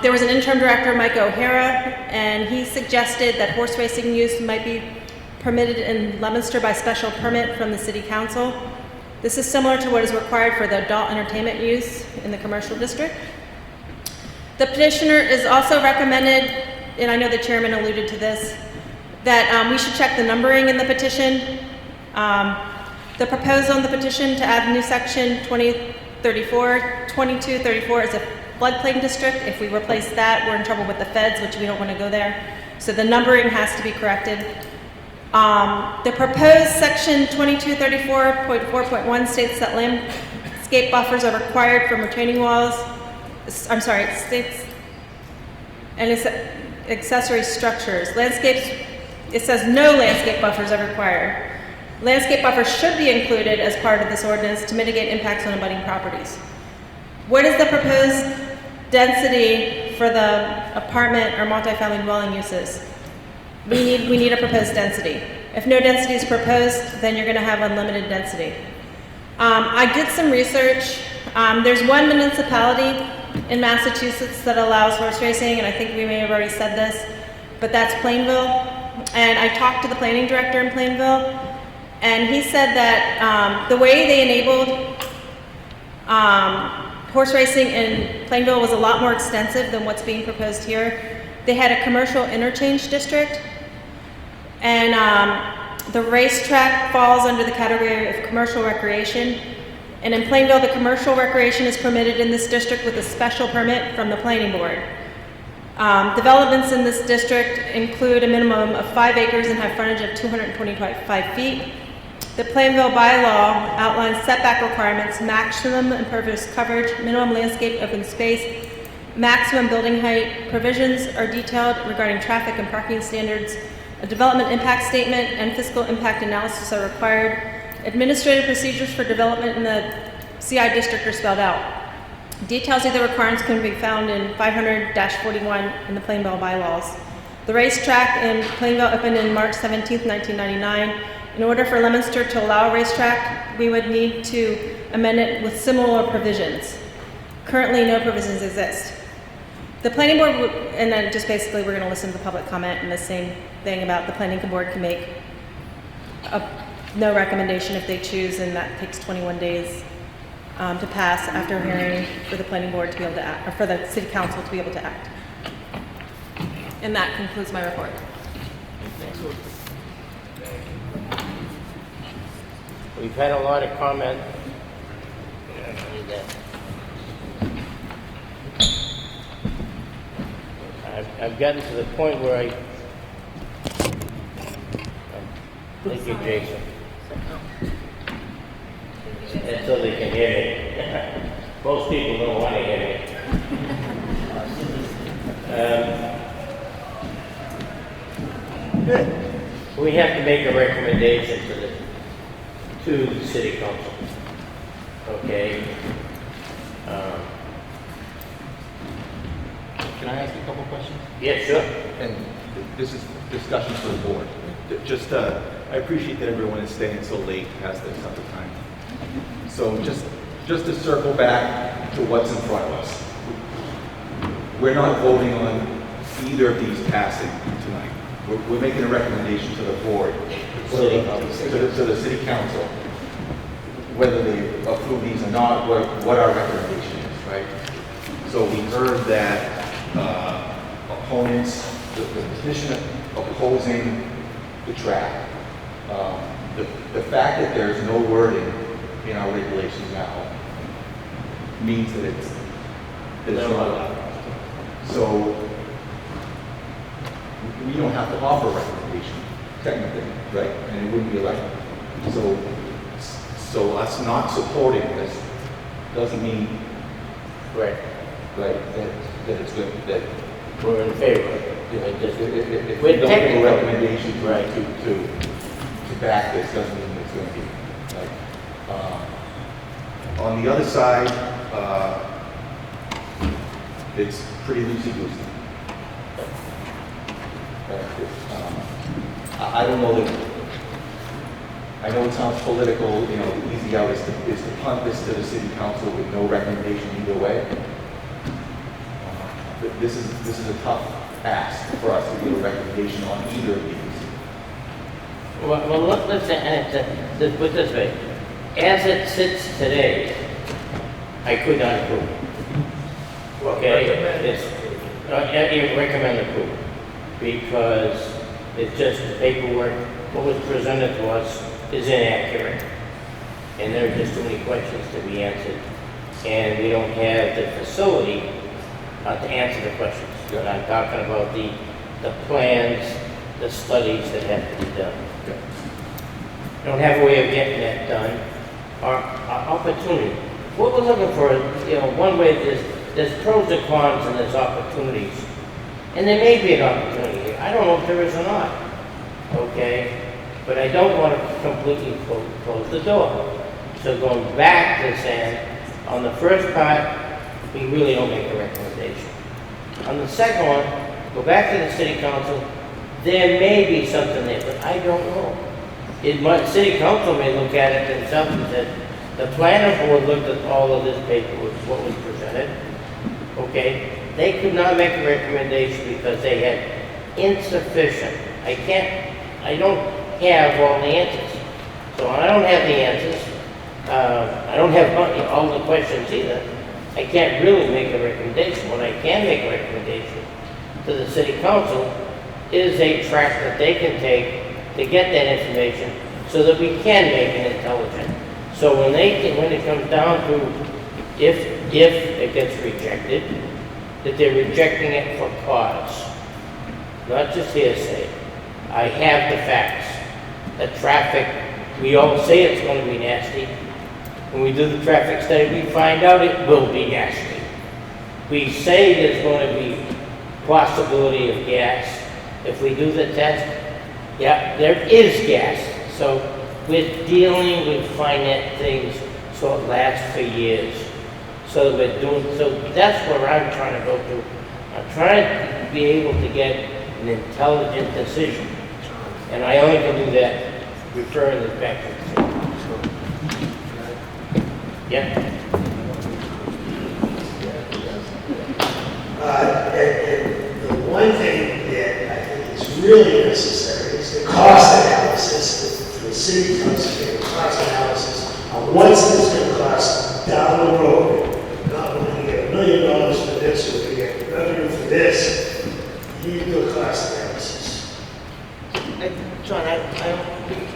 There was an interim director, Mike O'Hara, and he suggested that horse racing use might be permitted in Leominster by special permit from the city council. This is similar to what is required for the adult entertainment use in the commercial district. The petitioner is also recommended, and I know the chairman alluded to this, that we should check the numbering in the petition. The proposal in the petition to add new section 2234 is a floodplain district. If we replace that, we're in trouble with the feds, which we don't want to go there. So the numbering has to be corrected. The proposed section 2234.4.1 states that landscape buffers are required from retaining walls. I'm sorry, it states, and it's accessory structures. It says no landscape buffers are required. Landscape buffers should be included as part of this ordinance to mitigate impacts on abutting properties. What is the proposed density for the apartment or multifamily dwelling uses? We need a proposed density. If no density is proposed, then you're going to have unlimited density. I did some research. There's one municipality in Massachusetts that allows horse racing, and I think we may have already said this, but that's Plainville. And I talked to the planning director in Plainville, and he said that the way they enabled horse racing in Plainville was a lot more extensive than what's being proposed here. They had a commercial interchange district, and the racetrack falls under the category of commercial recreation. And in Plainville, the commercial recreation is permitted in this district with a special permit from the planning board. Developments in this district include a minimum of 5 acres and have frontage of 225 feet. The Plainville bylaw outlines setback requirements, maximum impervious coverage, minimum landscape open space, maximum building height. Provisions are detailed regarding traffic and parking standards. A development impact statement and fiscal impact analysis are required. Administrative procedures for development in the CI district are spelled out. Details of the requirements can be found in 500-41 in the Plainville bylaws. The racetrack in Plainville opened in March 17, 1999. In order for Leominster to allow a racetrack, we would need to amend it with similar provisions. Currently, no provisions exist. The planning board, and then just basically we're going to listen to the public comment, and the same thing about the planning board can make no recommendation if they choose, and that takes 21 days to pass after hearing for the planning board to be able to act, or for the city council to be able to act. And that concludes my report. We've had a lot of comment. I've gotten to the point where thank you, Jason. And so they can hear me. Most people don't want to hear me. We have to make a recommendation to the city council. Okay. Can I ask a couple questions? Yeah, sure. And this is discussion for the board. Just, I appreciate that everyone is staying so late past their supper time. So just just to circle back to what's in front of us. We're not voting on either of these passing tonight. We're making a recommendation to the board, to the city council, whether they approve these or not, what our recommendation is, right? So we heard that opponents, the petitioner opposing the track. The fact that there's no wording in our regulations now means that it's not allowed. So we don't have to offer a recommendation, technically, right? And it wouldn't be elected. So us not supporting this doesn't mean that it's good, that we're in favor. If we don't give a recommendation to back this, doesn't mean it's going to be like. On the other side, it's pretty loosey-goosey. I don't know that. I know it sounds political. You know, the easy out is to punt this to the city council with no recommendation either way. But this is a tough ask for us to give a recommendation on either of these. Well, let's put it this way. As it sits today, I could not approve it. Okay? I recommend approval because it's just the paperwork, what was presented to us is inaccurate. And there are just too many questions to be answered. And we don't have the facility to answer the questions. And I'm talking about the plans, the studies that have to be done. We don't have a way of getting that done. Our opportunity. What we're looking for, one way there's pros and cons and there's opportunities. And there may be an opportunity. I don't know if there is or not. Okay? But I don't want to completely close the door. So going back to saying, on the first part, we really don't make a recommendation. On the second one, go back to the city council. There may be something there, but I don't know. City council may look at it themselves and said, the planning board looked at all of this paperwork, what was presented. Okay, they could not make a recommendation because they had insufficient. I don't have all the answers. So I don't have the answers. I don't have all the questions either. I can't really make a recommendation. What I can make a recommendation to the city council is a track that they can take to get that information so that we can make an intelligent. So when it comes down to if it gets rejected, that they're rejecting it for cause, not just hearsay. I have the facts. The traffic, we all say it's going to be nasty. When we do the traffic study, we find out it will be nasty. We say there's going to be possibility of gas. If we do the test, yeah, there is gas. So we're dealing with finite things so it lasts for years. So that's where I'm trying to go to. I'm trying to be able to get an intelligent decision. And I only can do that referring this back to the city. Yeah? And the one thing that I think is really necessary is the cost analysis. The city comes to get a cost analysis on what's this going to cost down the road. Not when you get $1 million for this, or you get revenue for this. You need to do a cost analysis. John,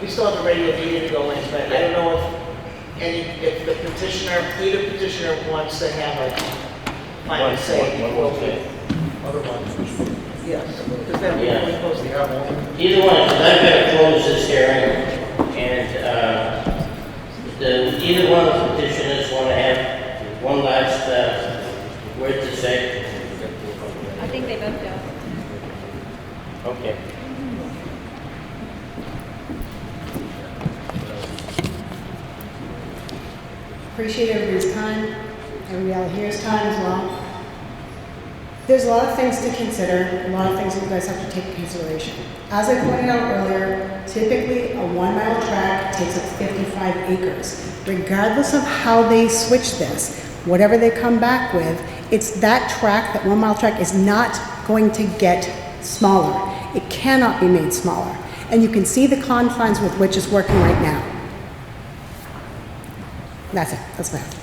we still have a regular meeting to go in, but I don't know if the either petitioner wants to have a final say before other ones. Yes, because then we're supposed to have one. Either one, I'm going to close this hearing, and either one of the petitioners want to have one last word to say. I think they both do. Okay. Appreciate everybody's time, everybody out here's time as well. There's a lot of things to consider, a lot of things that you guys have to take into consideration. As I pointed out earlier, typically a 1 mile track takes up 55 acres. Regardless of how they switch this, whatever they come back with, it's that track, that 1 mile track is not going to get smaller. It cannot be made smaller. And you can see the confines with which it's working right now. That's it, that's that.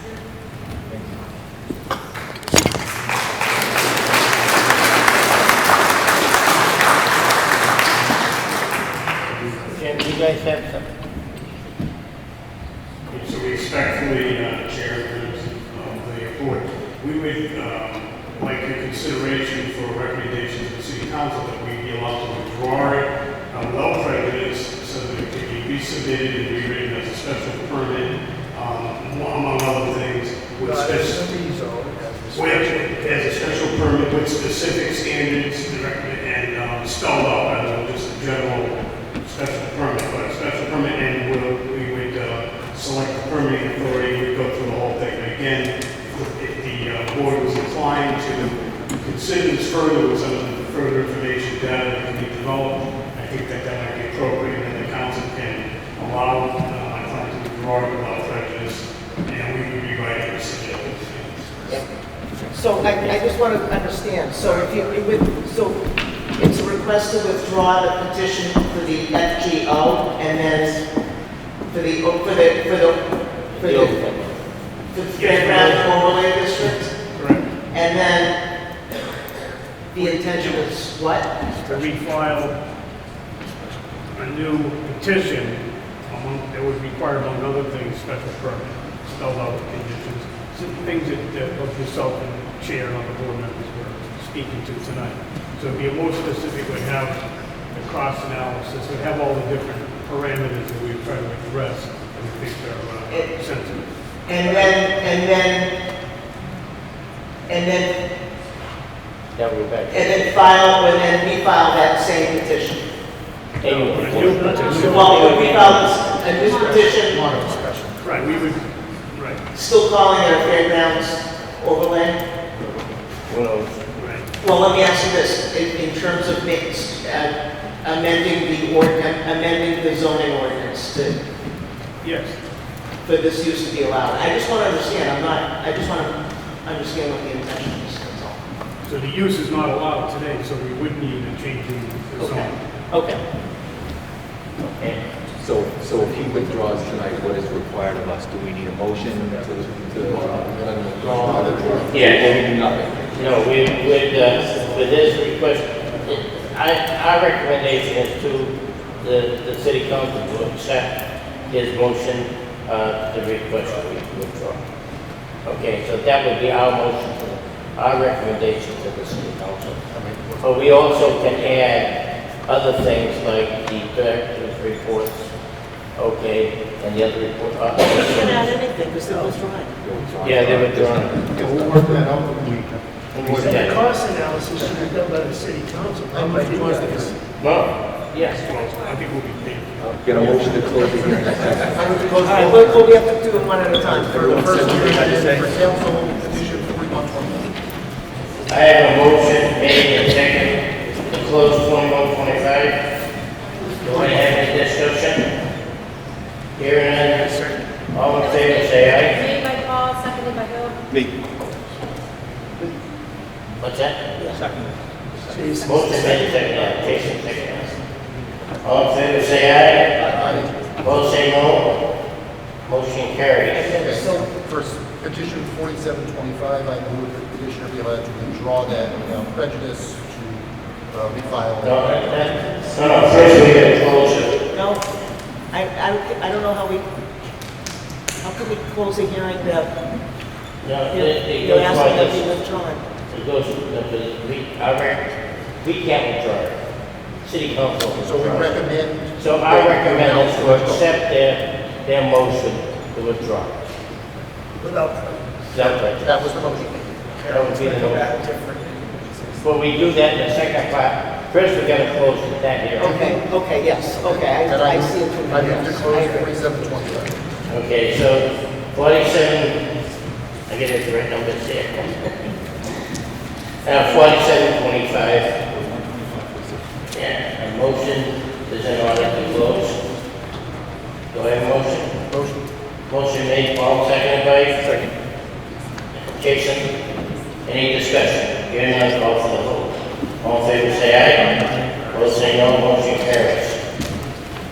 Jim, you guys have something? So respectfully, Chair, members of the board, we would like your consideration for recommendations to the City Council that we be allowed to withdraw it without prejudice so that it can be resubmitted and rewritten as a special permit, among other things, with as a special permit with specific standards and spelled out rather than just a general special permit, but a special permit, and we would select the permitting authority, we'd go through the whole thing. But again, if the board was inclined to consider this further with some of the further information data that can be developed, I think that might be appropriate, and the council can allow my client to withdraw it without prejudice, and we would rewrite it or submit it. So I just want to understand, so if you, so it's a request to withdraw the petition for the FGO and then for the Fairgrounds Overlay District? Correct. And then the intention is what? To refile a new petition that would require, among other things, special permit, spelled out conditions, some things that both yourself and the chair and other board members were speaking to tonight. So it'd be a more specific, would have the cost analysis, would have all the different parameters that we would try to address that we think are sensitive. And then file, and then refile that same petition. Well, we refile this petition. Right, we would, right. Still calling it a Fairgrounds Overlay? Well, let me ask you this, in terms of amending the zoning ordinance to, yes, for this use to be allowed. I just want to understand, I just want to understand what the intention is, that's all. So the use is not allowed today, so we would need a change in the zone. Okay. So if he withdraws tonight, what is required of us? Do we need a motion to let him withdraw? Yeah. Or we do nothing? No, with this request, our recommendation is to the city council to accept his motion, the request to withdraw. Okay, so that would be our motion, our recommendation to the city council. But we also can add other things like the director's reports, okay, and the other report. You can add anything, because they're withdrawing. Yeah, they're withdrawing. We'll work that out when we Yeah. the cost analysis should be done by the city council, not by you guys. No, yes. I think we'll be paid. Get a motion to close the hearing. All right, we have to do them one at a time. For the first hearing, for council petition 4121. I have a motion made and second to close 2125. Do I have any discussion? Hearing none, all in favor say aye. Made by Paul, seconded by Bill. Me. What's that? Second. Motion made, second, Jason, second. All in favor say aye. Opposed say no. Motion carries. So, first, petition 4725, I move that the petitioner be allowed to withdraw that without prejudice to refile. No, first we gotta close it. No, I don't know how can we close a hearing that you're asking that be withdrawn? It goes, we can't withdraw it. City council. So we recommend. So I recommend is to accept their motion to withdraw. Without. That was the motion. That would be the motion. Well, we do that in the second part. First, we gotta close that here. Okay, yes, okay, I see it. I move to close 4725. Okay, so 47, I get it the right numbers here. 4725. Yeah, a motion is in order to close. Do I have a motion? Motion. Motion made, Paul, seconded by? Second. Jason, any discussion? Hearing none, call for the vote. All in favor, say aye. Opposed, say no. Motion carries.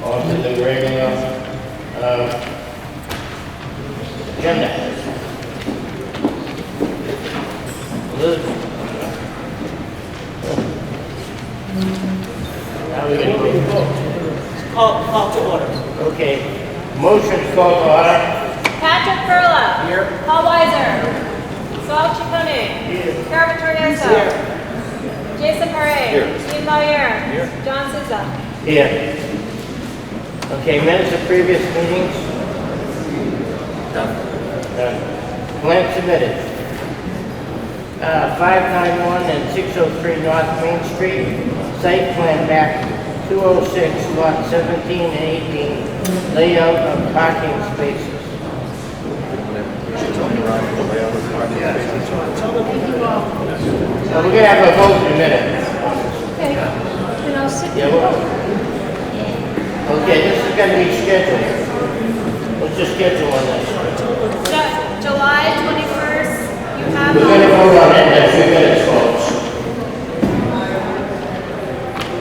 On to the regular agenda. Now we're going to vote. Call to order. Okay. Motion called to order. Patrick Perla. Here. Paul Weiser. Saul Chaconi. Here. Carol Vittorioso. Here. Jason Parre. Here. Steve Collier. Here. John Souza. Here. Okay, minutes of previous meetings. Done. Plan submitted. 591 and 603 North Main Street. Site plan map 206, lot 17 and 18. Layout of parking spaces. So we're going to have a vote in a minute. Okay. And I'll sit Yeah, okay, this is going to be scheduled. What's your schedule on this? July 21st, you have. We're going to vote on it in a few minutes, folks.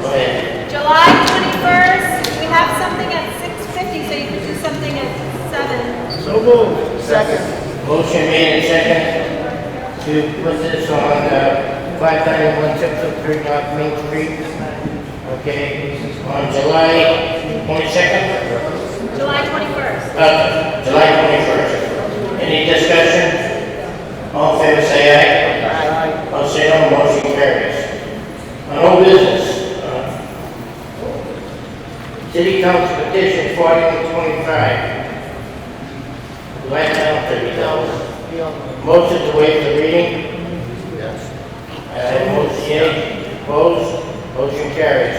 Go ahead. July 21st, we have something at 6:50, so you can do something at 7. So moved. Second. Motion made and second to put this on 591 603 North Main Street. Okay, on July 22nd? July 21st. July 21st. Any discussion? All in favor, say aye. Aye. All say no, motion carries. On old business. City Council petition 4125. Do I have $30? Motion to waive the reading? Yes. Motion yea, opposed, motion carries.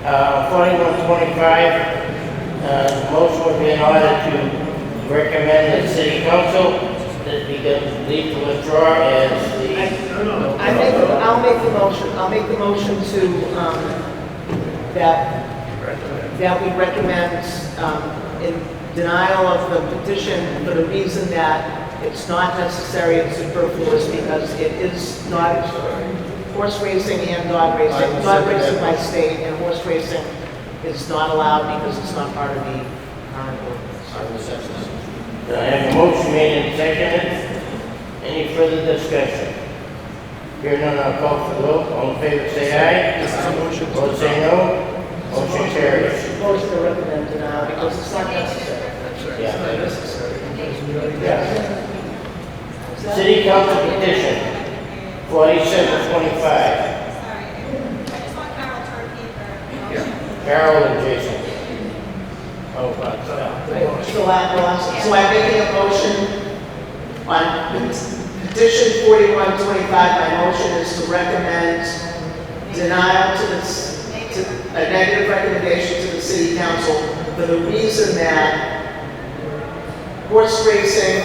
4125, motion would be in order to recommend that City Council that we can leave to withdraw as the... I'll make the motion. I'll make the motion to, that we recommend in denial of the petition for the reason that it's not necessary and superfluous because it is not horse racing and dog racing. Dog racing by state and horse racing is not allowed because it's not part of the current ordinance. I have a motion made and seconded. Any further discussion? Here none, I'll call for the vote. All in favor, say aye. Opposed, say no. Motion carries. Motion to recommend denial because it's not necessary. Yeah. City Council petition 4725. Carol and Jason. Oh, God. So I'm making a motion on petition 4125. My motion is to recommend denial to this, a negative recommendation to the City Council for the reason that horse racing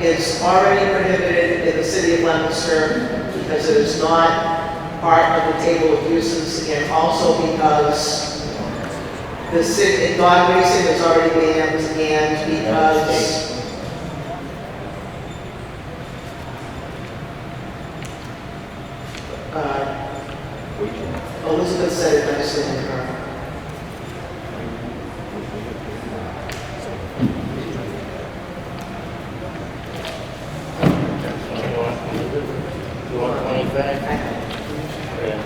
is already prohibited in the City of Leominster because it is not part of the table of uses, and also because the city, dog racing is already banned, and because Elizabeth said it nicely in her. You want 25? Yeah.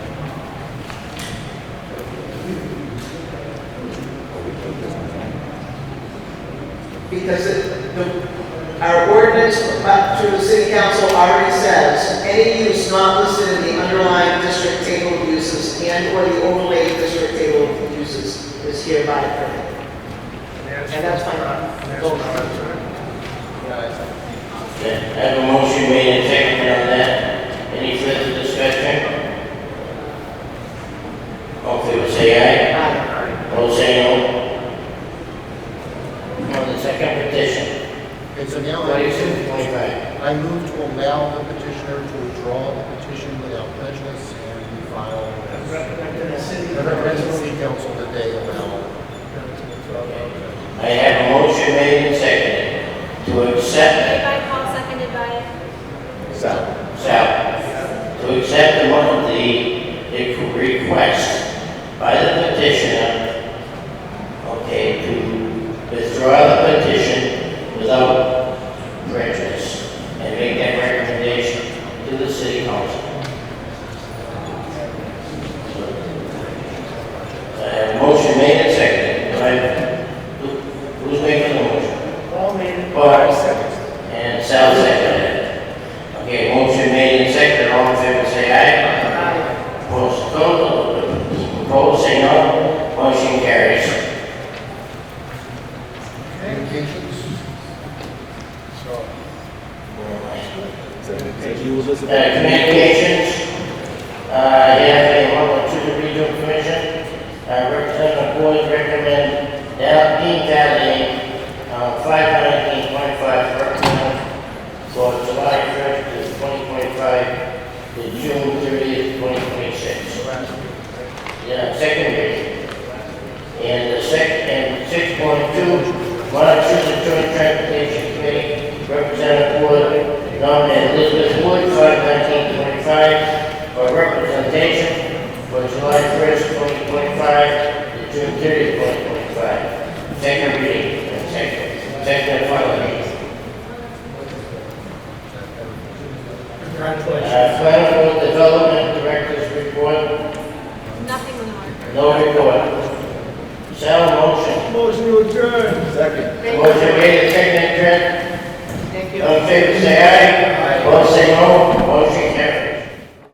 Because our ordinance to the City Council already says any use not listed in the underlying district table of uses and or the overlay district table of uses is hereby permitted. And that's fine. I have a motion made and seconded on that. Any further discussion? All in favor, say aye. Aye. All say no. On the second petition. It's an 4625. I move to allow the petitioner to withdraw the petition without to accept the request by the petitioner, okay, to withdraw the petition without prejudice and make that recommendation to the city council. Motion made and seconded. Who's making the motion? Paul made it. Bart. And Sal seconded it. Okay, motion made and seconded. All in favor, say aye. Aye. Opposed, say no. Motion carries. Communications. Communications. To the Regional Commission. Representative Boyd recommend Dean Valley 519.5 representative for July 1st to 2025 to June 30th, 2026. Yeah, second reading. And the and 6.2, Massachusetts Joint Transportation Committee, Representative Boyd nominated Elizabeth Wood 519.25 for representation for July 1st, 2025 to June 30th, 2025. Second reading and second and final reading. Planning Board Development Director's report. Nothing on the marker. No report. Sal, motion. Motion to adjourn. Second. Motion made and seconded, adjourned. Thank you. All in favor, say aye. Opposed, say no. Motion